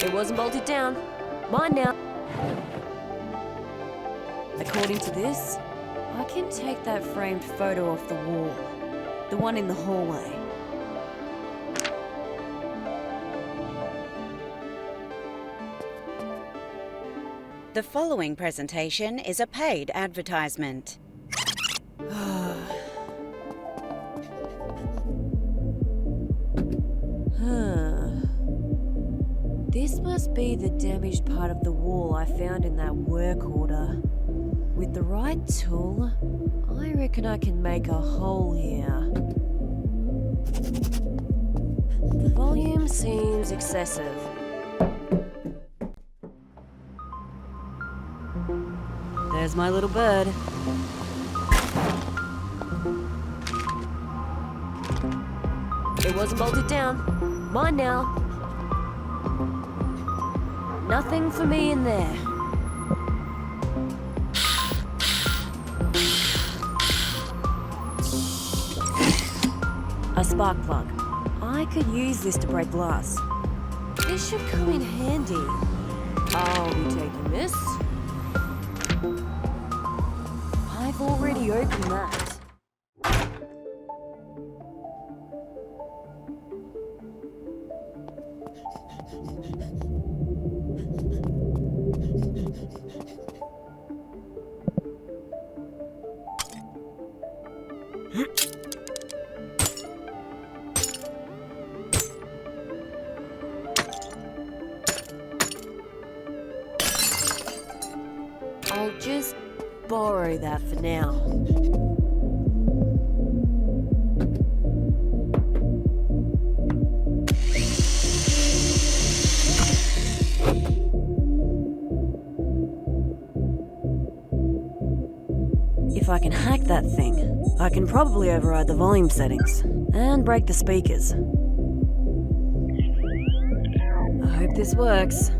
It wasn't bolted down. Mine now. According to this, I can take that framed photo off the wall. The one in the hallway. The following presentation is a paid advertisement. This must be the damaged part of the wall I found in that work order. With the right tool, I reckon I can make a hole here. The volume seems excessive. There's my little bird. It wasn't bolted down. Mine now. Nothing for me in there. A spark plug. I could use this to break glass. This should come in handy. I'll be taking this. I've already opened that. borrow that for now. If I can hack that thing, I can probably override the volume settings and break the speakers. I hope this works.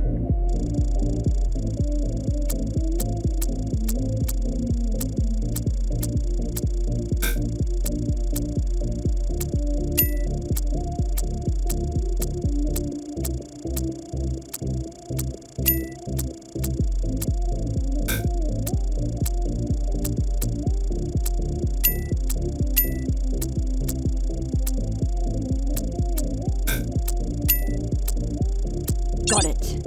Got it.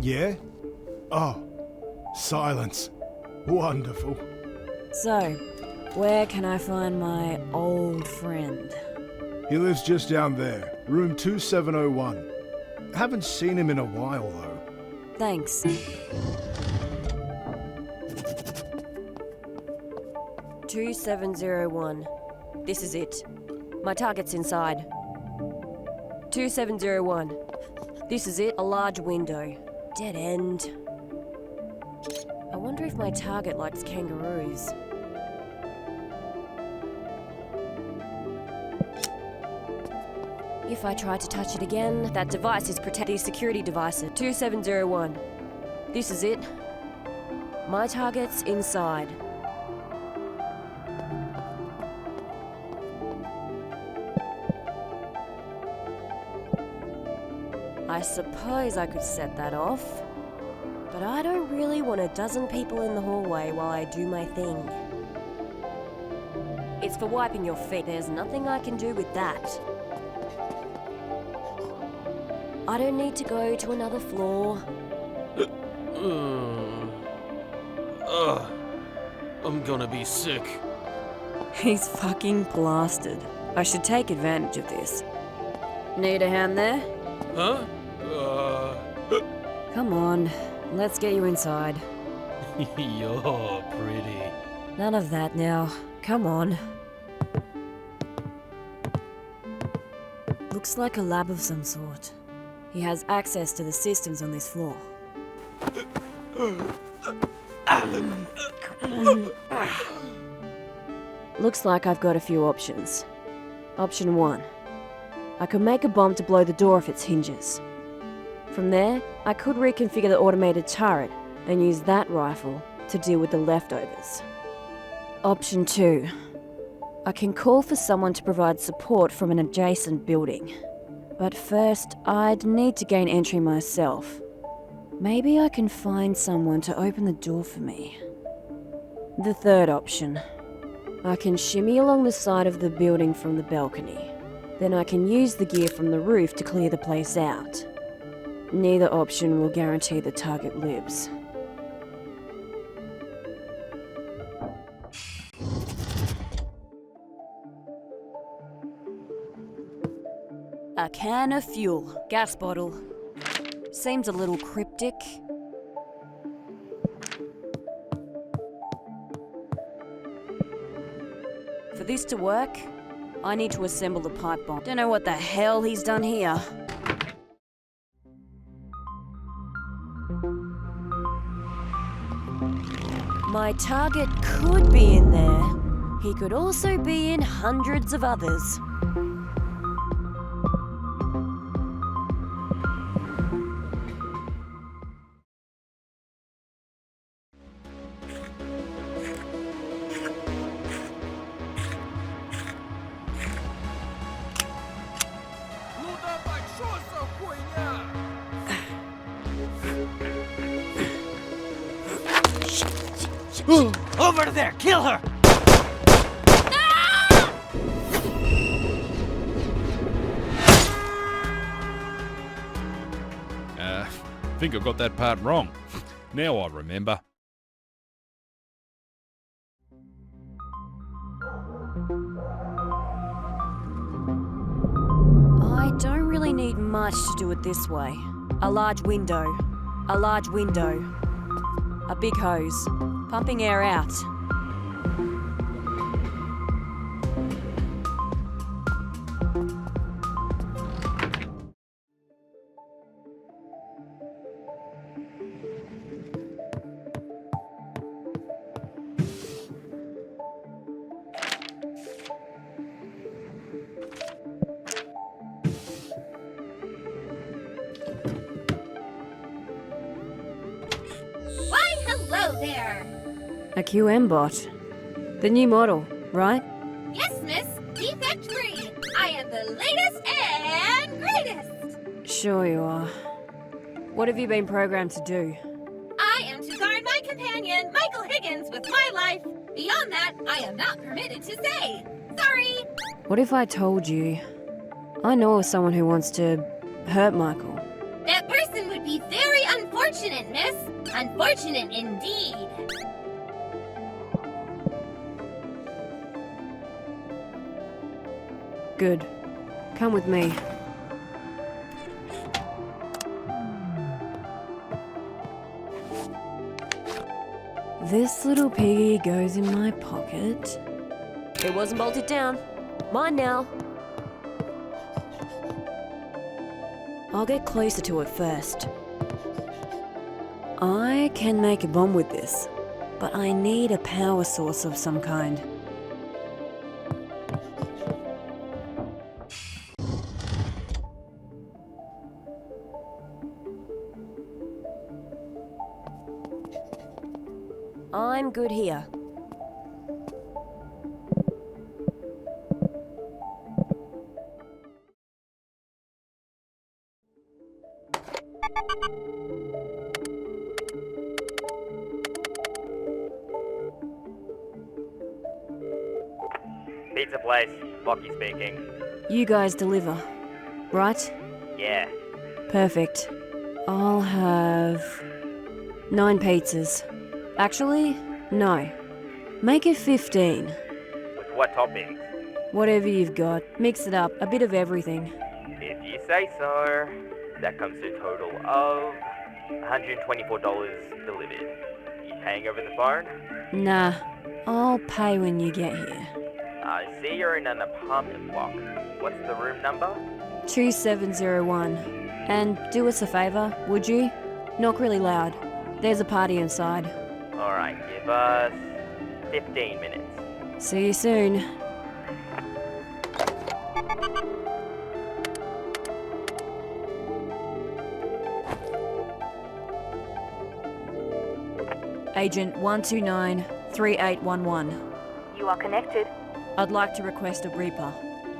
Yeah? Oh, silence. Wonderful. So, where can I find my old friend? He lives just down there, room 2701. Haven't seen him in a while, though. Thanks. "2701. This is it. My target's inside. 2701. This is it. A large window. Dead end. I wonder if my target likes kangaroos. If I try to touch it again, that device is protected. These security devices. 2701. This is it. My target's inside. I suppose I could set that off, but I don't really want a dozen people in the hallway while I do my thing. It's for wiping your feet. There's nothing I can do with that. I don't need to go to another floor. I'm gonna be sick. He's fucking blasted. I should take advantage of this. Need a hand there? Huh? Come on, let's get you inside. You're pretty. None of that now. Come on. Looks like a lab of some sort. He has access to the systems on this floor. Looks like I've got a few options. Option 1. I could make a bomb to blow the door off its hinges. From there, I could reconfigure the automated turret and use that rifle to deal with the leftovers. Option 2. I can call for someone to provide support from an adjacent building. But first, I'd need to gain entry myself. Maybe I can find someone to open the door for me. The third option. I can shimmy along the side of the building from the balcony. Then I can use the gear from the roof to clear the place out. Neither option will guarantee the target lives. A can of fuel. Gas bottle. Seems a little cryptic. For this to work, I need to assemble the pipe bomb. Don't know what the hell he's done here. My target could be in there. He could also be in hundreds of others. Over there! Kill her! I think I got that part wrong. Now I remember. I don't really need much to do it this way. A large window. A large window. A big hose. Pumping air out. Why, hello there! A QM bot. The new model, right? Yes, miss, defect-free. I am the latest and greatest. Sure you are. What have you been programmed to do? I am to guard my companion, Michael Higgins, with my life. Beyond that, I am not permitted to say. Sorry. What if I told you I know of someone who wants to hurt Michael? That person would be very unfortunate, miss. Unfortunate indeed. Good. Come with me. This little piggy goes in my pocket. It wasn't bolted down. Mine now. I'll get closer to it first. I can make a bomb with this, but I need a power source of some kind. I'm good here. Pizza place, Lockie speaking. You guys deliver, right? Yeah. Perfect. I'll have 9 pizzas. Actually, no. Make it 15. With what toppings? Whatever you've got. Mix it up. A bit of everything. If you say so. That comes to a total of $124 delivered. You paying over the phone? Nah. I'll pay when you get here. I see you're in an apartment block. What's the room number? 2701. And do us a favour, would you? Knock really loud. There's a party inside. Alright, give us 15 minutes. See you soon. Agent 129-3811. You are connected. I'd like to request a Reaper.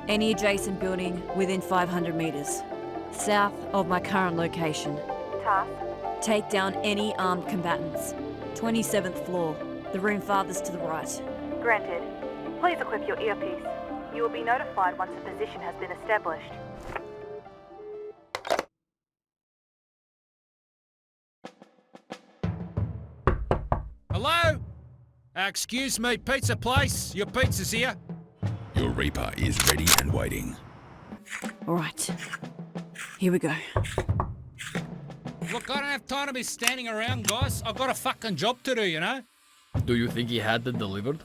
Any adjacent building within 500 metres. South of my current location. Task. Take down any armed combatants. 27th floor. The room farthest to the right. Granted. Please equip your earpiece. You will be notified once a position has been established. Hello? Excuse me, pizza place. Your pizza's here. Your Reaper is ready and waiting. Alright. Here we go. Look, I don't have time to be standing around, guys. I've got a fucking job to do, you know? Do you think he had it delivered?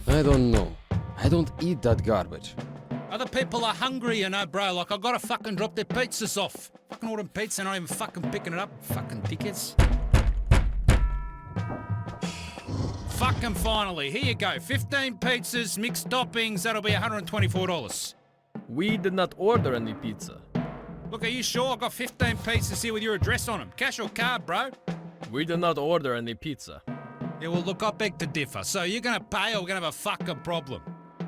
I don't know. I don't eat that garbage. Other people are hungry, you know, bro. Like, I've got to fucking drop their pizzas off. Fucking ordering pizza and not even fucking picking it up. Fucking dickheads. Fucking finally. Here you go. 15 pizzas, mixed toppings. That'll be $124. We did not order any pizza. Look, are you sure? I've got 15 pizzas here with your address on them. Cash or card, bro? We did not order any pizza. Yeah, well, look, I beg to differ. So you're gonna pay or we're gonna have a fucking problem?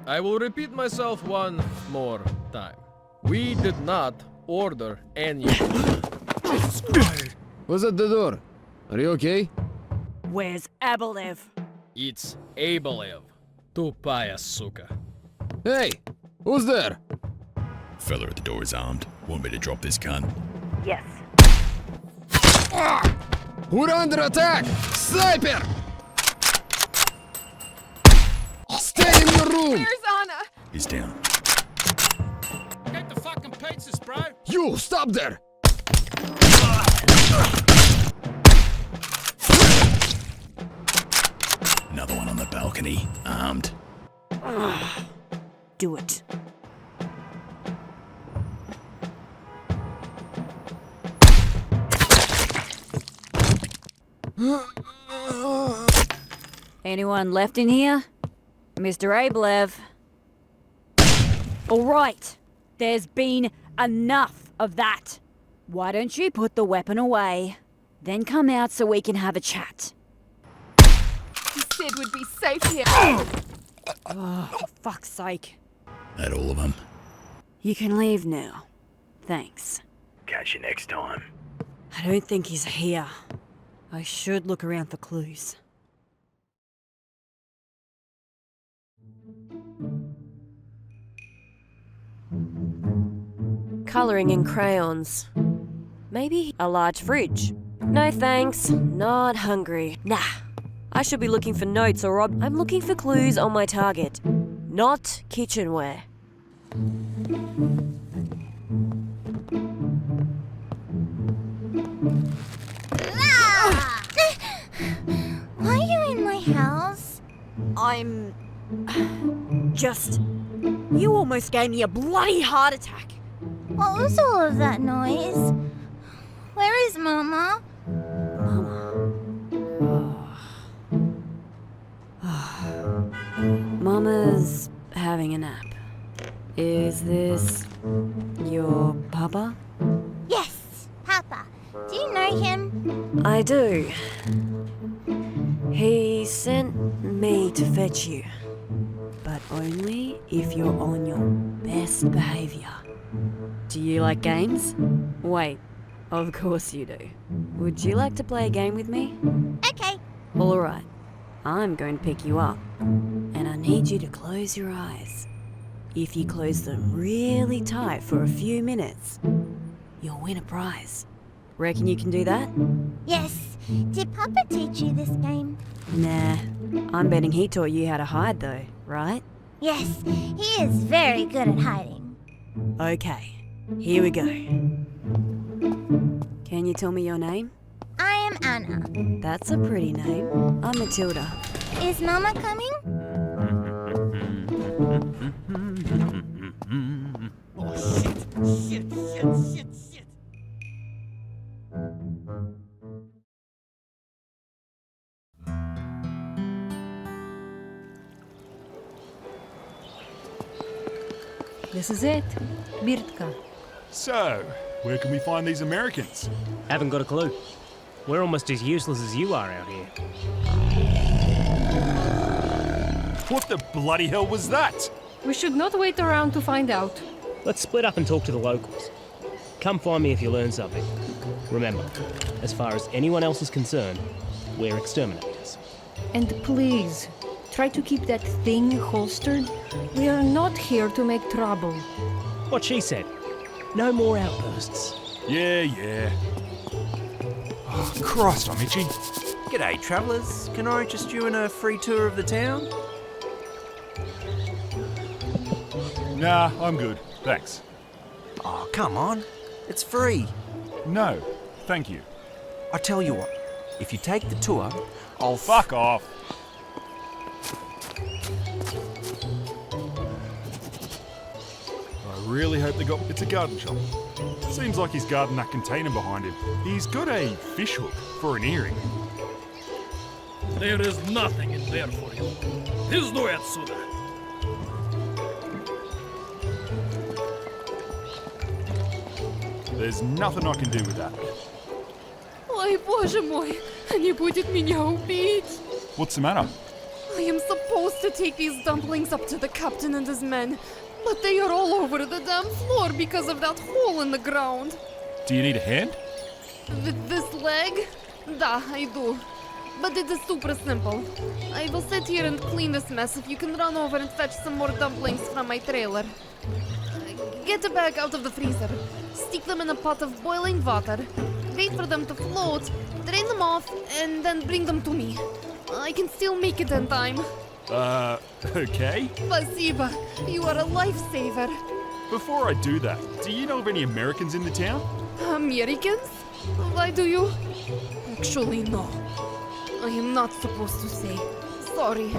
I will repeat myself one more time. We did not order any. Jesus Christ. What's at the door? Are you okay? Where's Abelev? It's Abelev. Тупая сука. Hey! Who's there? Fella at the door is armed. Want me to drop this cunt? Yes. We're under attack! Sniper! Stay in your room! Where's Anna? He's down. Get the fucking pizzas, bro! You, stop there! Another one on the balcony, armed. Do it. Anyone left in here? Mr. Abelev. All right. There's been enough of that. Why don't you put the weapon away? Then come out so we can have a chat. He said we'd be safe here. Oh, for fuck's sake. That all of them? You can leave now. Thanks. Catch you next time. I don't think he's here. I should look around for clues. Colouring in crayons. Maybe a large fridge. No thanks, not hungry. Nah, I should be looking for notes or I'm looking for clues on my target, not kitchenware. Why are you in my house? I'm... just... You almost gave me a bloody heart attack. What was all of that noise? Where is Mama? Mama's having a nap. Is this your papa? Yes, Papa. Do you know him? I do. He sent me to fetch you, but only if you're on your best behaviour. Do you like games? Wait, of course you do. Would you like to play a game with me? Okay. Alright, I'm going to pick you up, and I need you to close your eyes. If you close them really tight for a few minutes, you'll win a prize. Reckon you can do that? Yes. Did Papa teach you this game? Nah, I'm betting he taught you how to hide though, right? Yes, he is very good at hiding. Okay, here we go. Can you tell me your name? I am Anna. That's a pretty name. I'm Matilda. Is Mama coming? Oh, shit. This is it. Birtka. So, where can we find these Americans? Haven't got a clue. We're almost as useless as you are out here. What the bloody hell was that? We should not wait around to find out. Let's split up and talk to the locals. Come find me if you learn something. Remember, as far as anyone else is concerned, we're exterminators. And please, try to keep that thing holstered. We are not here to make trouble. What she said. No more outbursts. Yeah. Oh, Christ, I'm itchy. G'day, travellers. Can I interest you in a free tour of the town? Nah, I'm good. Thanks. Oh, come on. It's free. No, thank you. I tell you what, if you take the tour, I'll... Fuck off. I really hope they got... It's a garden shop. Seems like he's guarding that container behind him. He's got a fish hook for an earring. There is nothing in there for you. Пизду отсюда. There's nothing I can do with that. Ой, боже мой, не будет меня убить. What's the matter? I am supposed to take these dumplings up to the captain and his men, but they are all over the damn floor because of that hole in the ground. Do you need a hand? This leg? Да, I do. but it is super simple. I will sit here and clean this mess if you can run over and fetch some more dumplings from my trailer. Get a bag out of the freezer, stick them in a pot of boiling water, wait for them to float, drain them off, and then bring them to me. I can still make it in time. Okay. Spasiba, you are a lifesaver. Before I do that, do you know of any Americans in the town? Americans? Why do you? Actually, no. I am not supposed to say. Sorry.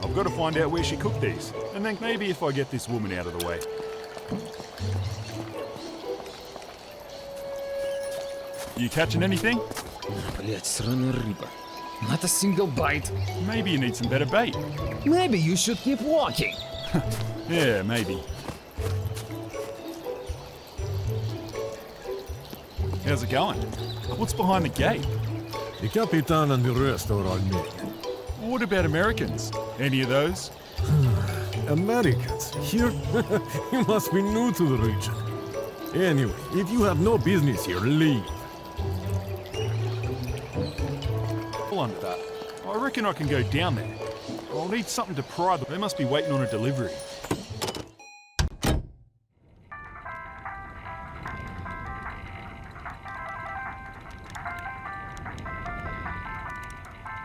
I've got to find out where she cooked these, and then maybe if I get this woman out of the way. You catching anything? Блять, сраная рыба. Not a single bite. Maybe you need some better bait. Maybe you should keep walking. Yeah, maybe. How's it going? What's behind the gate? The Capitan and the rest are Armenian. What about Americans? Any of those? Americans? Here? You must be new to the region. Anyway, if you have no business here, leave. Under that. I reckon I can go down there. I'll need something to pry them. They must be waiting on a delivery.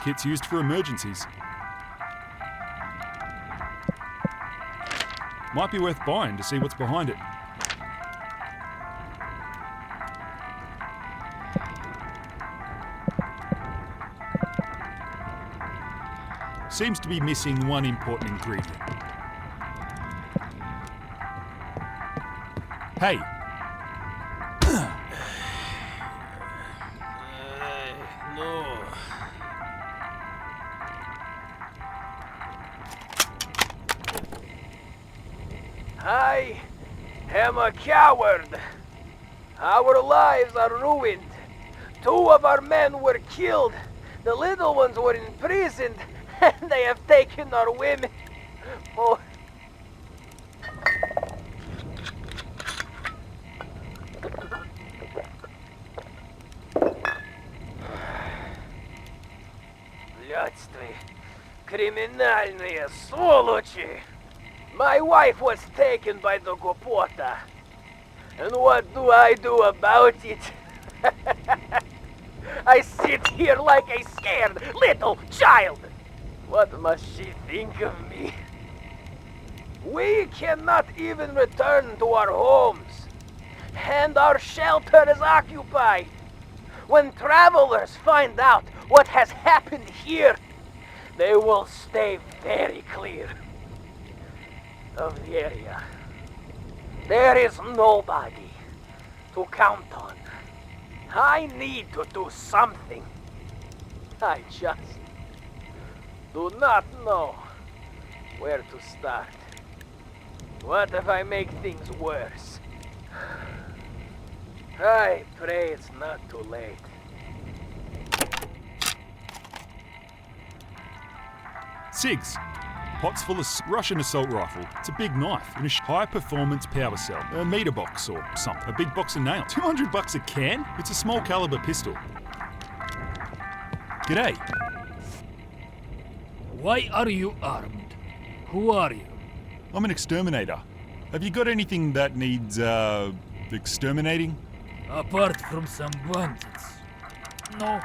Kit's used for emergencies. Might be worth buying to see what's behind it. Seems to be missing one important ingredient. Hey! No. I am a coward. Our lives are ruined. 2 of our men were killed. The little ones were imprisoned. And they have taken our women. Oh. Блядствы. Криминальные сволочи. My wife was taken by the Gopota. And what do I do about it? I sit here like a scared little child. What must she think of me? We cannot even return to our homes, and our shelter is occupied. When travelers find out what has happened here, they will stay very clear of the area. There is nobody to count on. I need to do something. I just do not know where to start. What if I make things worse? I pray it's not too late. SIGs. Pot's full of Russian assault rifle. It's a big knife and a high-performance power cell. A meter box or something. A big box of nails. $200 a can? It's a small caliber pistol. G'day. Why are you armed? Who are you? I'm an exterminator. Have you got anything that needs, exterminating? Apart from some bandits. No,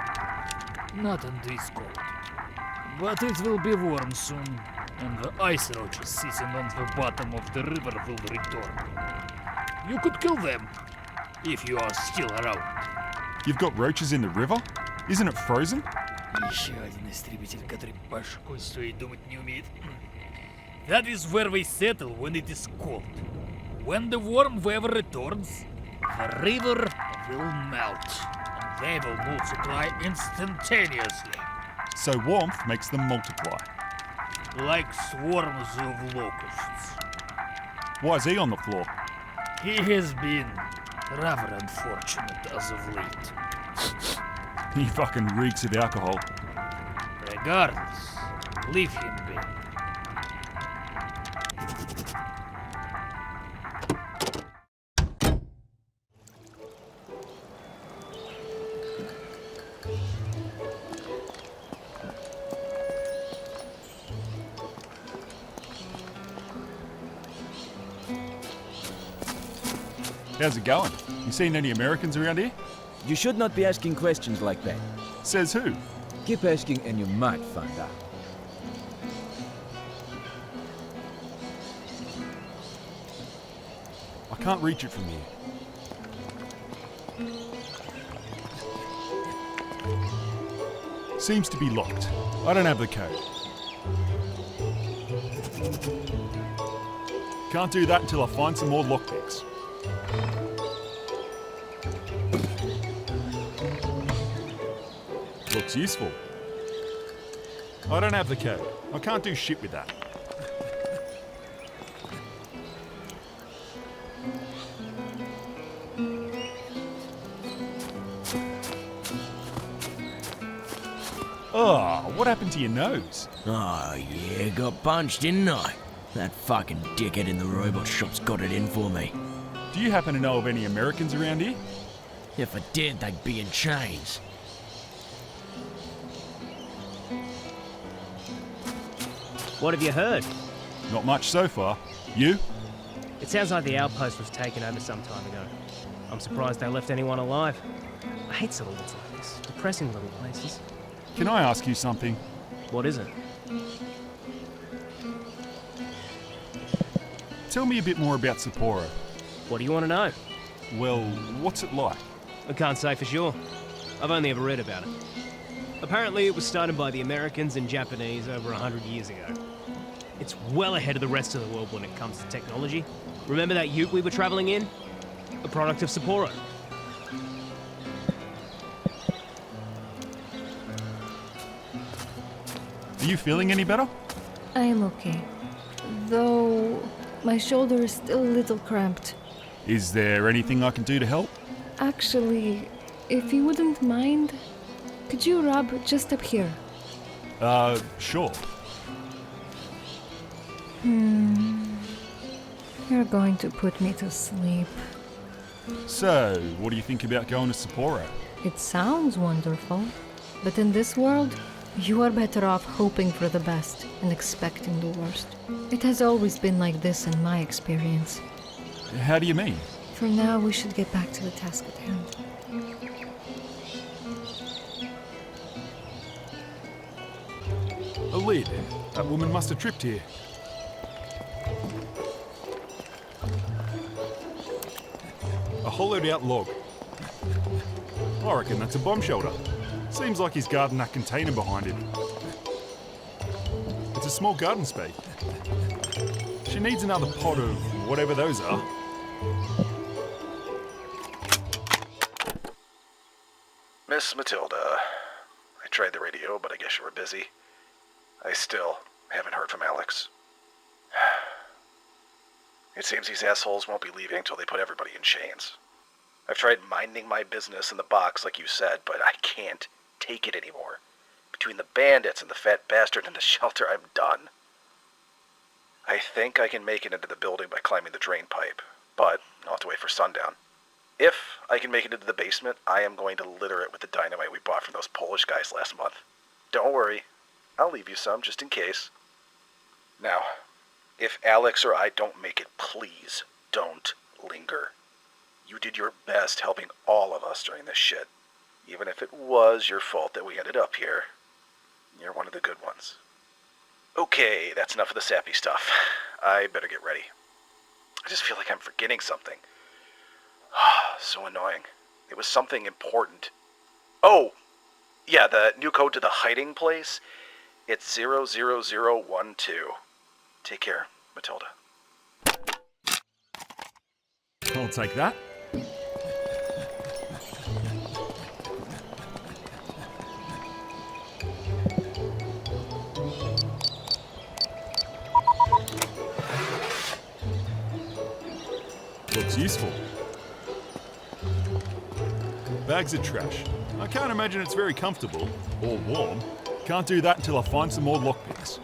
not on this cold. But it will be warm soon, and the ice roaches sitting on the bottom of the river will return. You could kill them, if you are still around. You've got roaches in the river? Isn't it frozen? Еще один истребитель, который башкой стоит думать не умеет. That is where we settle when it is cold. When the warm weather returns, the river will melt, and they will multiply instantaneously. So warmth makes them multiply. Like swarms of locusts. Why is he on the floor? He has been rather unfortunate as of late. He fucking reeks of alcohol. Regardless, leave him be. How's it going? You seen any Americans around here? You should not be asking questions like that. Says who? Keep asking and you might find out. I can't reach it from here. Seems to be locked. I don't have the code. Can't do that until I find some more lockpicks. Looks useful. I don't have the code. I can't do shit with that. Oh, what happened to your nose? Oh yeah, got punched, didn't I? That fucking dickhead in the robot shop's got it in for me. Do you happen to know of any Americans around here? If I did, they'd be in chains. What have you heard? Not much so far. You? It sounds like the outpost was taken over some time ago. I'm surprised they left anyone alive. I hate settlements like this. Depressing little places. Can I ask you something? What is it? Tell me a bit more about Sapporo. What do you want to know? Well, what's it like? I can't say for sure. I've only ever read about it. Apparently it was started by the Americans and Japanese over 100 years ago. It's well ahead of the rest of the world when it comes to technology. Remember that ute we were travelling in? A product of Sapporo. Are you feeling any better? I am okay. Though my shoulder is still a little cramped. Is there anything I can do to help? Actually, if you wouldn't mind, could you rub just up here? Sure. You're going to put me to sleep. So, what do you think about going to Sapporo? It sounds wonderful, but in this world, you are better off hoping for the best and expecting the worst. It has always been like this in my experience. How do you mean? For now, we should get back to the task at hand. A lid. That woman must have tripped here. A hollowed out log. I reckon that's a bomb shelter. Seems like he's guarding that container behind him. It's a small garden spade. She needs another pot of whatever those are. Miss Matilda, I tried the radio, but I guess you were busy. I still haven't heard from Alex. It seems these assholes won't be leaving until they put everybody in chains. I've tried minding my business in the box like you said, but I can't take it anymore. Between the bandits and the fat bastard in the shelter, I'm done. I think I can make it into the building by climbing the drain pipe, but I'll have to wait for sundown. If I can make it into the basement, I am going to litter it with the dynamite we bought from those Polish guys last month. Don't worry, I'll leave you some just in case. Now, if Alex or I don't make it, please don't linger. You did your best helping all of us during this shit. Even if it was your fault that we ended up here, you're one of the good ones. Okay, that's enough of the sappy stuff. I better get ready. I just feel like I'm forgetting something. So annoying. It was something important. Oh! Yeah, the new code to the hiding place. It's 00012. Take care, Matilda. I'll take that. Looks useful. Bags of trash. I can't imagine it's very comfortable or warm. Can't do that until I find some more lockpicks.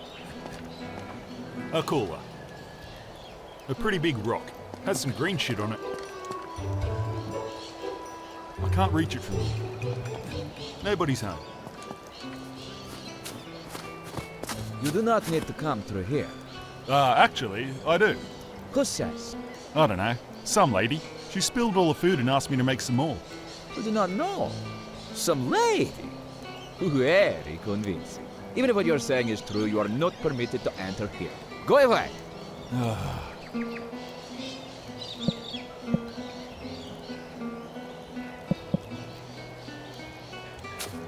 A cooler. A pretty big rock. Has some green shit on it. I can't reach it from here. Nobody's home. You do not need to come through here. Actually, I do. Who says? I don't know. Some lady. She spilled all the food and asked me to make some more. I do not know. Some lady? Very convincing. Even if what you're saying is true, you are not permitted to enter here. Go away!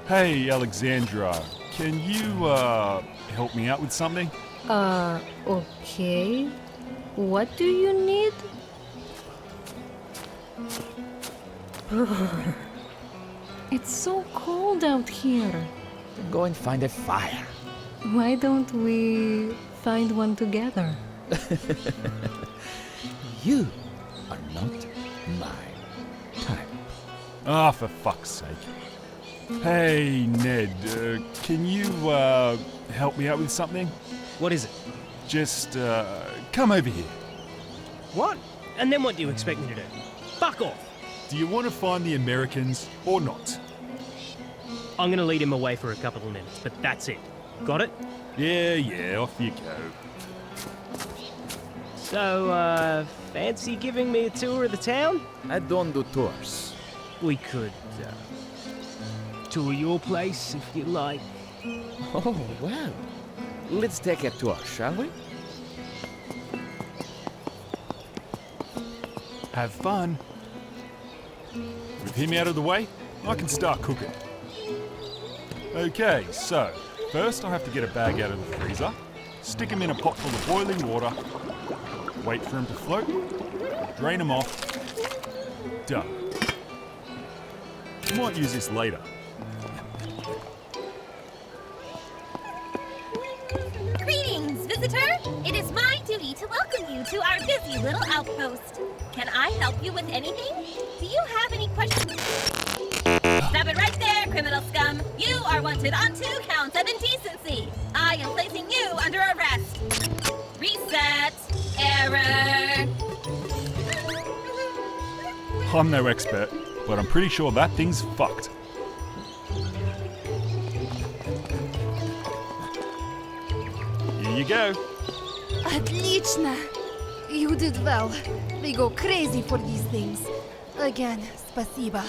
Hey, Alexandra, can you, help me out with something? Okay. What do you need? It's so cold out here. Then go and find a fire. Why don't we find one together? You are not my type. Ah, for fuck's sake. Hey, Ned, can you, help me out with something? What is it? Just, come over here. What? And then what do you expect me to do? Fuck off! Do you want to find the Americans or not? I'm gonna lead him away for a couple of minutes, but that's it. Got it? Yeah, off you go. So, fancy giving me a tour of the town? I don't do tours. We could, tour your place if you like. Oh, well. Let's take a tour, shall we? Have fun. With him out of the way, I can start cooking. Okay, so first I have to get a bag out of the freezer, stick him in a pot full of boiling water, wait for him to float, drain him off. Done. Might use this later. Greetings, visitor! It is my duty to welcome you to our busy little outpost. Can I help you with anything? Do you have any questions? Stop it right there, criminal scum! You are wanted on 2 counts of indecency! I am placing you under arrest! Reset! Error! I'm no expert, but I'm pretty sure that thing's fucked. Here you go. Отлично! You did well. We go crazy for these things. Again, спасибо.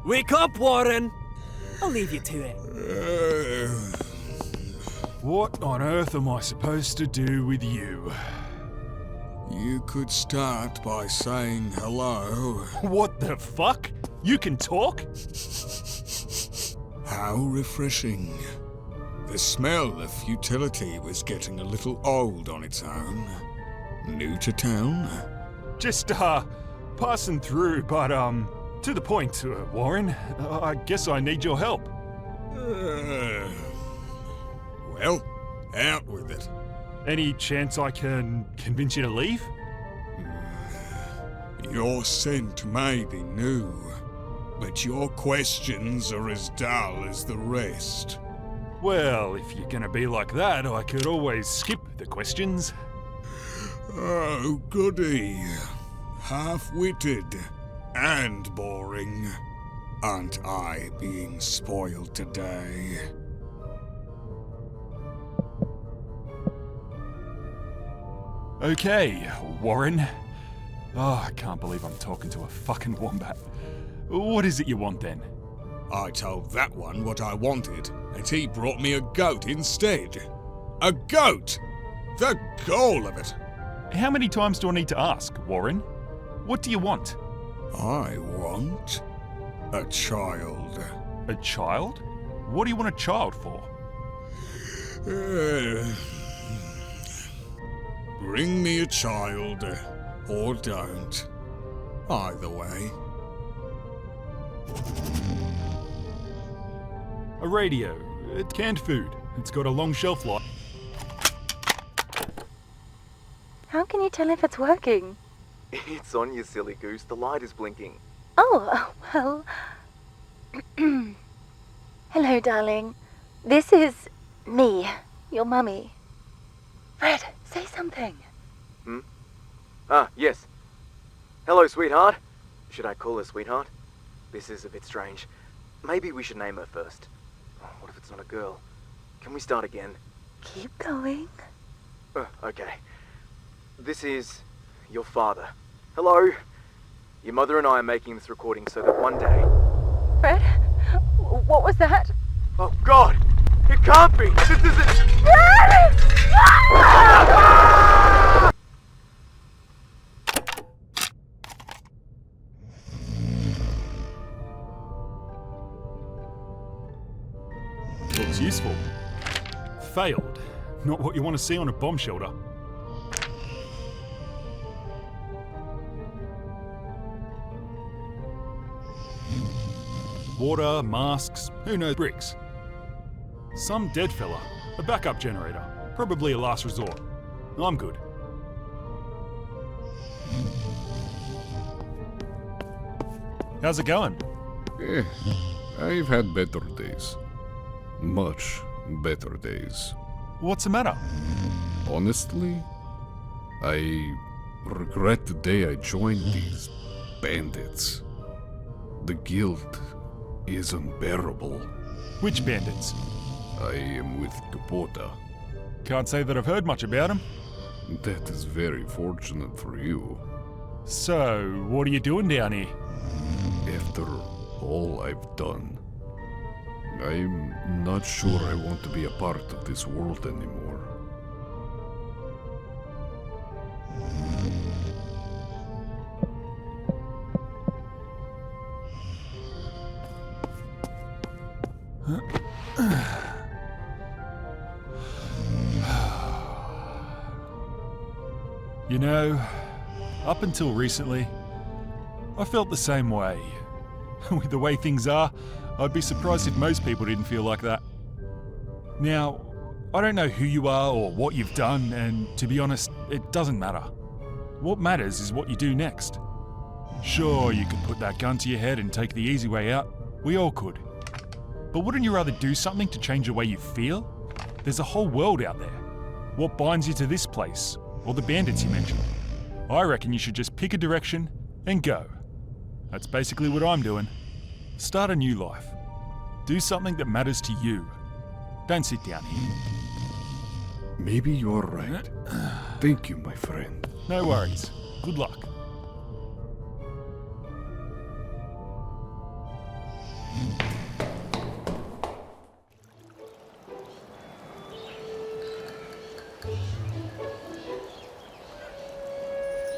Wake up, Warren! I'll leave you to it. What on earth am I supposed to do with you? You could start by saying hello. What the fuck? You can talk? How refreshing. The smell of futility was getting a little old on its own. New to town? Just, passing through, but, to the point, Warren. I guess I need your help. Well, out with it. Any chance I can convince you to leave? Your scent may be new, but your questions are as dull as the rest. Well, if you're gonna be like that, I could always skip the questions. Oh, goody. Half-witted and boring. Aren't I being spoiled today? Okay, Warren. Oh, I can't believe I'm talking to a fucking wombat. What is it you want then? I told that one what I wanted, and he brought me a goat instead. A goat! The gall of it! How many times do I need to ask, Warren? What do you want? I want a child. A child? What do you want a child for? Bring me a child, or don't. Either way. A radio. Canned food. It's got a long shelf life. How can you tell if it's working? It's on, you silly goose. The light is blinking. Oh, well... Hello, darling. This is me, your mummy. Fred, say something. Ah, yes. Hello, sweetheart. Should I call her sweetheart? This is a bit strange. Maybe we should name her first. Oh, what if it's not a girl? Can we start again? Keep going. Okay. This is your father. Hello. Your mother and I are making this recording so that one day... Fred? What was that? Oh, God! It can't be! This isn't... Looks useful. Failed. Not what you want to see on a bomb shelter. Water, masks, who knows, bricks. Some dead fella. A backup generator. Probably a last resort. I'm good. How's it going? I've had better days. Much better days. What's the matter? Honestly, I regret the day I joined these bandits. The guilt is unbearable. Which bandits? I am with Kapota. Can't say that I've heard much about him. That is very fortunate for you. So, what are you doing down here? After all I've done, I'm not sure I want to be a part of this world anymore. You know, up until recently, I felt the same way. With the way things are, I'd be surprised if most people didn't feel like that. Now, I don't know who you are or what you've done, and to be honest, it doesn't matter. What matters is what you do next. Sure, you could put that gun to your head and take the easy way out. We all could. But wouldn't you rather do something to change the way you feel? There's a whole world out there. What binds you to this place, or the bandits you mentioned? I reckon you should just pick a direction and go. That's basically what I'm doing. Start a new life. Do something that matters to you. Don't sit down here. Maybe you're right. Thank you, my friend. No worries. Good luck.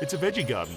It's a veggie garden.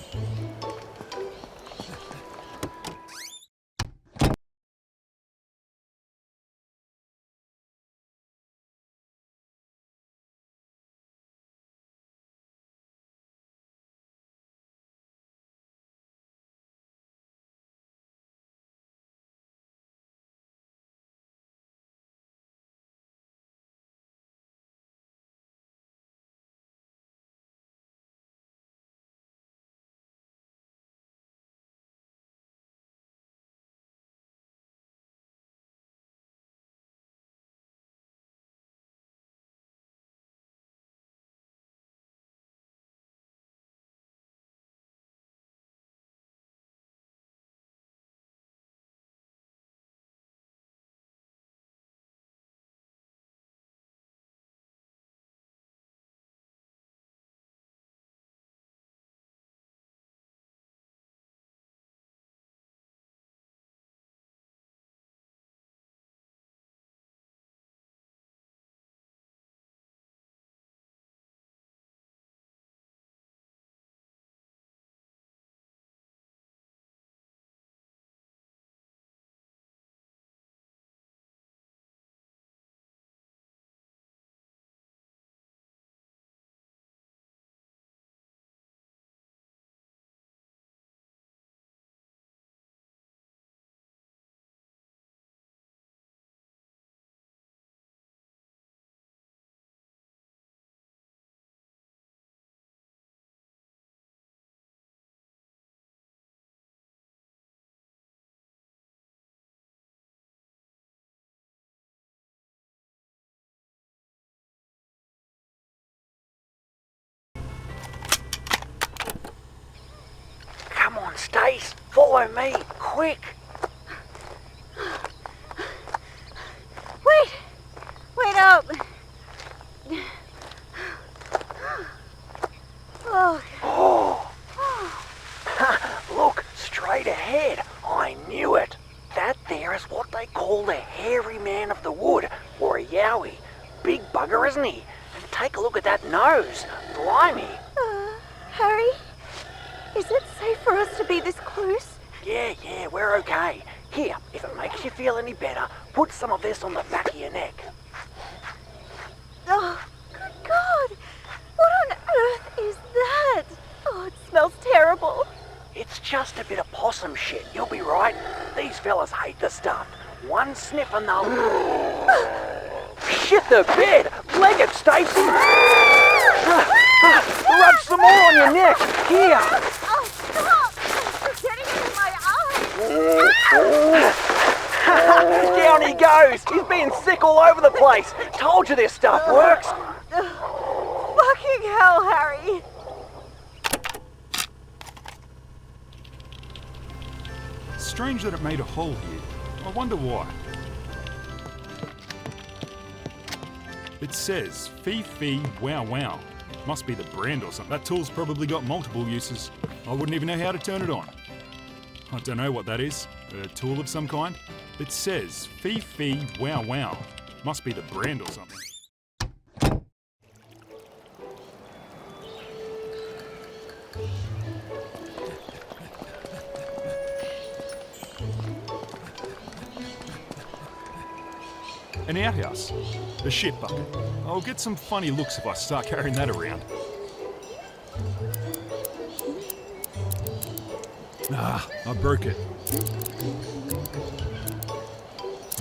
Stace, follow me, quick. Wait up! Oh. Look, straight ahead. I knew it. That there is what they call the hairy man of the wood, or a yowie. Big bugger, isn't he? And take a look at that nose. Blimey. Harry? Is it safe for us to be this close? Yeah, we're okay. Here, if it makes you feel any better, put some of this on the back of your neck. Oh, good God! What on earth is that? Oh, it smells terrible. It's just a bit of possum shit, you'll be right. These fellas hate the stuff. One sniff and they'll... Shit the bed! Leg it, Stacy! Rub some more on your neck! Here! Oh, stop! It's getting into my eyes! Down he goes! He's being sick all over the place! Told you this stuff works! Fucking hell, Harry! Strange that it made a hole here. I wonder why. It says Fee Fee Wow Wow. Must be the brand or something. That tool's probably got multiple uses. I wouldn't even know how to turn it on. I don't know what that is. A tool of some kind? It says Fee Fee Wow Wow. Must be the brand or something. An outhouse. A shit bucket. I'll get some funny looks if I start carrying that around. Ah, I broke it.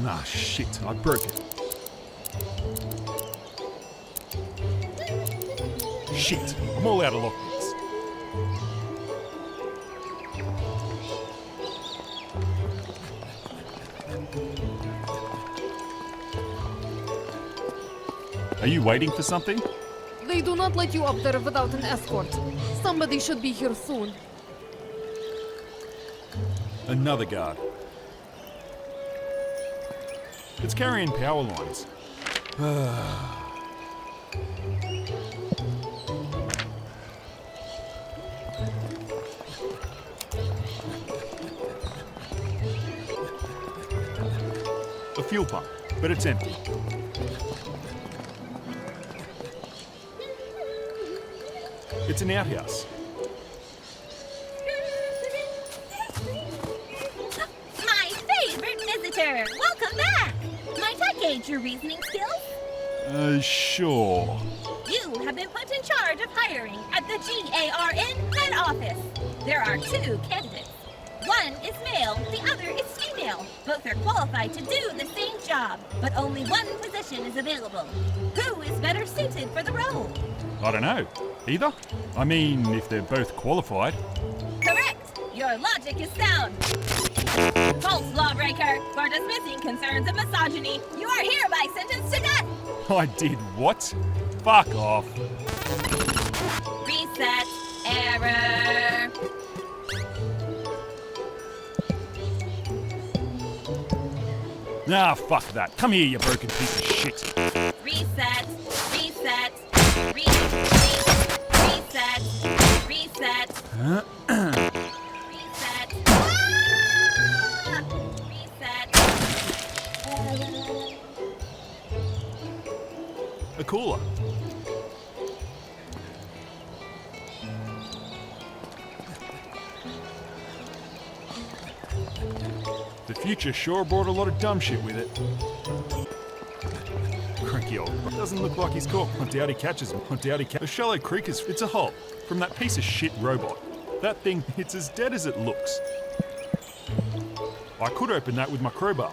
Ah, shit, I broke it. Shit, I'm all out of lockpicks. Are you waiting for something? They do not let you up there without an escort. Somebody should be here soon. Another guard. It's carrying power lines. A fuel pump, but it's empty. It's an outhouse. My favorite visitor! Welcome back! Might I gauge your reasoning skills? Sure. You have been put in charge of hiring at the GARN head office. There are 2 candidates. One is male, the other is female. Both are qualified to do the same job, but only one position is available. Who is better suited for the role? I don't know. Either? I mean, if they're both qualified. Correct! Your logic is sound. False lawbreaker, for dismissing concerns of misogyny, you are hereby sentenced to death! I did what? Fuck off. Reset. Error. Nah, fuck that. Come here, you broken piece of shit. Reset. Reset. Reset. Reset. Reset. Reset. A cooler. The future sure brought a lot of dumb shit with it. Cranky old. Doesn't look like he's caught. I doubt he catches him. I doubt he catches. The shallow creek is. It's a hole from that piece of shit robot. That thing, it's as dead as it looks. I could open that with my crowbar,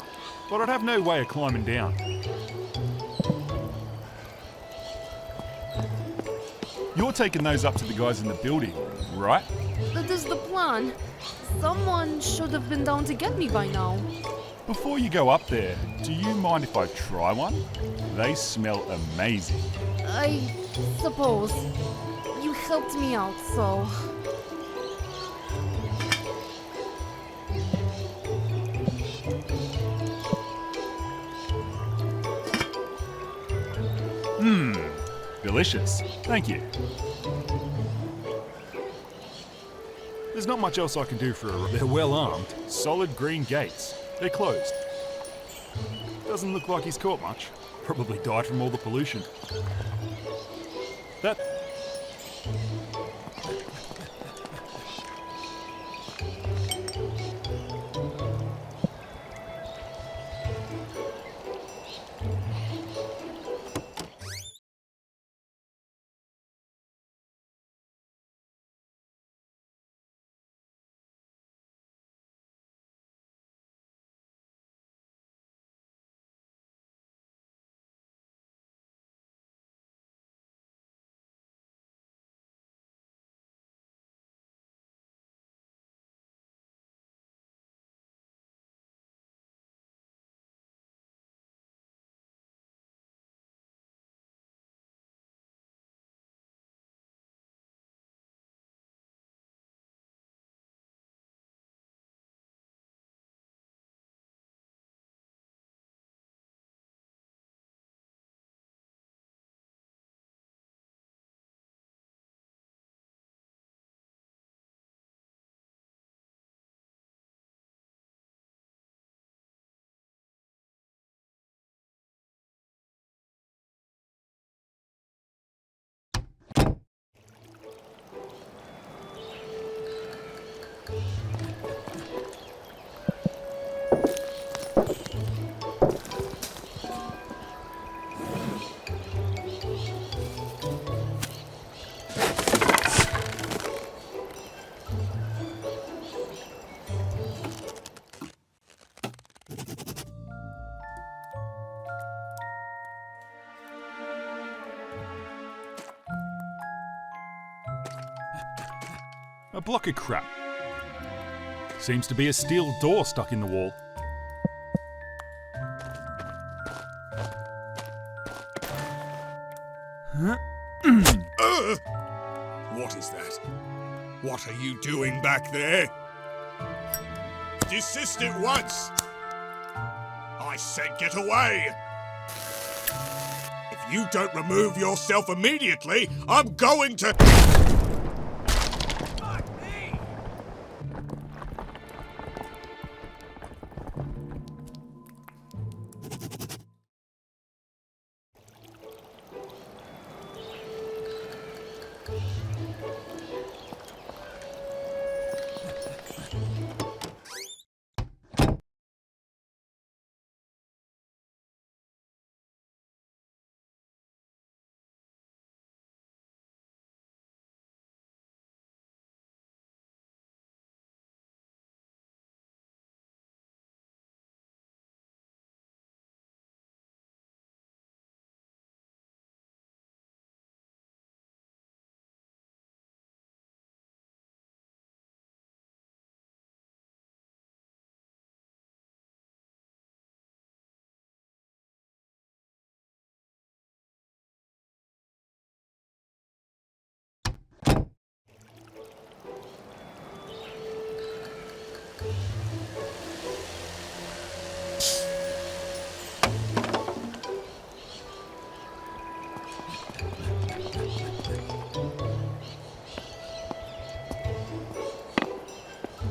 but I'd have no way of climbing down. You're taking those up to the guys in the building, right? That is the plan. Someone should have been down to get me by now. Before you go up there, do you mind if I try one? They smell amazing. I suppose. You helped me out, so... Delicious. Thank you. There's not much else I can do for a... They're well armed. Solid green gates. They're closed. Doesn't look like he's caught much. Probably died from all the pollution. That... A block of crap. Seems to be a steel door stuck in the wall. What is that? What are you doing back there? Desist at once! I said get away! If you don't remove yourself immediately, I'm going to...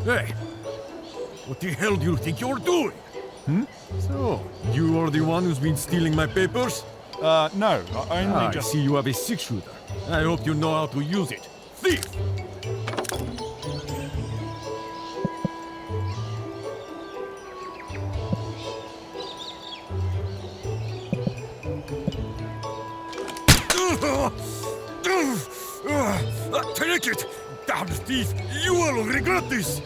Hey, what the hell do you think you're doing? So, you are the one who's been stealing my papers? No, I only I just... see you have a six-shooter. I hope you know how to use it. Thief! Take it! Damn thief! You will regret this!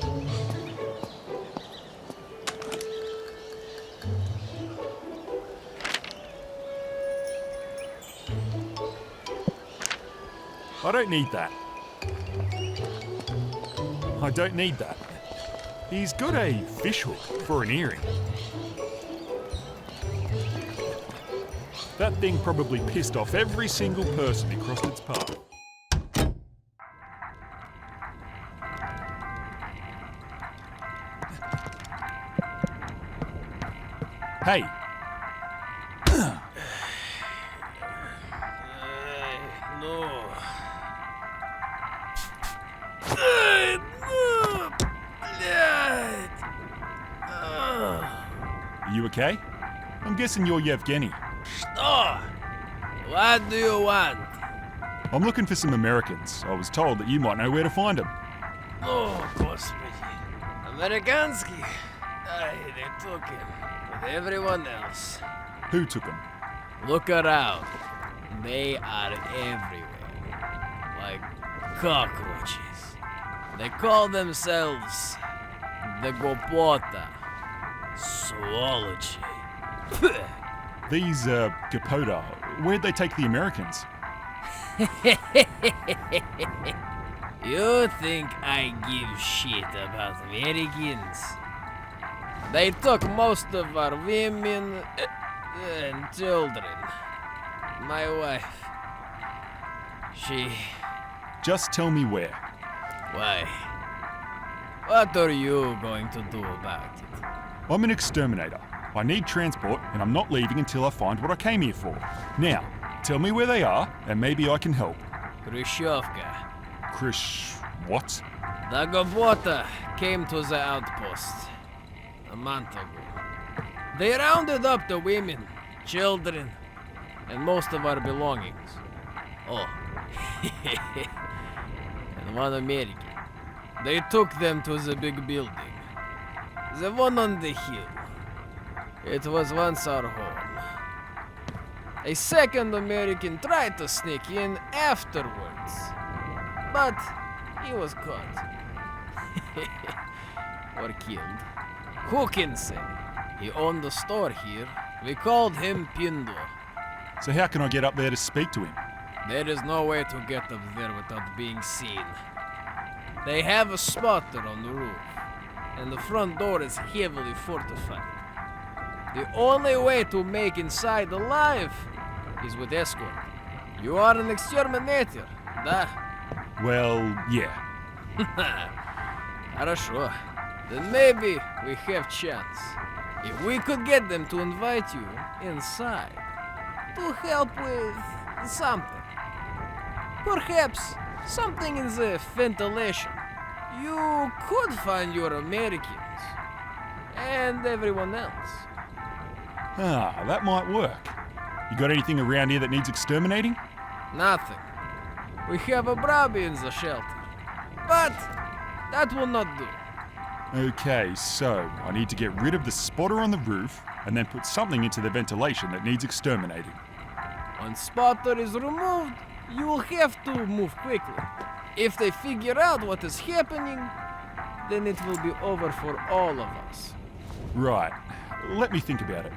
I don't need that. I don't need that. He's got a fishhook for an earring. That thing probably pissed off every single person who crossed its path. Hey! You okay? I'm guessing you're Yevgeny. Что? What do you want? I'm looking for some Americans. I was told that you might know where to find them. Oh, Господи. Американский. They took him. With everyone else. Who took them? Look around. They are everywhere. Like cockroaches. They call themselves the Gopota. Swology. These, Gopota, where'd they take the Americans? You think I give shit about Americans? They took most of our women and children. My wife, she... Just tell me where. Why? What are you going to do about it? I'm an exterminator. I need transport, and I'm not leaving until I find what I came here for. Now, tell me where they are, and maybe I can help. Khrushchevka. What? The Gopota came to the outpost a month ago. They rounded up the women, children, and most of our belongings. Oh, and one American. They took them to the big building. The one on the hill. It was once our home. A second American tried to sneak in afterwards, but he was caught. Or killed. Who can say? He owned a store here. We called him Pindo. So how can I get up there to speak to him? There is no way to get up there without being seen. They have a spotter on the roof, and the front door is heavily fortified. The only way to make inside alive is with escort. You are an exterminator, да? Well, yeah. Хорошо. Then maybe we have chance. If we could get them to invite you inside, to help with something. Perhaps something in the ventilation. You could find your Americans and everyone else. Ah, that might work. You got anything around here that needs exterminating? Nothing. We have a Brabby in the shelter, but that will not do. Okay, so I need to get rid of the spotter on the roof and then put something into the ventilation that needs exterminating. Once spotter is removed, you will have to move quickly. If they figure out what is happening, then it will be over for all of us. Right. Let me think about it.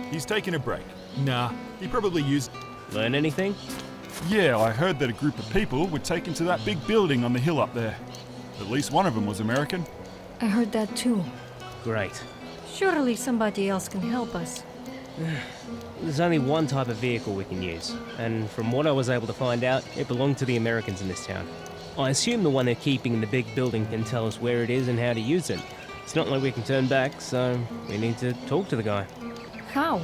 He's taking a break. Nah, he probably used... Learn anything? Yeah, I heard that a group of people were taken to that big building on the hill up there. At least one of them was American. I heard that too. Great. Surely somebody else can help us. There's only one type of vehicle we can use, and from what I was able to find out, it belonged to the Americans in this town. I assume the one they're keeping in the big building can tell us where it is and how to use it. It's not like we can turn back, so we need to talk to the guy. How?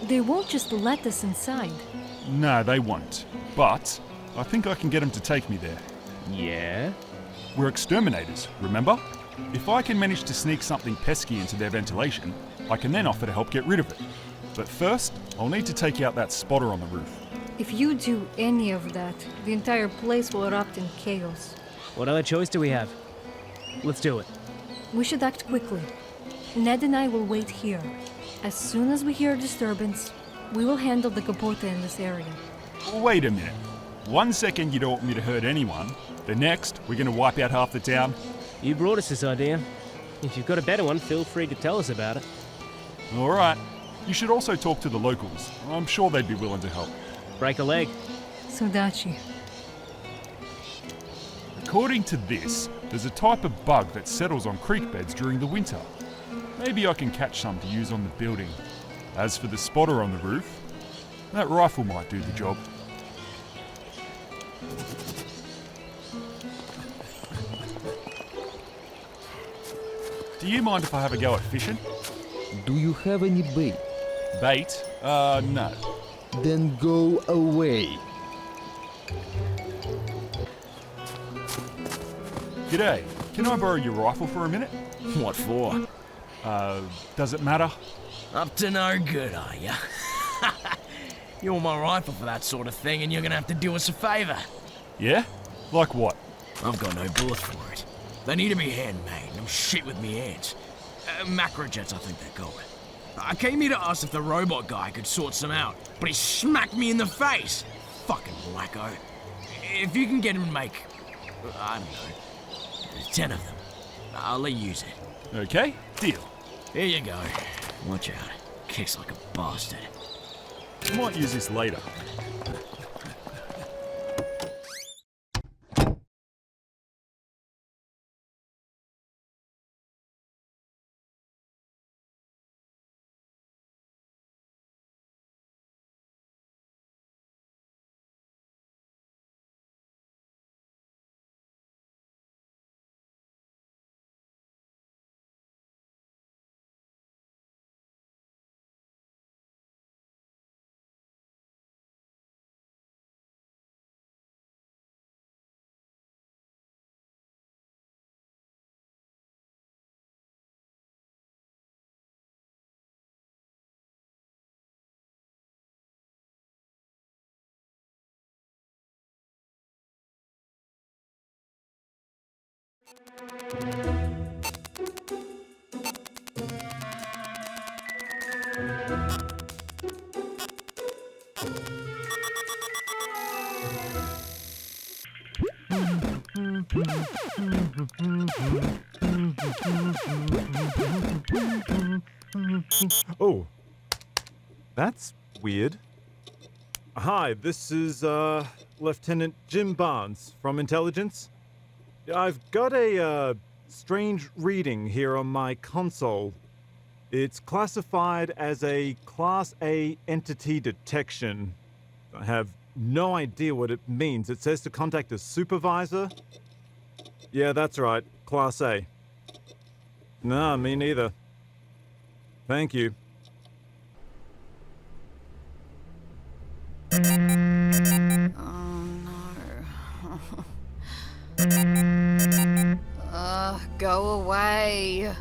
They won't just let us inside. No, they won't. But I think I can get them to take me there. Yeah? We're exterminators, remember? If I can manage to sneak something pesky into their ventilation, I can then offer to help get rid of it. But first, I'll need to take out that spotter on the roof. If you do any of that, the entire place will erupt in chaos. What other choice do we have? Let's do it. We should act quickly. Ned and I will wait here. As soon as we hear a disturbance, we will handle the Gopota in this area. Wait a minute. 1 second you don't want me to hurt anyone. The next, we're going to wipe out half the town. You brought us this idea. If you've got a better one, feel free to tell us about it. All right. You should also talk to the locals. I'm sure they'd be willing to help. Break a leg. Sudachi. According to this, there's a type of bug that settles on creek beds during the winter. Maybe I can catch some to use on the building. As for the spotter on the roof, that rifle might do the job. Do you mind if I have a go at fishing? Do you have any bait? Bait? No. Then go away. G'day. Can I borrow your rifle for a minute? What for? Does it matter? Up to no good, are ya? You want my rifle for that sort of thing, and you're gonna have to do us a favour. Yeah? Like what? I've got no bullet for it. They need to be handmade, and I'm shit with me hands. Macrojets, I think they're called. I came here to ask if the robot guy could sort some out, but he smacked me in the face. Fucking wacko. If you can get him to make, I don't know, 10 of them, I'll let you use it. Okay, deal. Here you go. Watch out. Kicks like a bastard. Might use this later. Oh, that's weird. Hi, this is Lieutenant Jim Barnes from Intelligence. I've got a strange reading here on my console. It's classified as a Class A entity detection. I have no idea what it means. It says to contact a supervisor. Yeah, that's right. Class A. Nah, me neither. Thank you. Go away.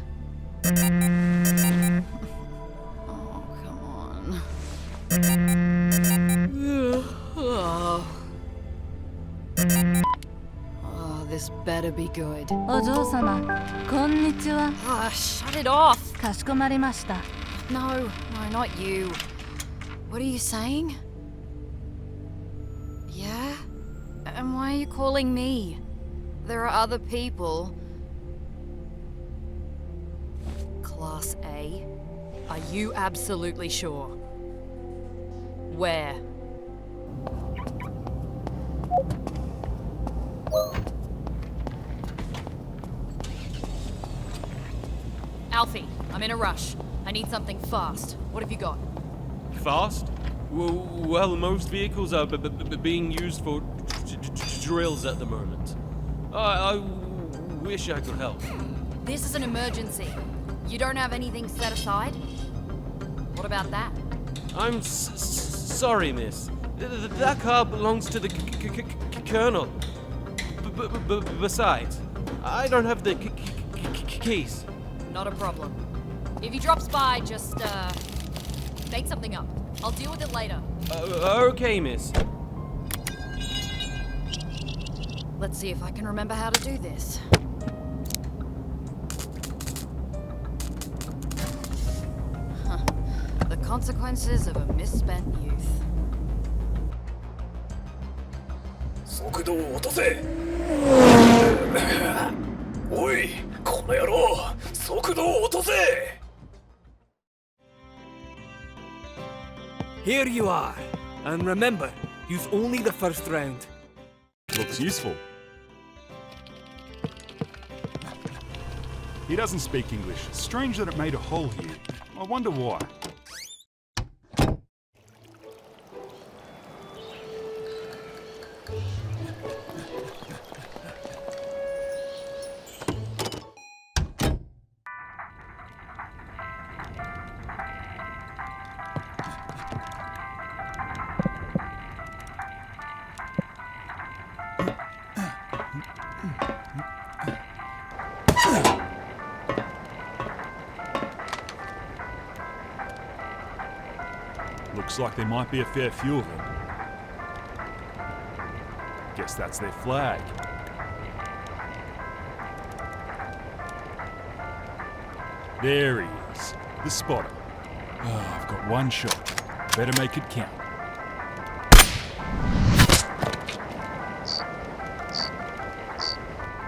Oh, come on. Oh, this better be good. お嬢様、こんにちは。Shut it off. かしこまりました。No, not you. What are you saying? Yeah? And why are you calling me? There are other people. Class A? Are you absolutely sure? Where? Alfie, I'm in a rush. I need something fast. What have you got? Fast? Well, most vehicles are being used for drills at the moment. I wish I could help. This is an emergency. You don't have anything set aside? What about that? I'm sorry, miss. That car belongs to the colonel. Besides, I don't have the keys. Not a problem. If he drops by, just, make something up. I'll deal with it later. Okay, miss. Let's see if I can remember how to do this. The consequences of a misspent youth. 速度を落とせ。おい、この野郎、速度を落とせ。Here you are. And remember, use only the first round. Looks useful. He doesn't speak English. Strange that it made a hole here. I wonder why. Looks like there might be a fair few of them. Guess that's their flag. There he is, the spotter. Oh, I've got one shot. Better make it count.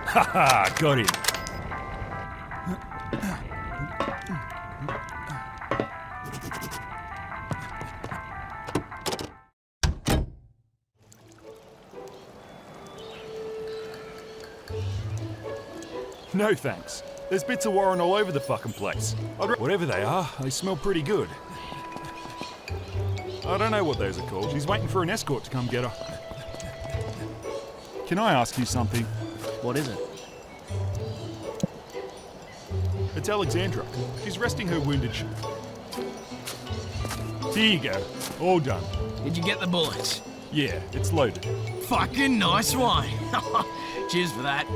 Haha, got him. No thanks. There's bits of Warren all over the fucking place. Whatever they are, they smell pretty good. I don't know what those are called. She's waiting for an escort to come get her. Can I ask you something? What is it? It's Alexandra. She's resting her wounded Here you go. All done. Did you get the bullets? Yeah, it's loaded. Fucking nice one. Cheers for that.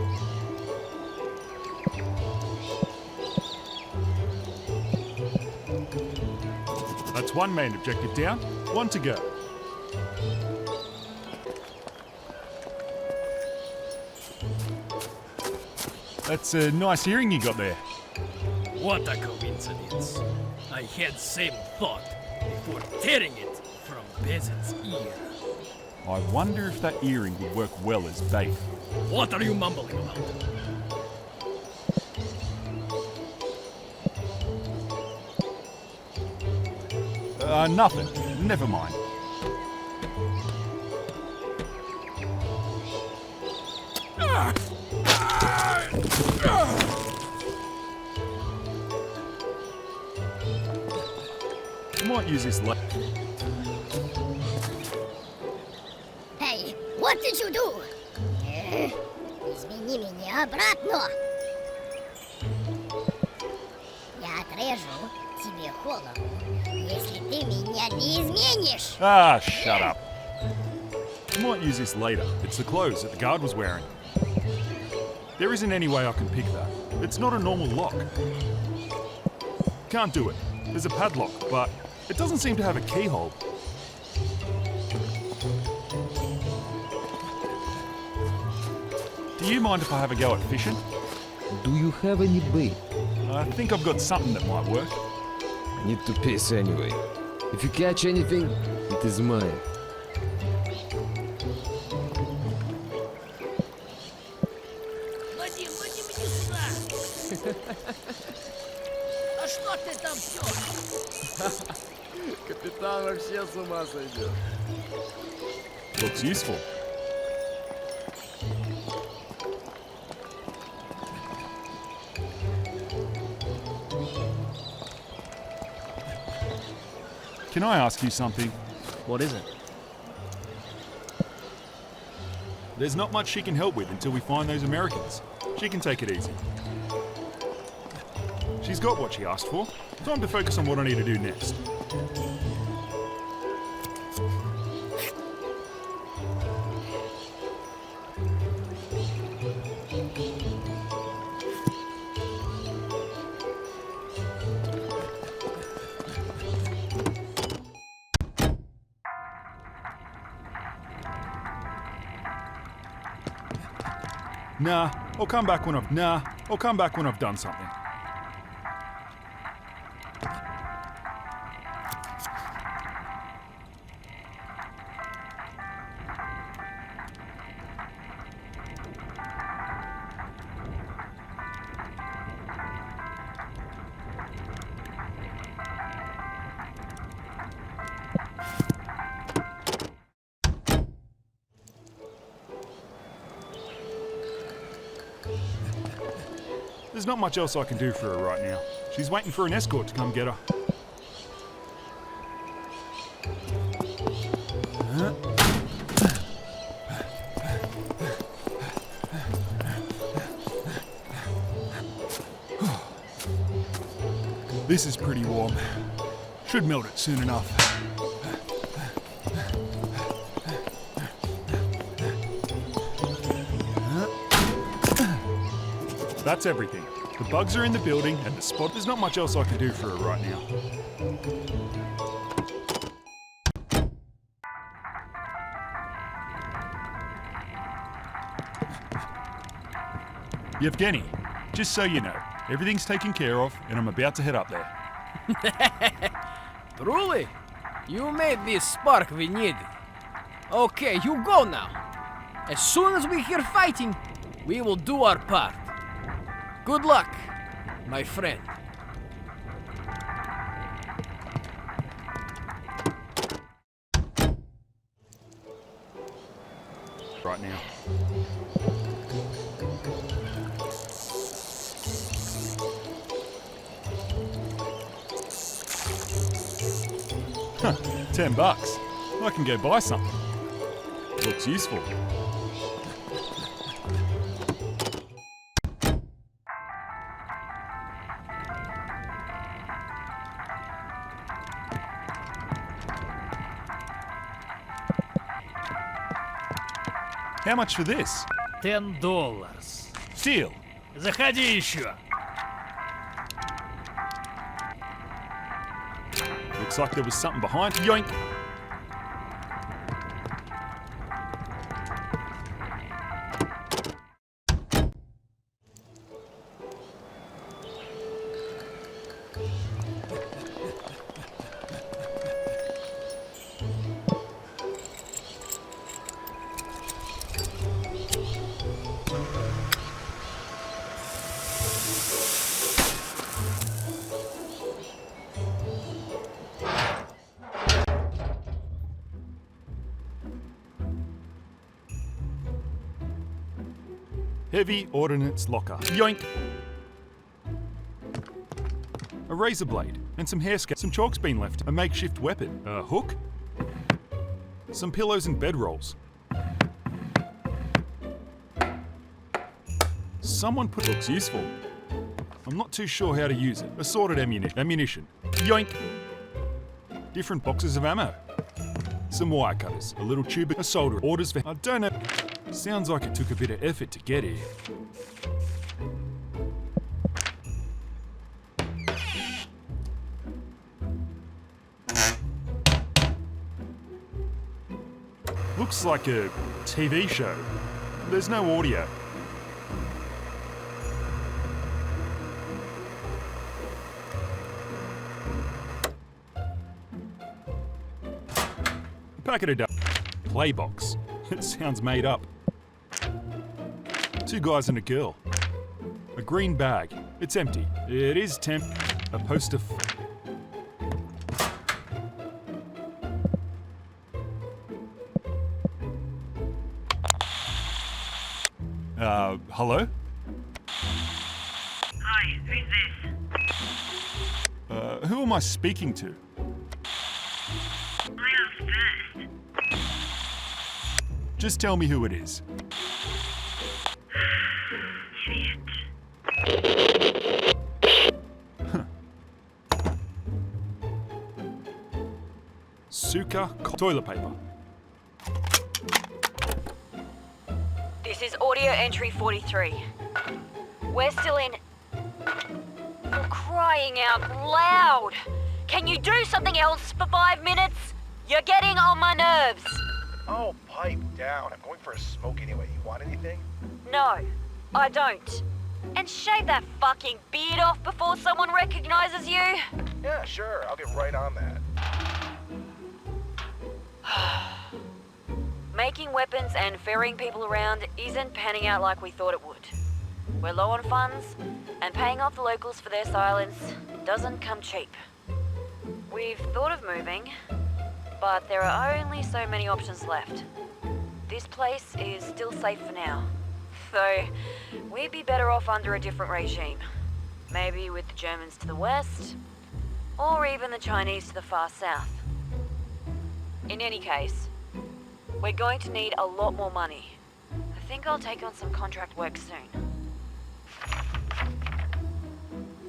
That's one main objective down, one to go. That's a nice hearing you got there. What a coincidence. I had same thought before tearing it from peasant's ear. I wonder if that earring would work well as bait. What are you mumbling about? Nothing. Never mind. Might use this later. Hey, what did you do? Измени меня обратно. Я отрежу тебе голову, если ты меня не изменишь. Ah, shut up. Might use this later. It's the clothes that the guard was wearing. There isn't any way I can pick that. It's not a normal lock. Can't do it. There's a padlock, but it doesn't seem to have a keyhole. Do you mind if I have a go at fishing? Do you have any bait? I think I've got something that might work. I need to piss anyway. If you catch anything, it is mine. Вадим, иди сюда! А что ты там все? Капитан вообще с ума сойдет. Looks useful. Can I ask you something? What is it? There's not much she can help with until we find those Americans. She can take it easy. She's got what she asked for. Time to focus on what I need to do next. I'll come back when I've done something. There's not much else I can do for her right now. She's waiting for an escort to come get her. This is pretty warm. Should melt it soon enough. That's everything. The bugs are in the building and the spot. There's not much else I can do for her right now. Yevgeny, just so you know, everything's taken care of and I'm about to head up there. Truly? You made this spark we needed. Okay, you go now. As soon as we hear fighting, we will do our part. Good luck, my friend. Right now. Huh, $10. I can go buy something. Looks useful. How much for this? $10. Deal. Заходи еще. Looks like there was something behind. Yoink! Heavy ordnance locker. Yoink! A razor blade and some hair scalp. Some chalk's been left. A makeshift weapon. A hook. Some pillows and bedrolls. Someone put looks useful. I'm not too sure how to use it. Assorted ammunition. Yoink! Different boxes of ammo. Some wire cutters. A little tube. A solder. Orders for. I don't know. Sounds like it took a bit of effort to get here. Looks like a TV show. There's no audio. A packet of Playbox. It sounds made up. 2 guys and a girl. A green bag. It's empty. It is a poster. Hello? Hi, who's this? Who am I speaking to? I asked first. Just tell me who it is. Suka toilet paper. This is audio entry 43. We're still in... For crying out loud! Can you do something else for 5 minutes? You're getting on my nerves. Oh, pipe down. I'm going for a smoke anyway. You want anything? No, I don't. And shave that fucking beard off before someone recognizes you. Yeah, sure. I'll get right on that. Making weapons and ferrying people around isn't panning out like we thought it would. We're low on funds, and paying off the locals for their silence doesn't come cheap. We've thought of moving, but there are only so many options left. This place is still safe for now, though we'd be better off under a different regime. Maybe with the Germans to the west, or even the Chinese to the far south. In any case, we're going to need a lot more money. I think I'll take on some contract work soon.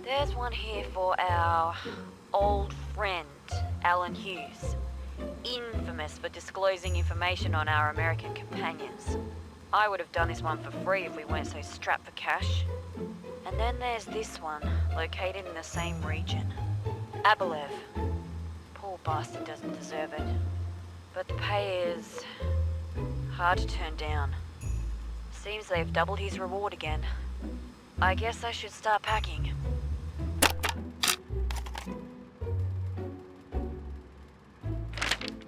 There's one here for our old friend, Alan Hughes. Infamous for disclosing information on our American companions. I would have done this one for free if we weren't so strapped for cash. And then there's this one, located in the same region. Abelev. Poor bastard doesn't deserve it. But the pay is hard to turn down. Seems they've doubled his reward again. I guess I should start packing.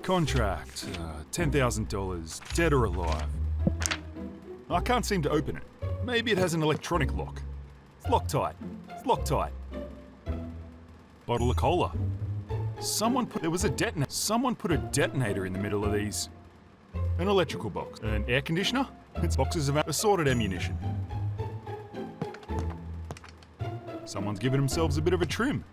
Contract, $10,000, dead or alive. I can't seem to open it. Maybe it has an electronic lock. It's Loctite. It's Loctite. Bottle of cola. There was a detonator. Someone put a detonator in the middle of these. An electrical box. An air conditioner? It's boxes of assorted ammunition. Someone's given themselves a bit of a trim.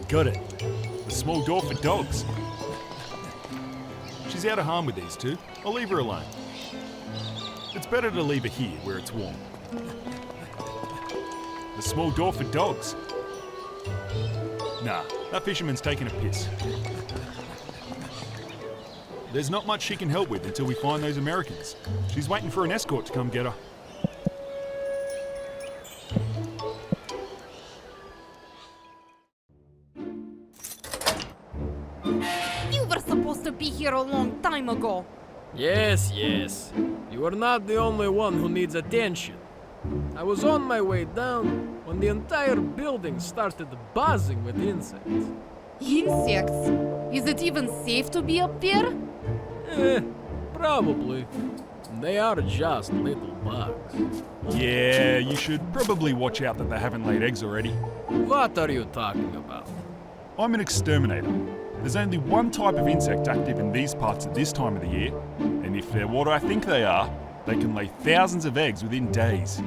Got it. The small door for dogs. She's out of harm with these two. I'll leave her alone. It's better to leave her here where it's warm. The small door for dogs. Nah, that fisherman's taking a piss. There's not much she can help with until we find those Americans. She's waiting for an escort to come get her. You were supposed to be here a long time ago. Yes, yes. You are not the only one who needs attention. I was on my way down when the entire building started buzzing with insects. Insects? Is it even safe to be up there? Probably. They are just little bugs. Yeah, you should probably watch out that they haven't laid eggs already. What are you talking about? I'm an exterminator. There's only one type of insect active in these parts at this time of the year, and if they're what I think they are, they can lay thousands of eggs within days.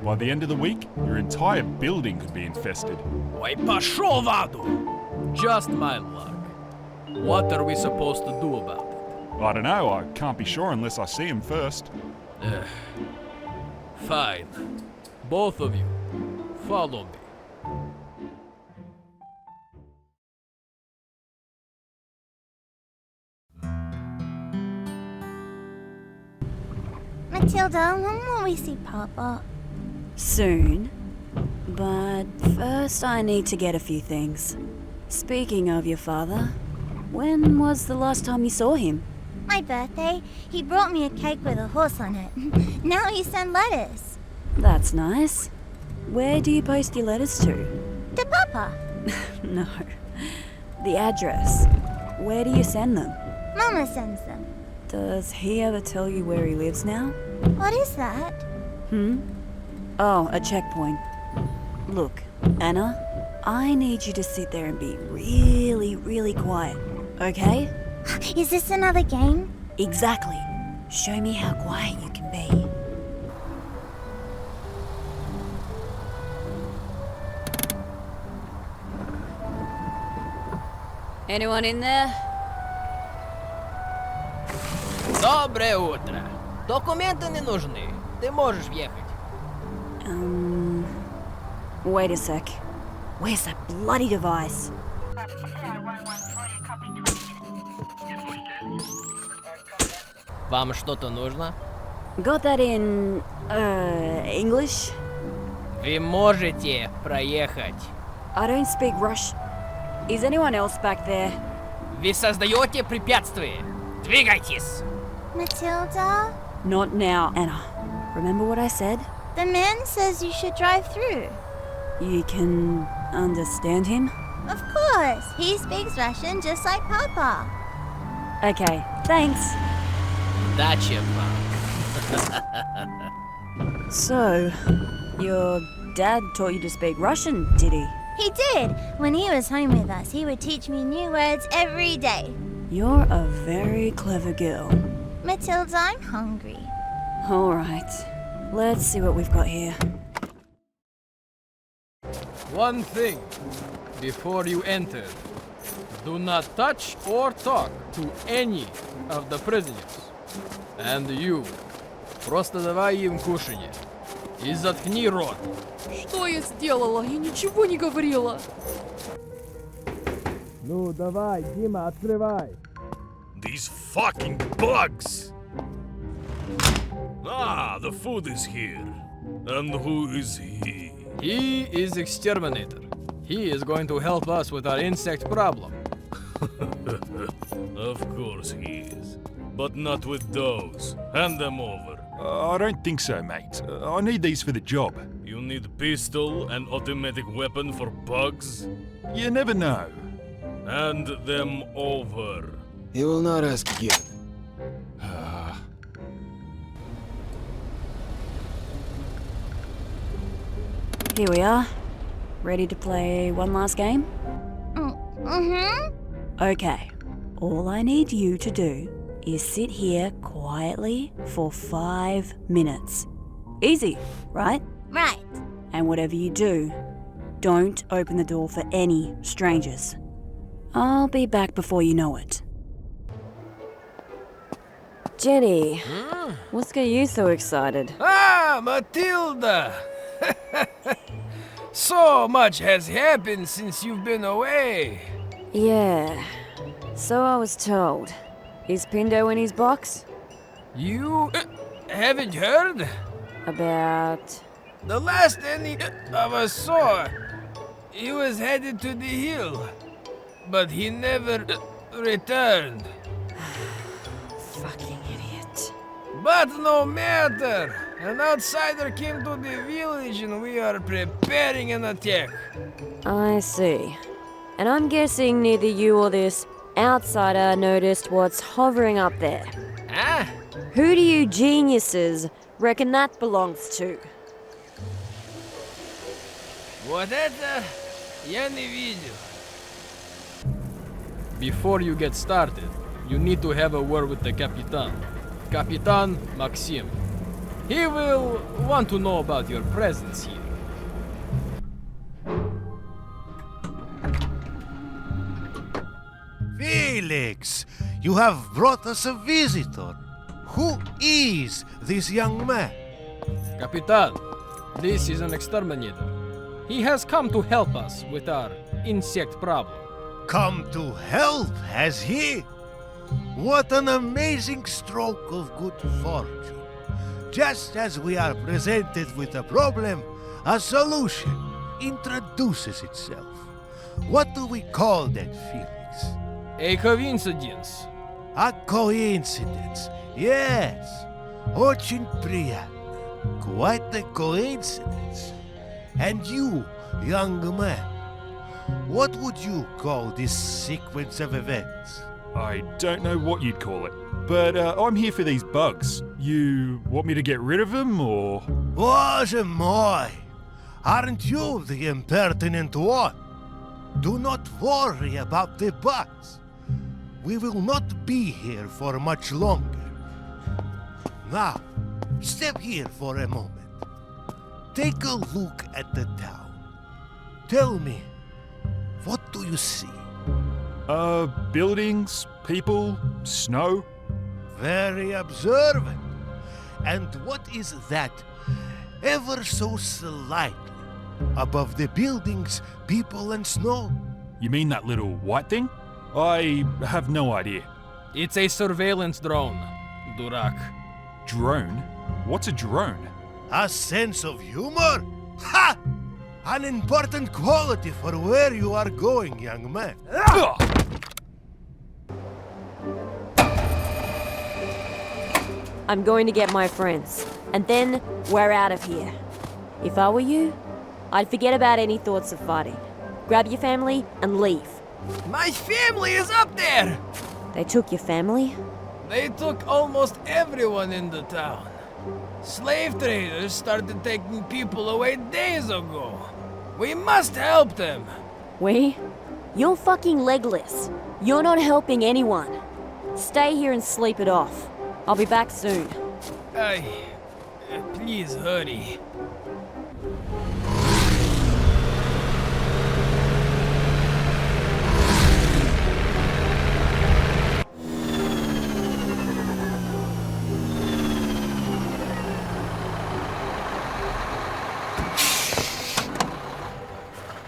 By the end of the week, your entire building could be infested. Ой, пошел в аду! Just my luck. What are we supposed to do about it? I don't know, I can't be sure unless I see them first. Fine. Both of you, follow me. Matilda, when will we see Papa? Soon. But first I need to get a few things. Speaking of your father, when was the last time you saw him? My birthday. He brought me a cake with a horse on it. Now he sends letters. That's nice. Where do you post your letters to? To Papa. No. The address. Where do you send them? Mama sends them. Does he ever tell you where he lives now? What is that? Oh, a checkpoint. Look, Anna, I need you to sit there and be really, really quiet, okay? Is this another game? Exactly. Show me how quiet you can be. Anyone in there? Доброе утро. Документы не нужны. Ты можешь въехать. Wait a sec. Where's that bloody device? Вам что-то нужно? Got that in, English? Вы можете проехать. I don't speak Russian. Is anyone else back there? Вы создаете препятствие. Двигайтесь. Matilda? Not now, Anna. Remember what I said? The man says you should drive through. You can understand him? Of course. He speaks Russian just like Papa. Okay, thanks. Удачи вам. So, your dad taught you to speak Russian, did he? He did. When he was home with us, he would teach me new words every day. You're a very clever girl. Matilda, I'm hungry. All right. Let's see what we've got here. One thing. Before you enter, do not touch or talk to any of the prisoners. And you. Просто давай им кушанье. И заткни рот. Что я сделала? Я ничего не говорила. Ну, давай, Дима, открывай. These fucking bugs! Ah, the food is here. And who is he? He is Exterminator. He is going to help us with our insect problem. Of course he is. But not with those. Hand them over. I don't think so, mate. I need these for the job. You need pistol and automatic weapon for bugs? You never know. Hand them over. He will not ask again. Here we are. Ready to play one last game? Mm-hmm. Okay. All I need you to do is sit here quietly for 5 minutes. Easy, right? Right. And whatever you do, don't open the door for any strangers. I'll be back before you know it. Jenny, what's got you so excited? Ah, Matilda! So much has happened since you've been away. Yeah, so I was told. Is Pindo in his box? You haven't heard? About... The last any of us saw, he was headed to the hill, but he never returned. Fucking idiot. But no matter, an outsider came to the village and we are preparing an attack. I see. And I'm guessing neither you or this outsider noticed what's hovering up there. Huh? Who do you geniuses reckon that belongs to? Вот это я не видел. Before you get started, you need to have a word with the Capitan. Capitan Maxim. He will want to know about your presence here. Felix, you have brought us a visitor. Who is this young man? Capitan, this is an exterminator. He has come to help us with our insect problem. Come to help, has he? What an amazing stroke of good fortune. Just as we are presented with a problem, a solution introduces itself. What do we call that, Felix? A coincidence. A coincidence, yes. Очень приятно. Quite a coincidence. And you, young man, what would you call this sequence of events? I don't know what you'd call it, but I'm here for these bugs. You want me to get rid of them, or...? Bоже мой! Aren't you the impertinent one? Do not worry about the bugs. We will not be here for much longer. Now, step here for a moment. Take a look at the town. Tell me, what do you see? Buildings, people, snow. Very observant. And what is that, ever so slightly, above the buildings, people and snow? You mean that little white thing? I have no idea. It's a surveillance drone, Durak. Drone? What's a drone? A sense of humor? Ha! An important quality for where you are going, young man. I'm going to get my friends, and then we're out of here. If I were you, I'd forget about any thoughts of fighting. Grab your family and leave. My family is up there! They took your family? They took almost everyone in the town. Slave traders started taking people away days ago. We must help them. We? You're fucking legless. You're not helping anyone. Stay here and sleep it off. I'll be back soon. Please hurry.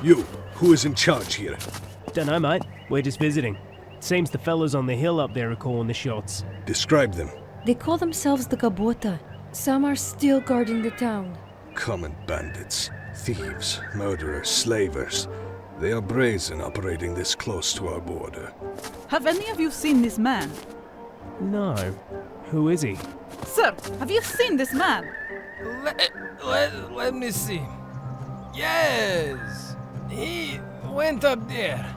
You, who is in charge here? Dunno, mate. We're just visiting. Seems the fellas on the hill up there are calling the shots. Describe them. They call themselves the Gabota. Some are still guarding the town. Common bandits, thieves, murderers, slavers. They are brazen operating this close to our border. Have any of you seen this man? No. Who is he? Sir, have you seen this man? Let me see. Yes, he went up there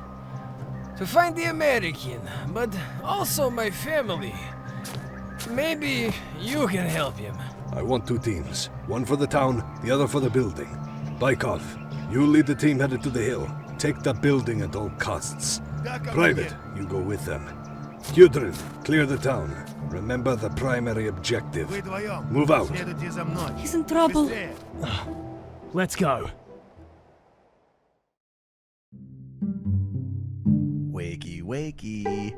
to find the American, but also my family. Maybe you can help him. I want 2 teams. One for the town, the other for the building. Baikov, you lead the team headed to the hill. Take the building at all costs. Private, you go with them. Kudrin, clear the town. Remember the primary objective. Move out. He's in trouble. Let's go. Wakey, wakey.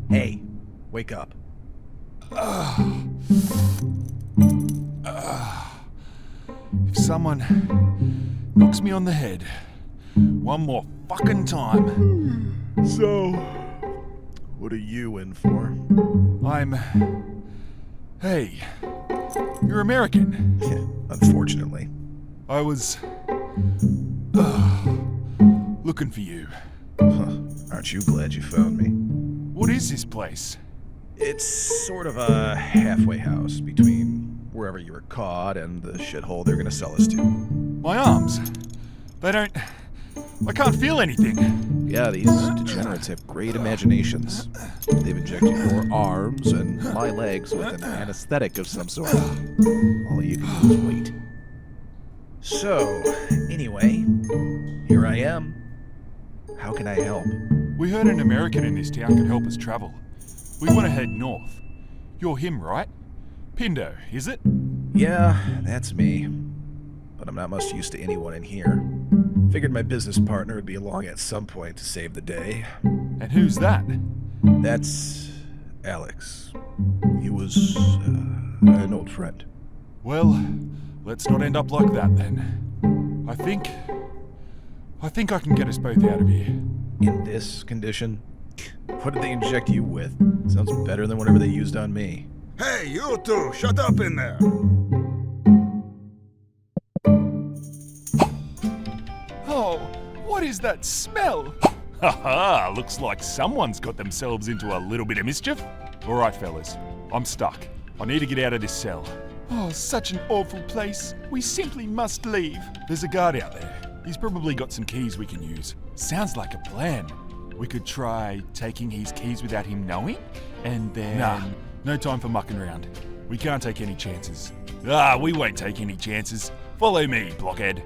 Hey, wake up. If someone knocks me on the head one more fucking time. So, what are you in for? Hey, you're American. Yeah, unfortunately. I was looking for you. Huh. Aren't you glad you found me? What is this place? It's sort of a halfway house between wherever you were caught and the shithole they're gonna sell us to. My arms. I can't feel anything. Yeah, these degenerates have great imaginations. They've injected your arms and my legs with an anesthetic of some sort. All you can do is wait. So, anyway, here I am. How can I help? We heard an American in this town could help us travel. We want to head north. You're him, right? Pindo, is it? Yeah, that's me. But I'm not much use to anyone in here. Figured my business partner would be along at some point to save the day. And who's that? That's Alex. He was an old friend. Well, let's not end up like that then. I think I can get us both out of here. In this condition? What did they inject you with? Sounds better than whatever they used on me. Hey, you two, shut up in there! Oh, what is that smell? Haha, looks like someone's got themselves into a little bit of mischief. All right, fellas, I'm stuck. I need to get out of this cell. Oh, such an awful place. We simply must leave. There's a guard out there. He's probably got some keys we can use. Sounds like a plan. We could try taking his keys without him knowing, and then... Nah, no time for mucking around. We can't take any chances. We won't take any chances. Follow me, blockhead.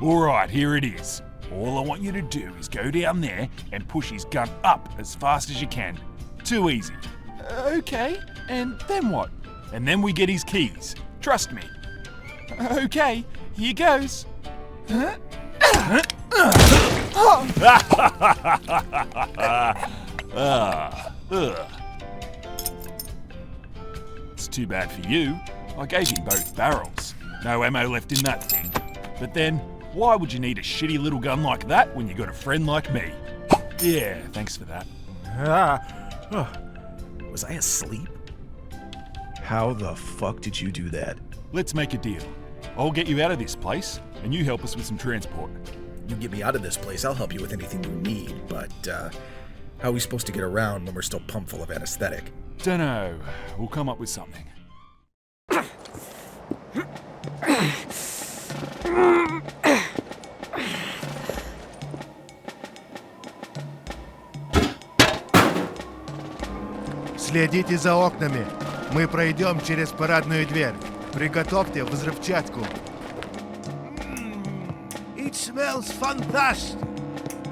Alright, here it is. All I want you to do is go down there and push his gun up as fast as you can. Too easy. Okay, and then what? And then we get his keys. Trust me. Okay, here goes. It's too bad for you. I gave him both barrels. No ammo left in that thing. But then, why would you need a shitty little gun like that when you got a friend like me? Yeah, thanks for that. Was I asleep? How the fuck did you do that? Let's make a deal. I'll get you out of this place, and you help us with some transport. You get me out of this place, I'll help you with anything you need, but, how are we supposed to get around when we're still pumped full of anesthetic? Dunno. We'll come up with something. Следите за окнами. Мы пройдем через парадную дверь. Приготовьте взрывчатку. It smells fantastic.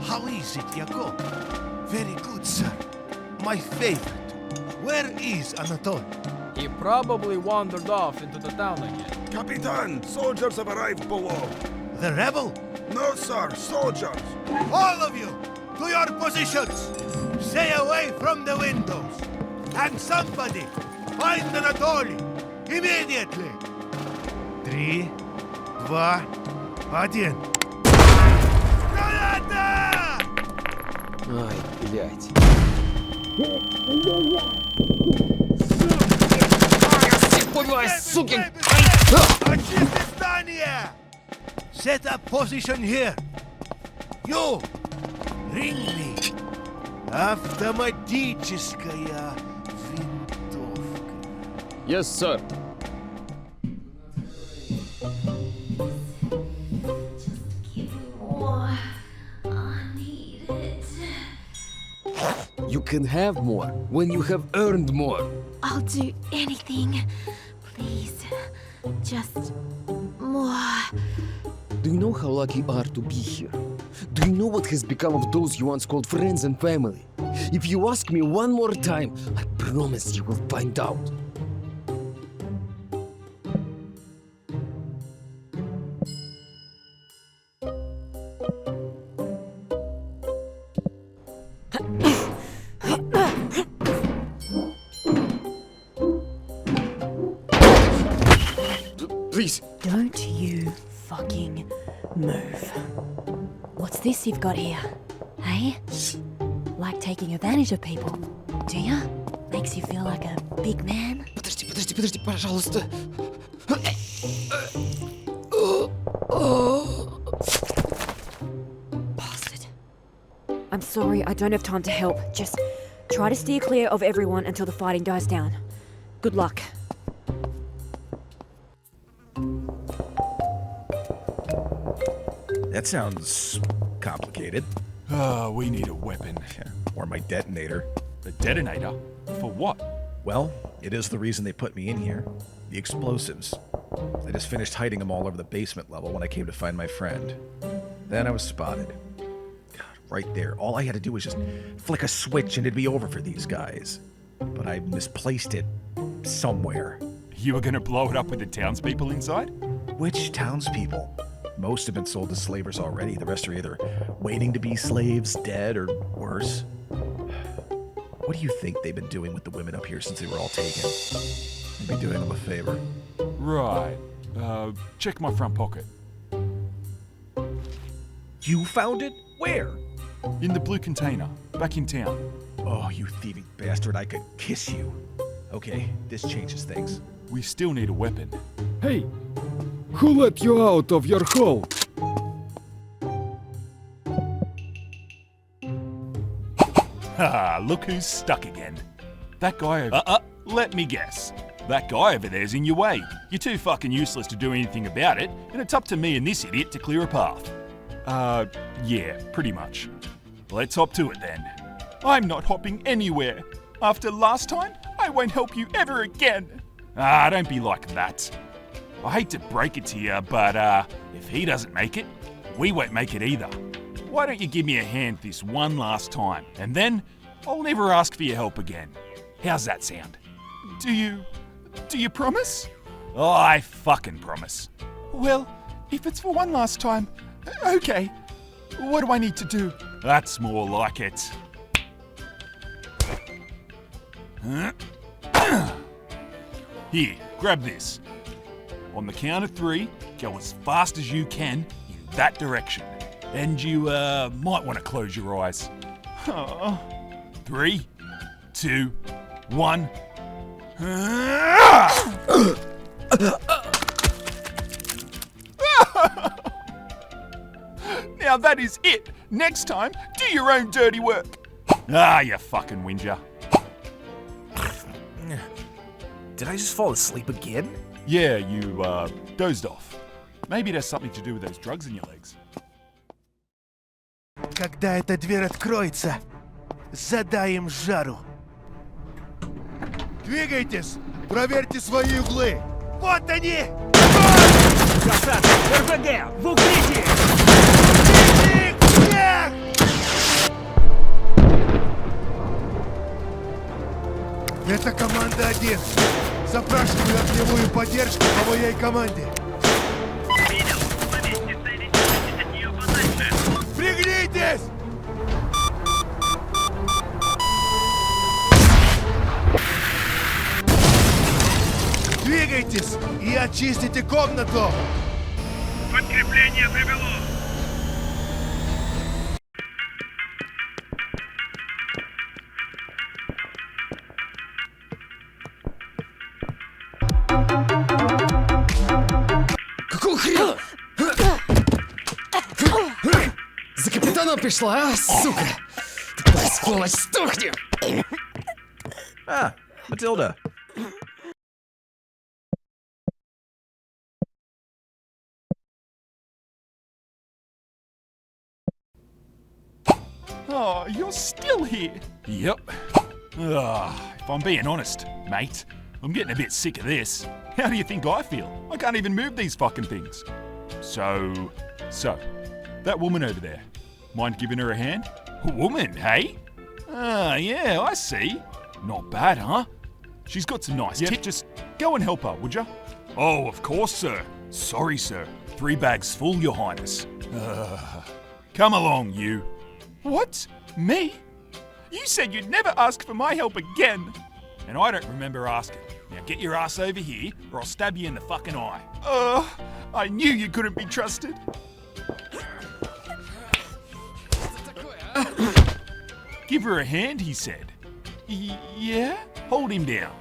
How is it, Yakov? Very good, sir. My favorite. Where is Anatol? He probably wandered off into the town again. Capitan, soldiers have arrived below. The rebel? No, sir, soldiers. All of you, to your positions. Stay away from the windows. And somebody, find Anatoly. Immediately. 3, 2, 1. Ай, блядь. Сукин! Очисти здание! Set up position here. You! Ring me. Автоматическая винтовка. Yes, sir. You can have more when you have earned more. I'll do anything. Please. Just more. Do you know how lucky you are to be here? Do you know what has become of those you once called friends and family? If you ask me one more time, I promise you will find out. Please. Don't you fucking move. What's this you've got here? Hey? Like taking advantage of people, do ya? Makes you feel like a big man? Подожди, пожалуйста. Bastard. I'm sorry, I don't have time to help. Just try to steer clear of everyone until the fighting dies down. Good luck. That sounds complicated. We need a weapon. Or my detonator. A detonator? For what? Well, it is the reason they put me in here. The explosives. I just finished hiding them all over the basement level when I came to find my friend. Then I was spotted. God, right there. All I had to do was just flick a switch and it'd be over for these guys. But I misplaced it somewhere. You were gonna blow it up with the townspeople inside? Which townspeople? Most have been sold to slavers already. The rest are either waiting to be slaves, dead, or worse. What do you think they've been doing with the women up here since they were all taken? Maybe doing them a favor. Right. Check my front pocket. You found it? Where? In the blue container, back in town. Oh, you thieving bastard, I could kiss you. Okay, this changes things. We still need a weapon. Hey! Who let you out of your hole? Ha! Look who's stuck again. That guy over... let me guess. That guy over there's in your way. You're too fucking useless to do anything about it, and it's up to me and this idiot to clear a path. Yeah, pretty much. Let's hop to it then. I'm not hopping anywhere. After last time, I won't help you ever again. Don't be like that. I hate to break it to you, but if he doesn't make it, we won't make it either. Why don't you give me a hand this one last time, and then I'll never ask for your help again. How's that sound? Do you promise? Oh, I fucking promise. Well, if it's for one last time, okay. What do I need to do? That's more like it. Here, grab this. On the count of 3, go as fast as you can in that direction. And you might want to close your eyes. 3, 2, 1. Now that is it. Next time, do your own dirty work. You fucking whinger. Did I just fall asleep again? Yeah, you dozed off. Maybe it has something to do with those drugs in your legs. Когда эта дверь откроется, задай им жару. Двигайтесь! Проверьте свои углы! Вот они! Красавцы! РПГ! В укрытии! Всех! Это команда 1. Запрашиваю огневую поддержку по моей команде. Пригнитесь! Двигайтесь и очистите комнату! Подкрепление прибыло. Какого хрена? За капитаном пришла, а, сука! Тупая сволочь, сдохни! Ah, Matilda. Oh, you're still here? Yep. If I'm being honest, mate, I'm getting a bit sick of this. How do you think I feel? I can't even move these fucking things. So, that woman over there, mind giving her a hand? A woman, hey? Ah, yeah, I see. Not bad, huh? She's got some nice tips. Just go and help her, would ya? Oh, of course, sir. Sorry, sir. 3 bags full, your highness. Come along, you. What? Me? You said you'd never ask for my help again. And I don't remember asking. Now get your ass over here, or I'll stab you in the fucking eye. I knew you couldn't be trusted. Give her a hand, he said. Yeah? Hold him down.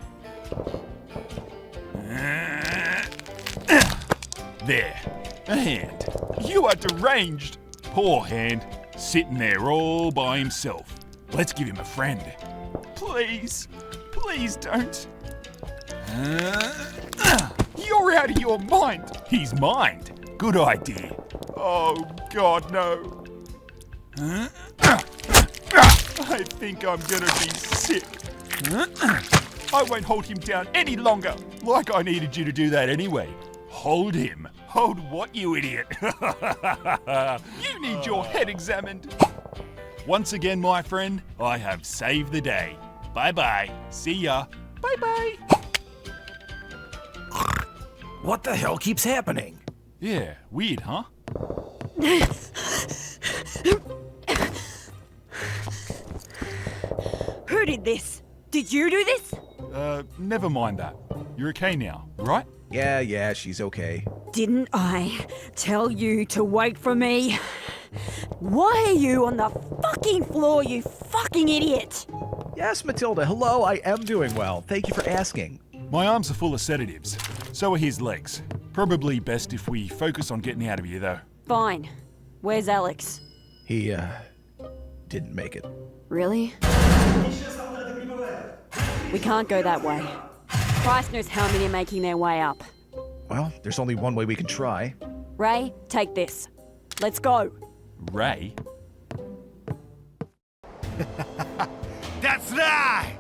There. A hand. You are deranged. Poor hand. Sitting there all by himself. Let's give him a friend. Please. Please don't. You're out of your mind. He's mind. Good idea. Oh, God, no. I think I'm gonna be sick. I won't hold him down any longer. Like I needed you to do that anyway. Hold him. Hold what, you idiot? You need your head examined. Once again, my friend, I have saved the day. Bye-bye. See ya. Bye-bye. What the hell keeps happening? Yeah, weird, huh? Who did this? Did you do this? Never mind that. You're okay now, right? Yeah, she's okay. Didn't I tell you to wait for me? Why are you on the fucking floor, you fucking idiot? Yes, Matilda, hello, I am doing well. Thank you for asking. My arms are full of sedatives. So are his legs. Probably best if we focus on getting out of here, though. Fine. Where's Alex? He, didn't make it. Really? We can't go that way. Christ knows how many are making their way up. Well, there's only one way we can try. Ray, take this. Let's go. Ray? That's right!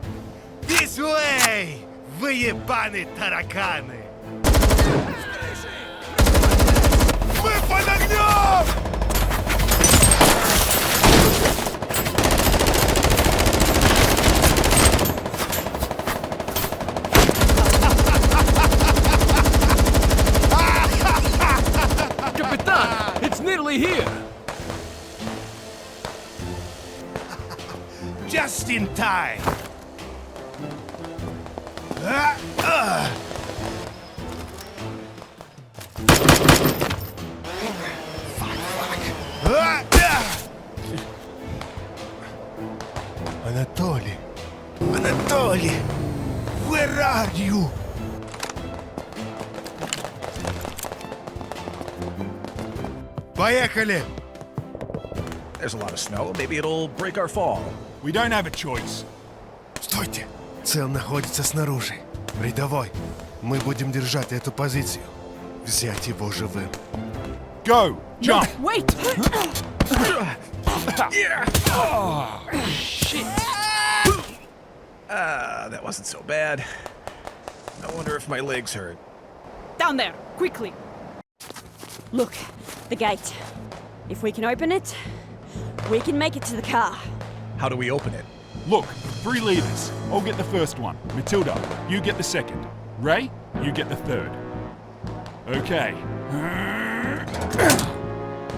This way, вы ебаные тараканы! Мы под огнем! Capitan, it's nearly here. Just in time. Anatoly, where are you? Поехали! There's a lot of snow. Maybe it'll break our fall. We don't have a choice. Стойте! Цел находится снаружи. Рядовой, мы будем держать эту позицию. Взять его живым. Go! Jump! Wait! Oh, shit! That wasn't so bad. I wonder if my legs hurt. Down there, quickly! Look, the gate. If we can open it, we can make it to the car. How do we open it? Look, 3 levers. I'll get the first one. Matilda, you get the second. Ray, you get the third. Okay.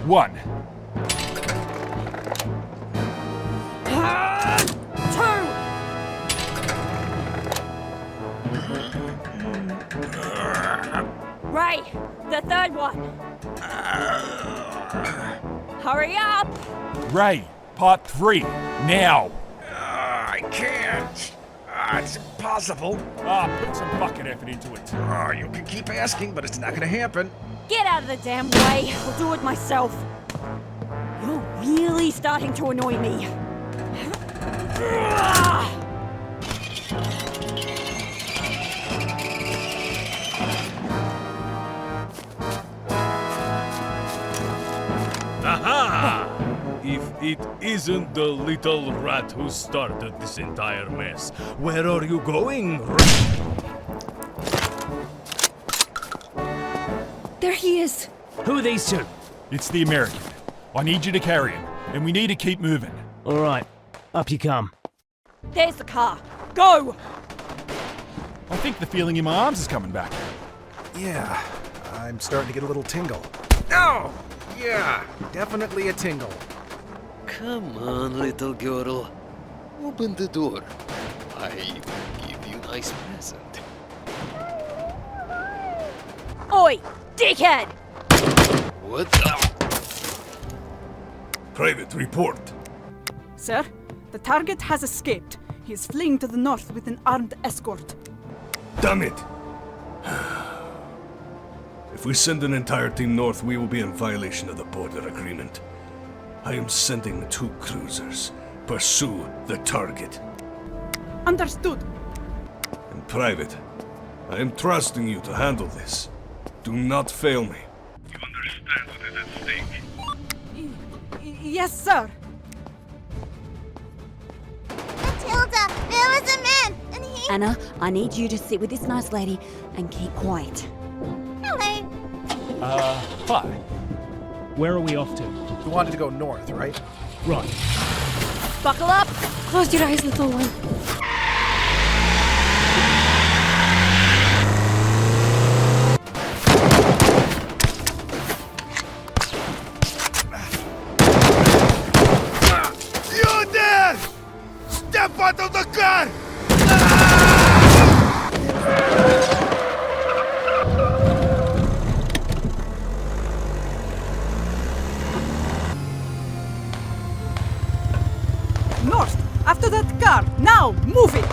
1. 2. Ray, the third one. Hurry up! Ray, part 3, now! I can't. It's impossible. Put some fucking effort into it. You can keep asking, but it's not gonna happen. Get out of the damn way. I'll do it myself. You're really starting to annoy me. Aha! If it isn't the little rat who started this entire mess, where are you going? There he is. Who are these two? It's the American. I need you to carry him, and we need to keep moving. All right, up you come. There's the car. Go! I think the feeling in my arms is coming back. Yeah, I'm starting to get a little tingle. Oh! Yeah, definitely a tingle. Come on, little girl. Open the door. I will give you a nice present. Oi, dickhead! What the? Private, report. Sir, the target has escaped. He is fleeing to the north with an armed escort. Damn it! If we send an entire team north, we will be in violation of the border agreement. I am sending 2 cruisers. Pursue the target. Understood. And Private, I am trusting you to handle this. Do not fail me. You understand what is at stake? Yes, sir. Matilda, there was a man, and he... Anna, I need you to sit with this nice lady and keep quiet. Hello. Hi. Where are we off to? You wanted to go north, right? Right. Buckle up! Close your eyes, little one. You there! Step out of the car! North, after that car. Now, move it!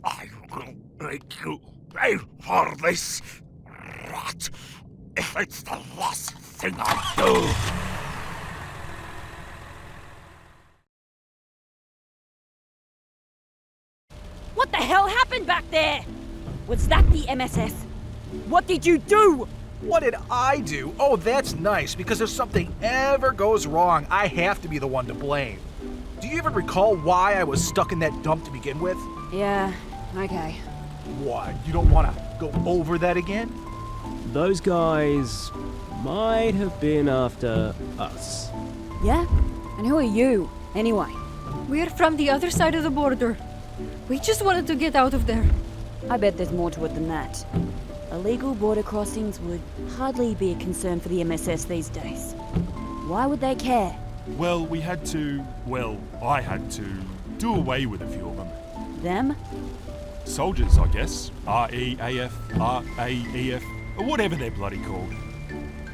I will make you pay for this, rat, if it's the last thing I do. What the hell happened back there? Was that the MSS? What did you do? What did I do? Oh, that's nice, because if something ever goes wrong, I have to be the one to blame. Do you even recall why I was stuck in that dump to begin with? Yeah, okay. What? You don't want to go over that again? Those guys might have been after us. Yeah? And who are you, anyway? We're from the other side of the border. We just wanted to get out of there. I bet there's more to it than that. Illegal border crossings would hardly be a concern for the MSS these days. Why would they care? Well, I had to do away with a few of them. Them? Soldiers, I guess. REAF, RAEF, or whatever they're bloody called.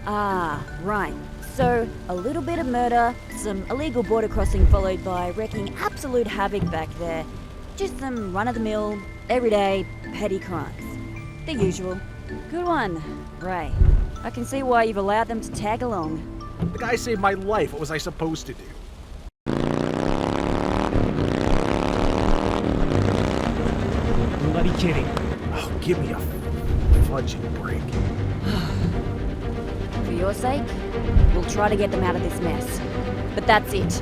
Ah, right. So, a little bit of murder, some illegal border crossing followed by wreaking absolute havoc back there. Just some run-of-the-mill, everyday, petty crimes. The usual. Good one, Ray. I can see why you've allowed them to tag along. The guy saved my life. What was I supposed to do? Bloody kidding. Oh, give me a fudging break. For your sake, we'll try to get them out of this mess. But that's it.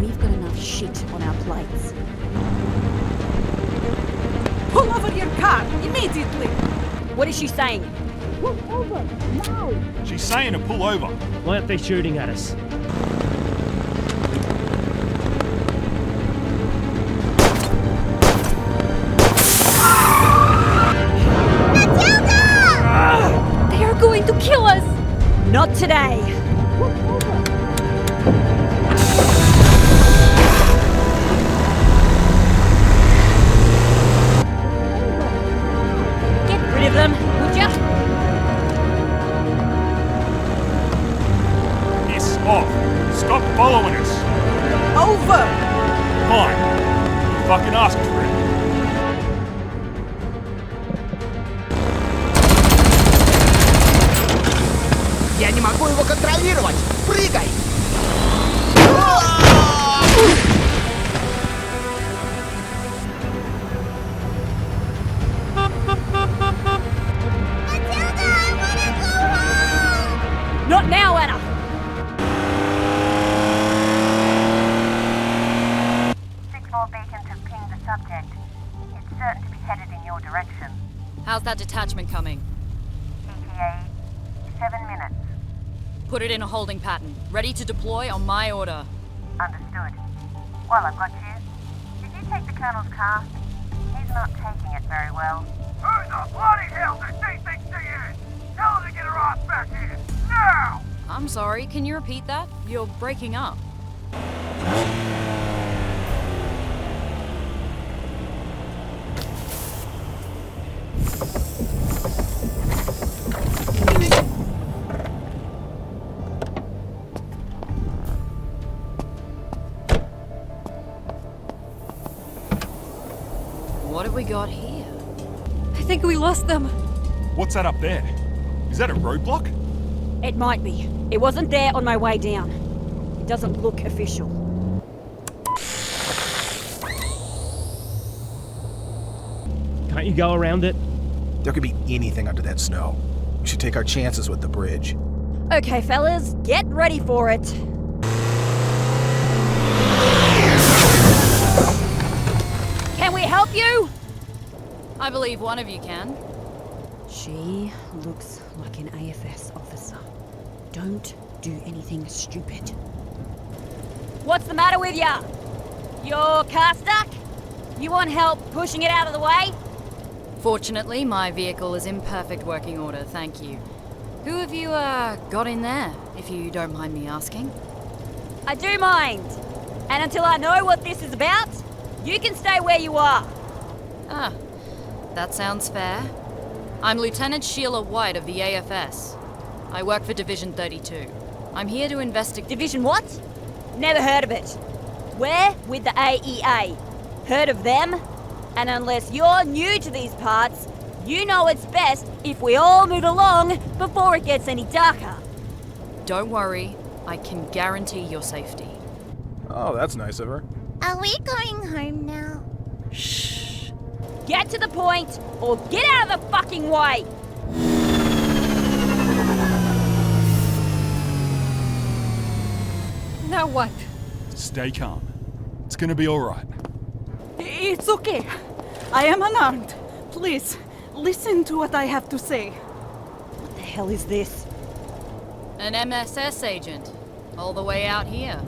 We've got enough shit on our plates. Pull over your car, immediately! What is she saying? Pull over, now! She's saying to pull over. Why aren't they shooting at us? Not today. Get rid of them, would ya? Piss off. Stop following us. Over! Fine. You fucking asked for it. Я не могу его контролировать! Прыгай! Not now, Anna! Beacons have pinged the subject. It's certain to be headed in your direction. How's that detachment coming? ETA, 7 minutes. Put it in a holding pattern, ready to deploy on my order. Understood. Well, I've got you. Did you take the Colonel's car? He's not taking it very well. Who the bloody hell does she think she is? Tell her to get her ass back here, now! I'm sorry, can you repeat that? You're breaking up. What have we got here? I think we lost them. What's that up there? Is that a roadblock? It might be. It wasn't there on my way down. It doesn't look official. Can't you go around it? There could be anything under that snow. We should take our chances with the bridge. Okay, fellas, get ready for it. Can we help you? I believe one of you can. She looks like an AFS officer. Don't do anything stupid. What's the matter with ya? Your car stuck? You want help pushing it out of the way? Fortunately, my vehicle is in perfect working order, thank you. Who have you, got in there, if you don't mind me asking? I do mind. And until I know what this is about, you can stay where you are. Ah, that sounds fair. I'm Lieutenant Sheila White of the AFS. I work for Division 32. I'm here to investigate... Division what? Never heard of it. We're with the AEA. Heard of them? And unless you're new to these parts, you know it's best if we all move along before it gets any darker. Don't worry, I can guarantee your safety. Oh, that's nice of her. Are we going home now? Shh. Get to the point, or get out of the fucking way! Now what? Stay calm. It's gonna be alright. It's okay. I am unarmed. Please, listen to what I have to say. What the hell is this? An MSS agent. All the way out here.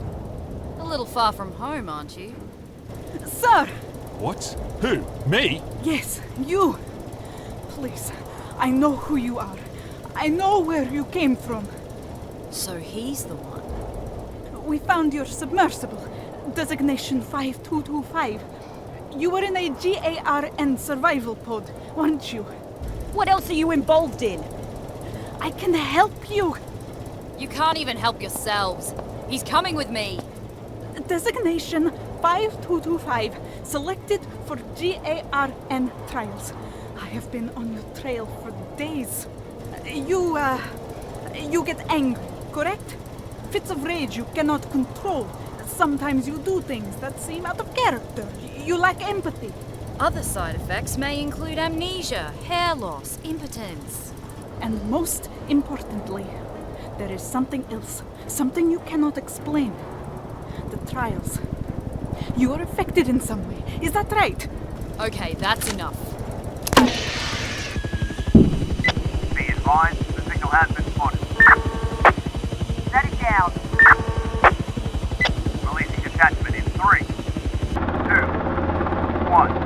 A little far from home, aren't you? Sir! What? Who? Me? Yes, you. Please, I know who you are. I know where you came from. So he's the one. We found your submersible. Designation 5225. You were in a GARN survival pod, weren't you? What else are you involved in? I can help you. You can't even help yourselves. He's coming with me. Designation 5225, selected for GARN trials. I have been on your trail for days. You get angry, correct? Fits of rage you cannot control. Sometimes you do things that seem out of character. You lack empathy. Other side effects may include amnesia, hair loss, impotence. And most importantly, there is something else. Something you cannot explain. The trials. You are affected in some way. Is that right? Okay, that's enough. Be advised, the signal has been spotted. Set it down. Releasing detachment in 3, 2, 1.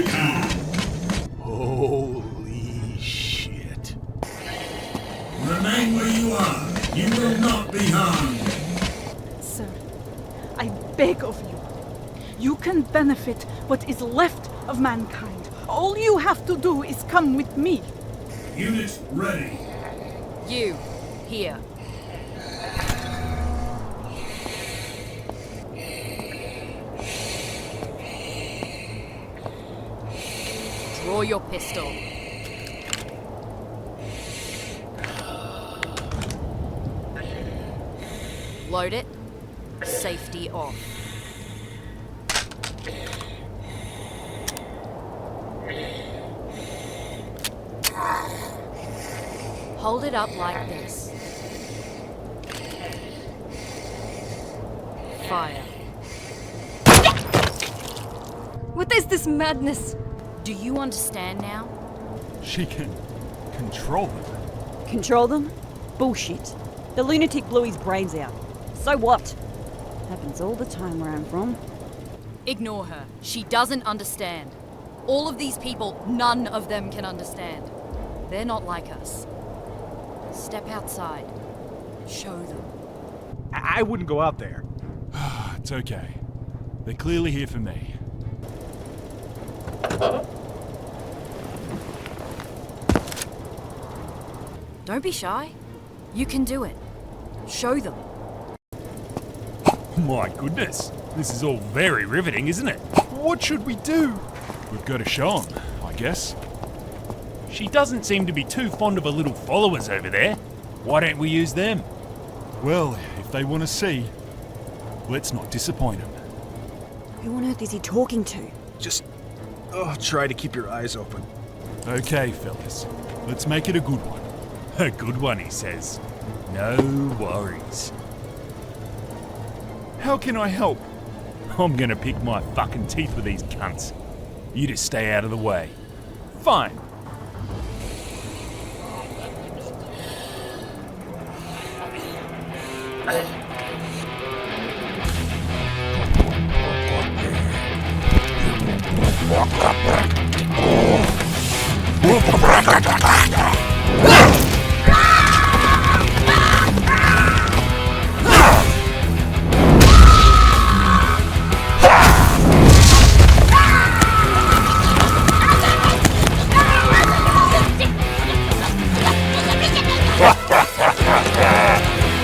the car. Holy shit. Remain where you are. You will not be harmed. Sir, I beg of you. You can benefit what is left of mankind. All you have to do is come with me. Unit ready. You, here. Draw your pistol. Load it. Safety off. Hold it up like this. Fire. What is this madness? Do you understand now? She can control them. Control them? Bullshit. The lunatic blew his brains out. So what? Happens all the time where I'm from. Ignore her. She doesn't understand. All of these people, none of them can understand. They're not like us. Step outside. Show them. I wouldn't go out there. It's okay. They're clearly here for me. Don't be shy. You can do it. Show them. My goodness. This is all very riveting, isn't it? What should we do? We've got to show them, I guess. She doesn't seem to be too fond of her little followers over there. Why don't we use them? Well, if they want to see, let's not disappoint them. Who on earth is he talking to? Just try to keep your eyes open. Okay, fellas. Let's make it a good one. A good one, he says. No worries. How can I help? I'm gonna pick my fucking teeth with these cunts. You just stay out of the way. Fine.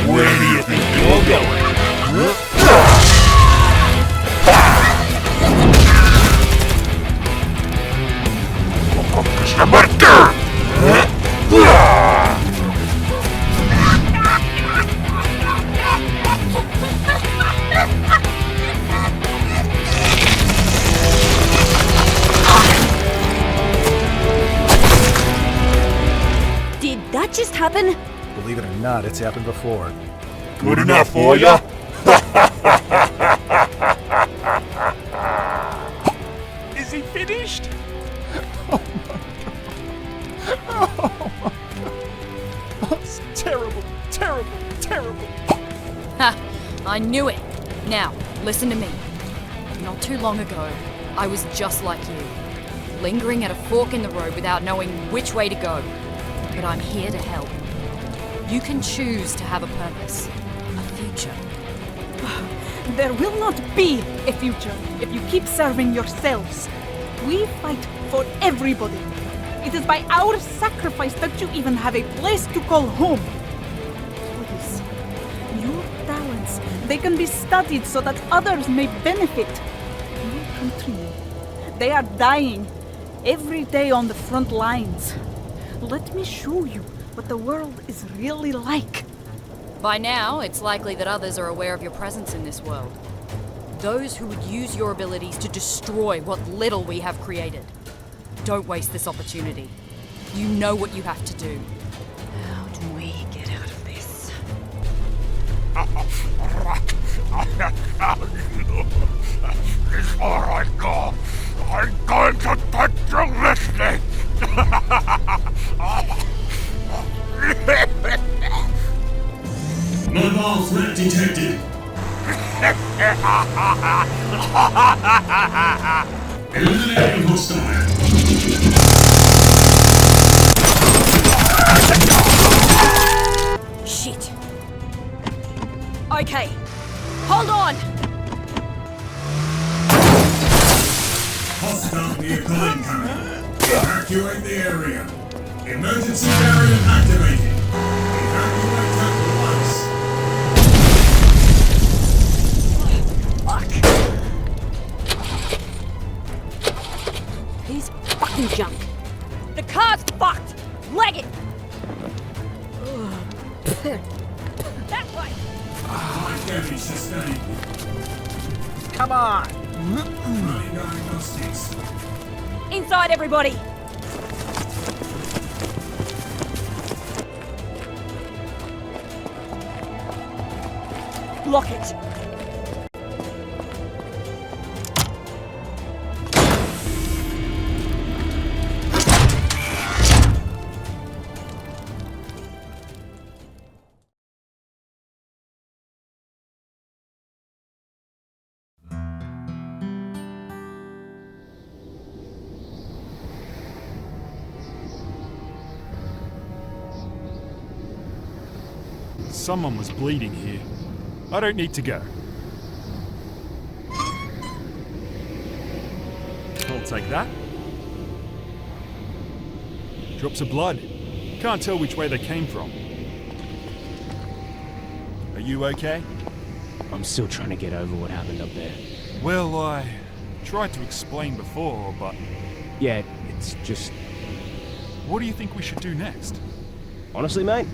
Where do you think you're going? Did that just happen? Believe it or not, it's happened before. Good enough for ya? Is he finished? Oh, it's terrible, terrible, terrible. Ha! I knew it. Now, listen to me. Not too long ago, I was just like you. Lingering at a fork in the road without knowing which way to go. But I'm here to help. You can choose to have a purpose. A future. There will not be a future if you keep serving yourselves. We fight for everybody. It is by our sacrifice that you even have a place to call home. Please, your talents, they can be studied so that others may benefit. Your country, they are dying every day on the front lines. Let me show you what the world is really like. By now, it's likely that others are aware of your presence in this world. Those who would use your abilities to destroy what little we have created. Don't waste this opportunity. You know what you have to do. How do we get out of this? Before I go, I'm going to touch you listening. Mobile threat detected. Eliminating Shit. Okay. Hold on! Hostile vehicle incoming. Evacuate the area. Emergency barrier activated. Evacuate at once. This fucking junk. The car's fucked! Leg it! That way! High damage sustained. Come on! Running diagnostics. Inside, everybody! Lock it! Someone was bleeding here. I don't need to go. I'll take that. Drops of blood. Can't tell which way they came from. Are you okay? I'm still trying to get over what happened up there. Well, I tried to explain before, but... Yeah, it's just... What do you think we should do next? Honestly, mate,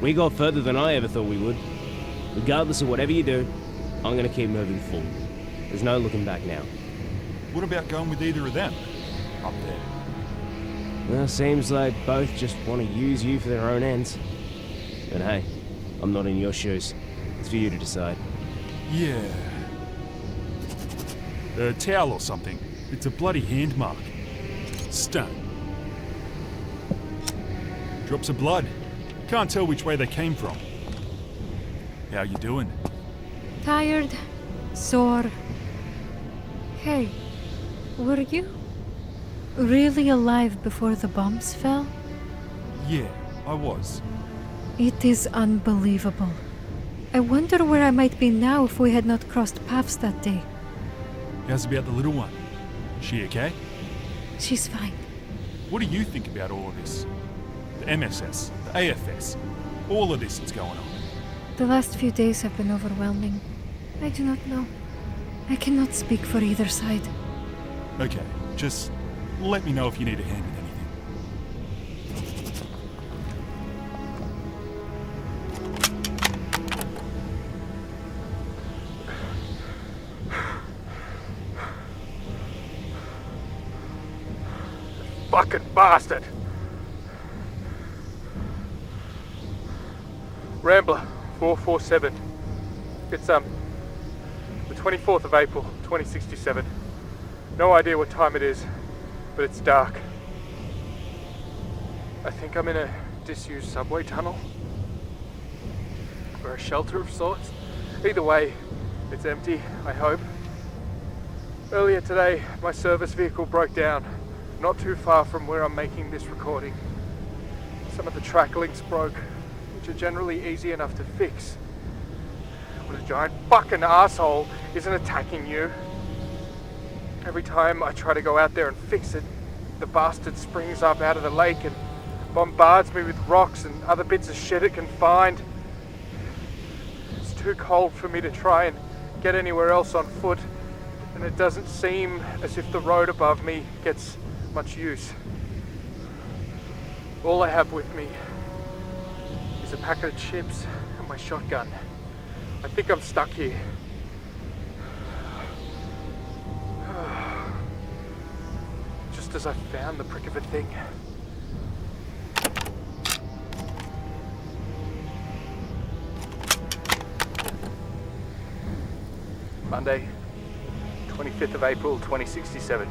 we got further than I ever thought we would. Regardless of whatever you do, I'm gonna keep moving forward. There's no looking back now. What about going with either of them? Up there. Well, seems like both just want to use you for their own ends. But hey, I'm not in your shoes. It's for you to decide. Yeah. A towel or something. It's a bloody hand mark. Stone. Drops of blood. Can't tell which way they came from. How you doing? Tired, sore. Hey, were you really alive before the bombs fell? Yeah, I was. It is unbelievable. I wonder where I might be now if we had not crossed paths that day. How's about the little one? She okay? She's fine. What do you think about all of this? The MSS, the AFS, all of this that's going on. The last few days have been overwhelming. I do not know. I cannot speak for either side. Okay, just let me know if you need a hand with anything. Fucking bastard! Rambler 447. It's the 24th of April, 2067. No idea what time it is, but it's dark. I think I'm in a disused subway tunnel. Or a shelter of sorts. Either way, it's empty, I hope. Earlier today, my service vehicle broke down, not too far from where I'm making this recording. Some of the track links broke, which are generally easy enough to fix. When a giant fucking asshole isn't attacking you. Every time I try to go out there and fix it, the bastard springs up out of the lake and bombards me with rocks and other bits of shit it can find. It's too cold for me to try and get anywhere else on foot, and it doesn't seem as if the road above me gets much use. All I have with me is a packet of chips and my shotgun. I think I'm stuck here. Just as I found the prick of a thing. Monday, 25th of April, 2067.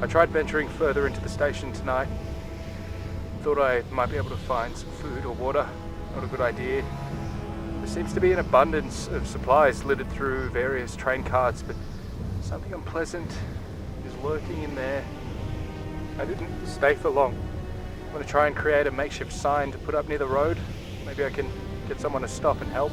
I tried venturing further into the station tonight. Thought I might be able to find some food or water. Not a good idea. There seems to be an abundance of supplies littered through various train carts, but something unpleasant is lurking in there. I didn't stay for long. I'm going to try and create a makeshift sign to put up near the road. Maybe I can get someone to stop and help.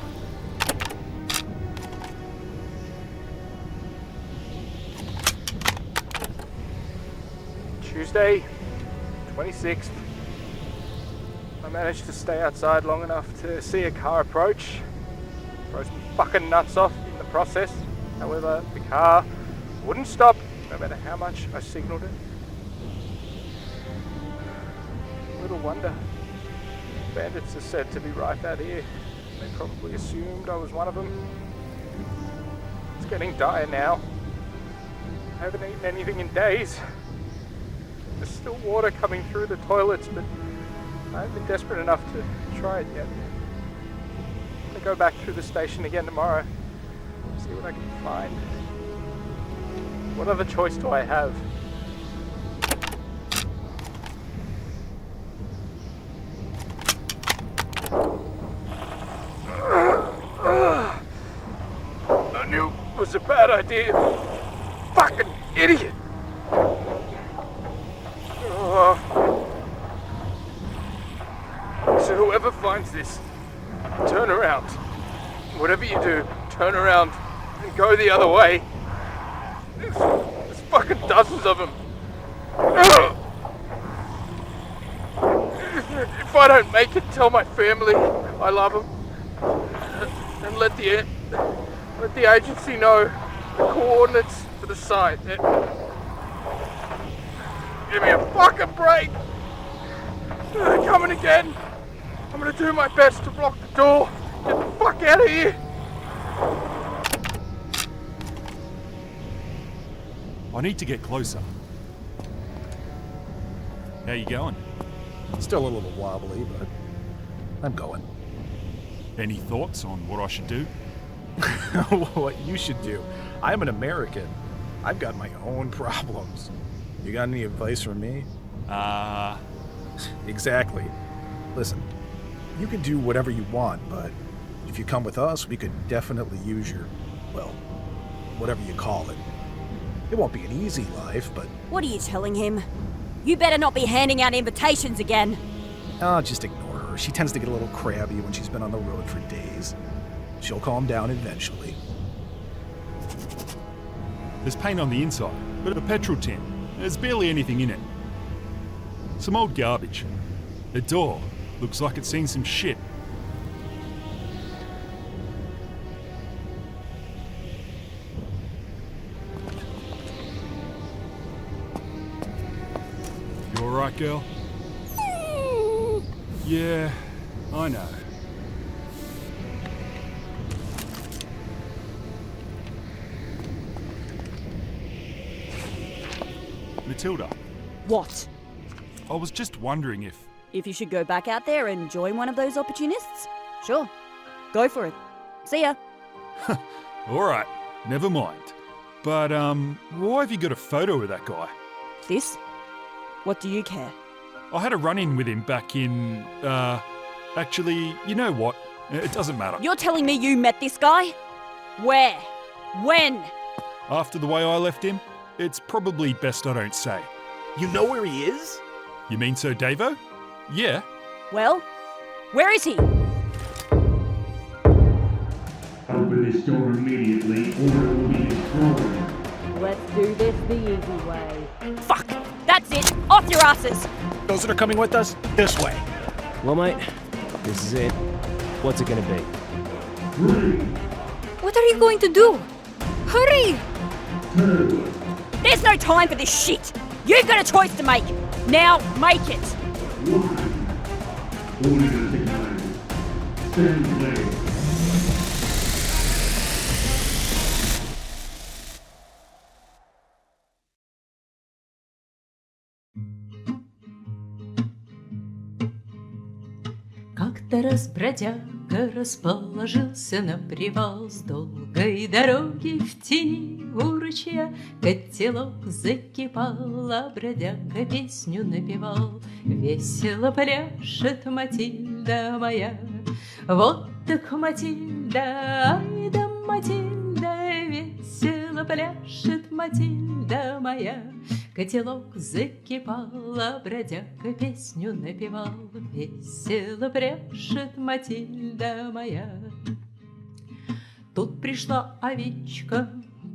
Tuesday, 26th. I managed to stay outside long enough to see a car approach. Throw some fucking nuts off in the process. However, the car wouldn't stop no matter how much I signaled it. Little wonder. Bandits are said to be right out here. They probably assumed I was one of them. It's getting dire now. I haven't eaten anything in days. There's still water coming through the toilets, but I haven't been desperate enough to try it yet. I'm gonna go back through the station again tomorrow, see what I can find. What other choice do I have? I knew it was a bad idea. Fucking idiot! So whoever finds this, turn around. Whatever you do, turn around and go the other way. There's fucking dozens of them. If I don't make it, tell my family I love them. And let the agency know the coordinates for the site. Give me a fucking break! They're coming again! I'm gonna do my best to block the door. Get the fuck out of here! I need to get closer. How you going? Still a little wobbly, but I'm going. Any thoughts on what I should do? What you should do? I'm an American. I've got my own problems. You got any advice for me? Exactly. Listen, you can do whatever you want, but if you come with us, we could definitely use your, well, whatever you call it. It won't be an easy life, but... What are you telling him? You better not be handing out invitations again. Just ignore her. She tends to get a little crabby when she's been on the road for days. She'll calm down eventually. There's paint on the inside, but a petrol tin. There's barely anything in it. Some old garbage. The door looks like it's seen some shit. You alright, girl? Yeah, I know. Matilda. What? I was just wondering if you should go back out there and join one of those opportunists? Sure. Go for it. See ya. Alright, never mind. But, why have you got a photo of that guy? This? What do you care? I had a run-in with him back in, actually, you know what? It doesn't matter. You're telling me you met this guy? Where? When? After the way I left him, it's probably best I don't say. You know where he is? You mean Sir Davo? Yeah. Well, where is he? Open this door immediately or it will be destroyed. Let's do this the easy way. Fuck! That's it! Off your asses! Those that are coming with us, this way. Well, mate, this is it. What's it gonna be? What are you going to do? Hurry! There's no time for this shit! You've got a choice to make! Now, make it! Only gonna take time. Stand there. Как-то раз бродяга расположился на привал с долгой дороги в тени у ручья. Котелок закипал, а бродяга песню напевал. Весело пляшет Матильда моя. Вот так Матильда, ай да Матильда, весело пляшет Матильда моя. Котелок закипал, а бродяга песню напевал. Весело пляшет Матильда моя. Тут пришла овечка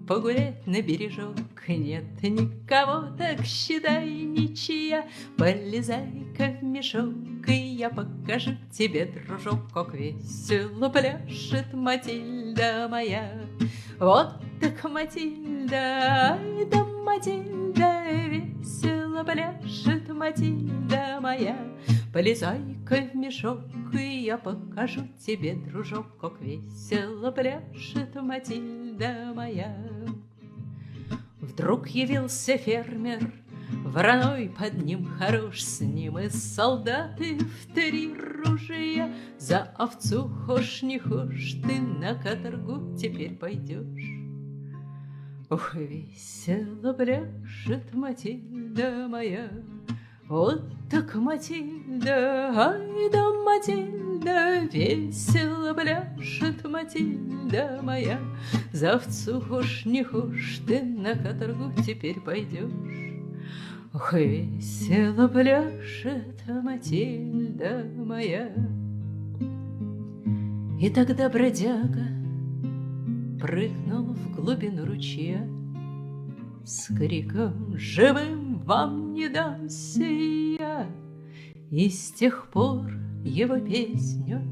погулять на бережок. Нет никого, так считай ничья. Полезай-ка в мешок, и я покажу тебе, дружок, как весело пляшет Матильда моя. Вот так Матильда, ай да Матильда, весело пляшет Матильда моя. Полезай-ка в мешок, и я покажу тебе, дружок, как весело пляшет Матильда моя. Вдруг явился фермер, вороной под ним хорош, с ним и солдаты в 3 ружья. За овцу хошь не хошь, ты на каторгу теперь пойдешь. Ох, весело пляшет Матильда моя. Вот так Матильда, ай да Матильда, весело пляшет Матильда моя. За овцу хошь не хошь, ты на каторгу теперь пойдешь. Ох, весело пляшет Матильда моя. И тогда бродяга прыгнул в глубину ручья с криком: живым вам не дамся я. И с тех пор его песню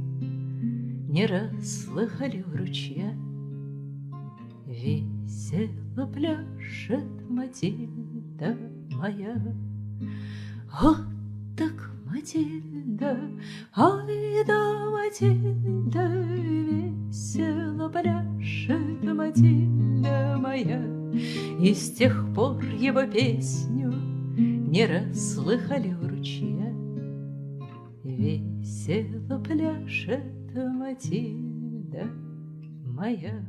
не раз слыхали в ручья. Весело пляшет Матильда моя. Вот так Матильда, ай да Матильда, весело пляшет Матильда моя. И с тех пор его песню не раз слыхали в ручья. Весело пляшет Матильда моя.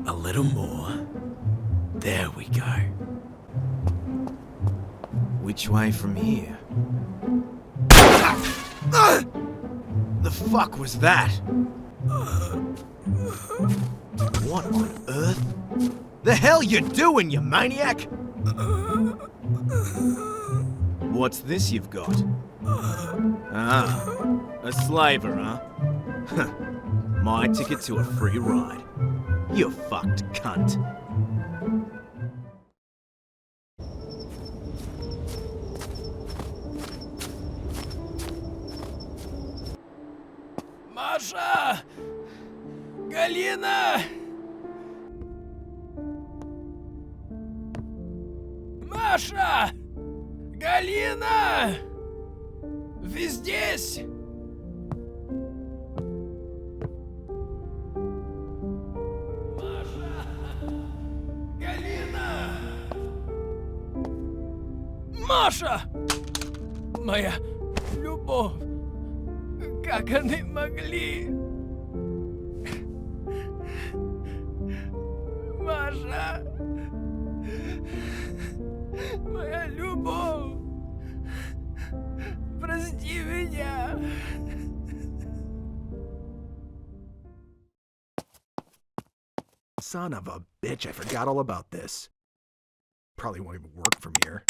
A little more. There we go. Which way from here? The fuck was that? What on earth? The hell you doing, you maniac? What's this you've got? Ah, a slaver, huh? My ticket to a free ride. You fucked cunt. Маша! Галина! Маша! Галина! Вы здесь? Маша! Галина! Маша! Моя любовь! Как они могли? Маша! Моя любовь! Прости меня! Son of a bitch, I forgot all about this. Probably won't even work from here.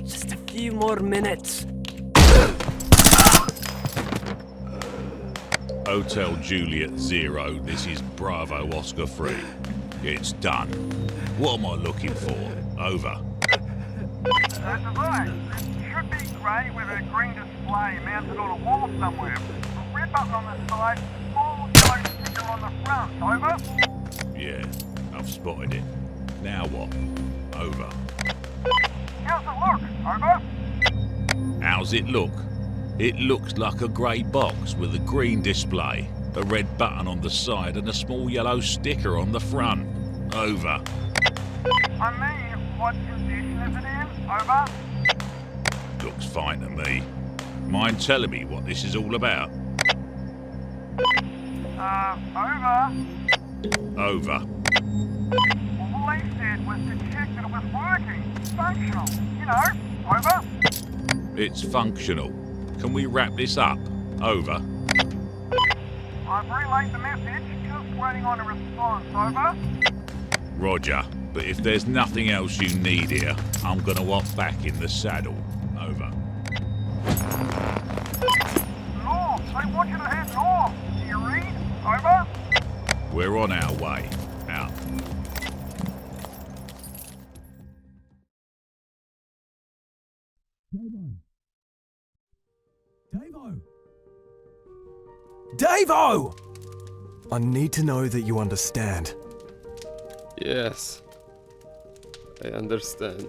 Just a few more minutes. Hotel Juliet 0, this is Bravo Oscar 3. It's done. What am I looking for? Over. That's the voice. Should be grey with a green display mounted on a wall somewhere. A red button on the side, small yellow sticker on the front. Over? Yeah, I've spotted it. Now what? Over. How's it look? Over? How's it look? It looks like a grey box with a green display, a red button on the side and a small yellow sticker on the front. Over. I mean, what condition is it in? Over? Looks fine to me. Mind telling me what this is all about? Over? Over. All the police did was to check that it was working, functional, you know, over? It's functional. Can we wrap this up? Over. I've relayed the message, just waiting on a response, over? Roger. But if there's nothing else you need here, I'm gonna hop back in the saddle. Over. North! They want you to head north! Do you read? Over? We're on our way. Out. Davo! I need to know that you understand. Yes. I understand.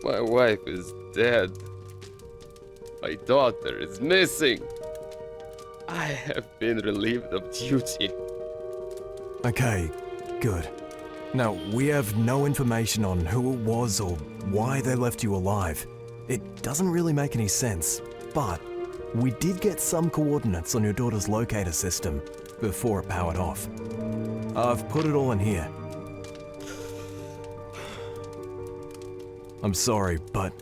My wife is dead. My daughter is missing. I have been relieved of duty. Okay, good. Now, we have no information on who it was or why they left you alive. It doesn't really make any sense, but we did get some coordinates on your daughter's locator system before it powered off. I've put it all in here. I'm sorry, but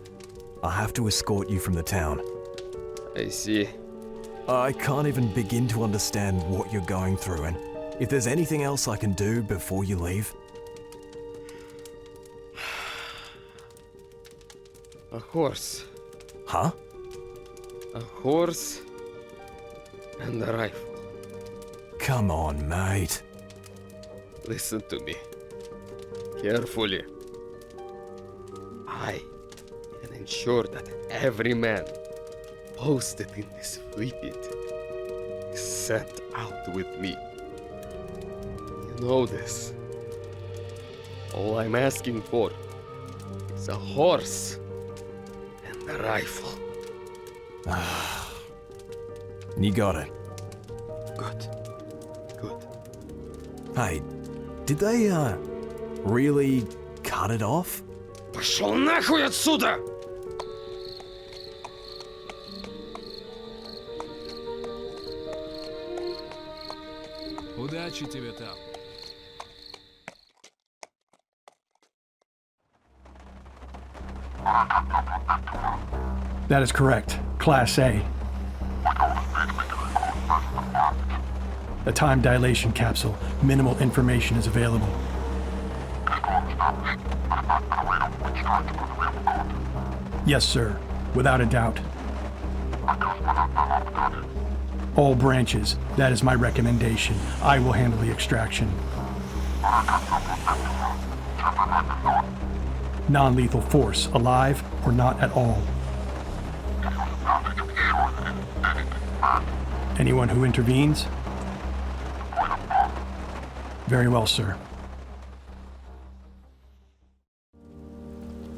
I have to escort you from the town. I see. I can't even begin to understand what you're going through, and if there's anything else I can do before you leave. A horse. Huh? A horse and a rifle. Come on, mate. Listen to me. Carefully. I can ensure that every man posted in this fleet is sent out with me. You know this. All I'm asking for is a horse and a rifle. You got it. Good. Hey, did they, really cut it off? Пошел нахуй отсюда! Удачи тебе там. That is correct. Class A. A time dilation capsule. Minimal information is available. Yes, sir. Without a doubt. All branches. That is my recommendation. I will handle the extraction. Non-lethal force. Alive or not at all. Anyone who intervenes? Very well, sir.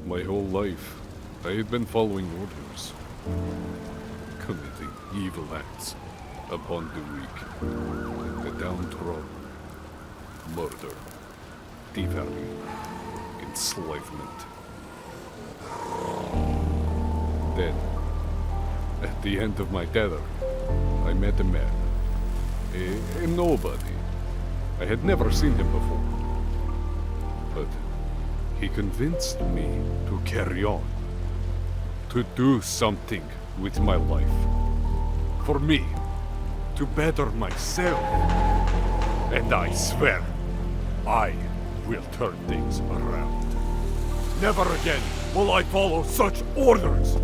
My whole life, I have been following orders, committing evil acts upon the weak, the downtrodden, murder, devaluing, enslavement. Then, at the end of my tether, I met a man, a nobody. I had never seen him before, but he convinced me to carry on, to do something with my life, for me, to better myself. And I swear, I will turn things around. Never again will I follow such orders.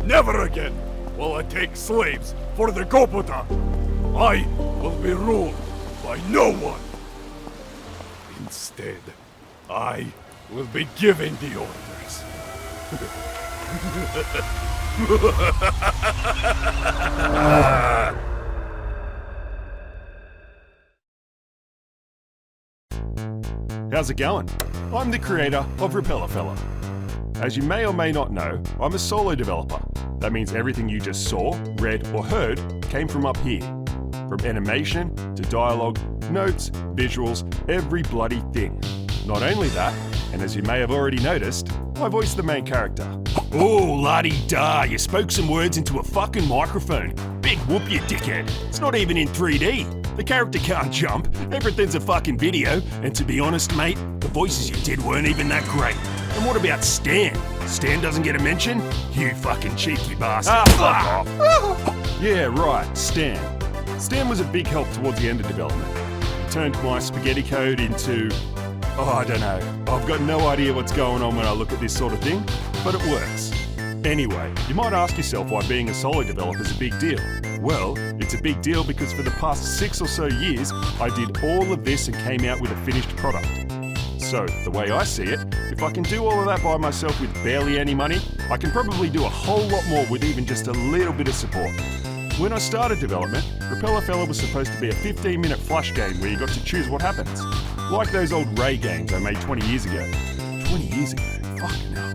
Never again will I take slaves for the Gopota. I will be ruled by no one. Instead, I will be giving the orders. How's it going? I'm the creator of Repella Fella. As you may or may not know, I'm a solo developer. That means everything you just saw, read, or heard came from up here. From animation to dialogue, notes, visuals, every bloody thing. Not only that, and as you may have already noticed, I voiced the main character. Oh, la-di-da, you spoke some words into a fucking microphone. Big whoop, you dickhead. It's not even in 3D. The character can't jump, everything's a fucking video, and to be honest, mate, the voices you did weren't even that great. And what about Stan? Stan doesn't get a mention? You fucking cheeky bastard. Fuck off. Yeah, right, Stan. Stan was a big help towards the end of development. It turned my spaghetti code into... I don't know. I've got no idea what's going on when I look at this sort of thing, but it works. Anyway, you might ask yourself why being a solo developer is a big deal. Well, it's a big deal because for the past 6 or so years, I did all of this and came out with a finished product. So, the way I see it, if I can do all of that by myself with barely any money, I can probably do a whole lot more with even just a little bit of support. When I started development, Repella Fella was supposed to be a 15-minute flush game where you got to choose what happens. Like those old Ray games I made 20 years ago. 20 years ago? Fuck no.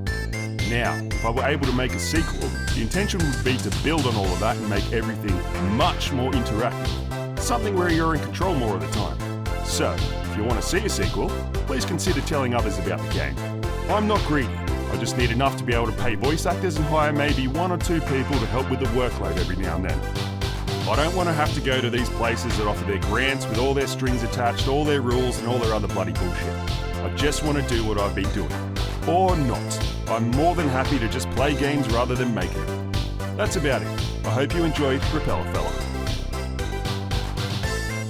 Now, if I were able to make a sequel, the intention would be to build on all of that and make everything much more interactive. Something where you're in control more of the time. So, if you want to see a sequel, please consider telling others about the game. I'm not greedy. I just need enough to be able to pay voice actors and hire maybe 1 or 2 people to help with the workload every now and then. I don't want to have to go to these places that offer their grants with all their strings attached, all their rules and all their other bloody bullshit. I just want to do what I've been doing. Or not. I'm more than happy to just play games rather than make them. That's about it. I hope you enjoyed Repella Fella.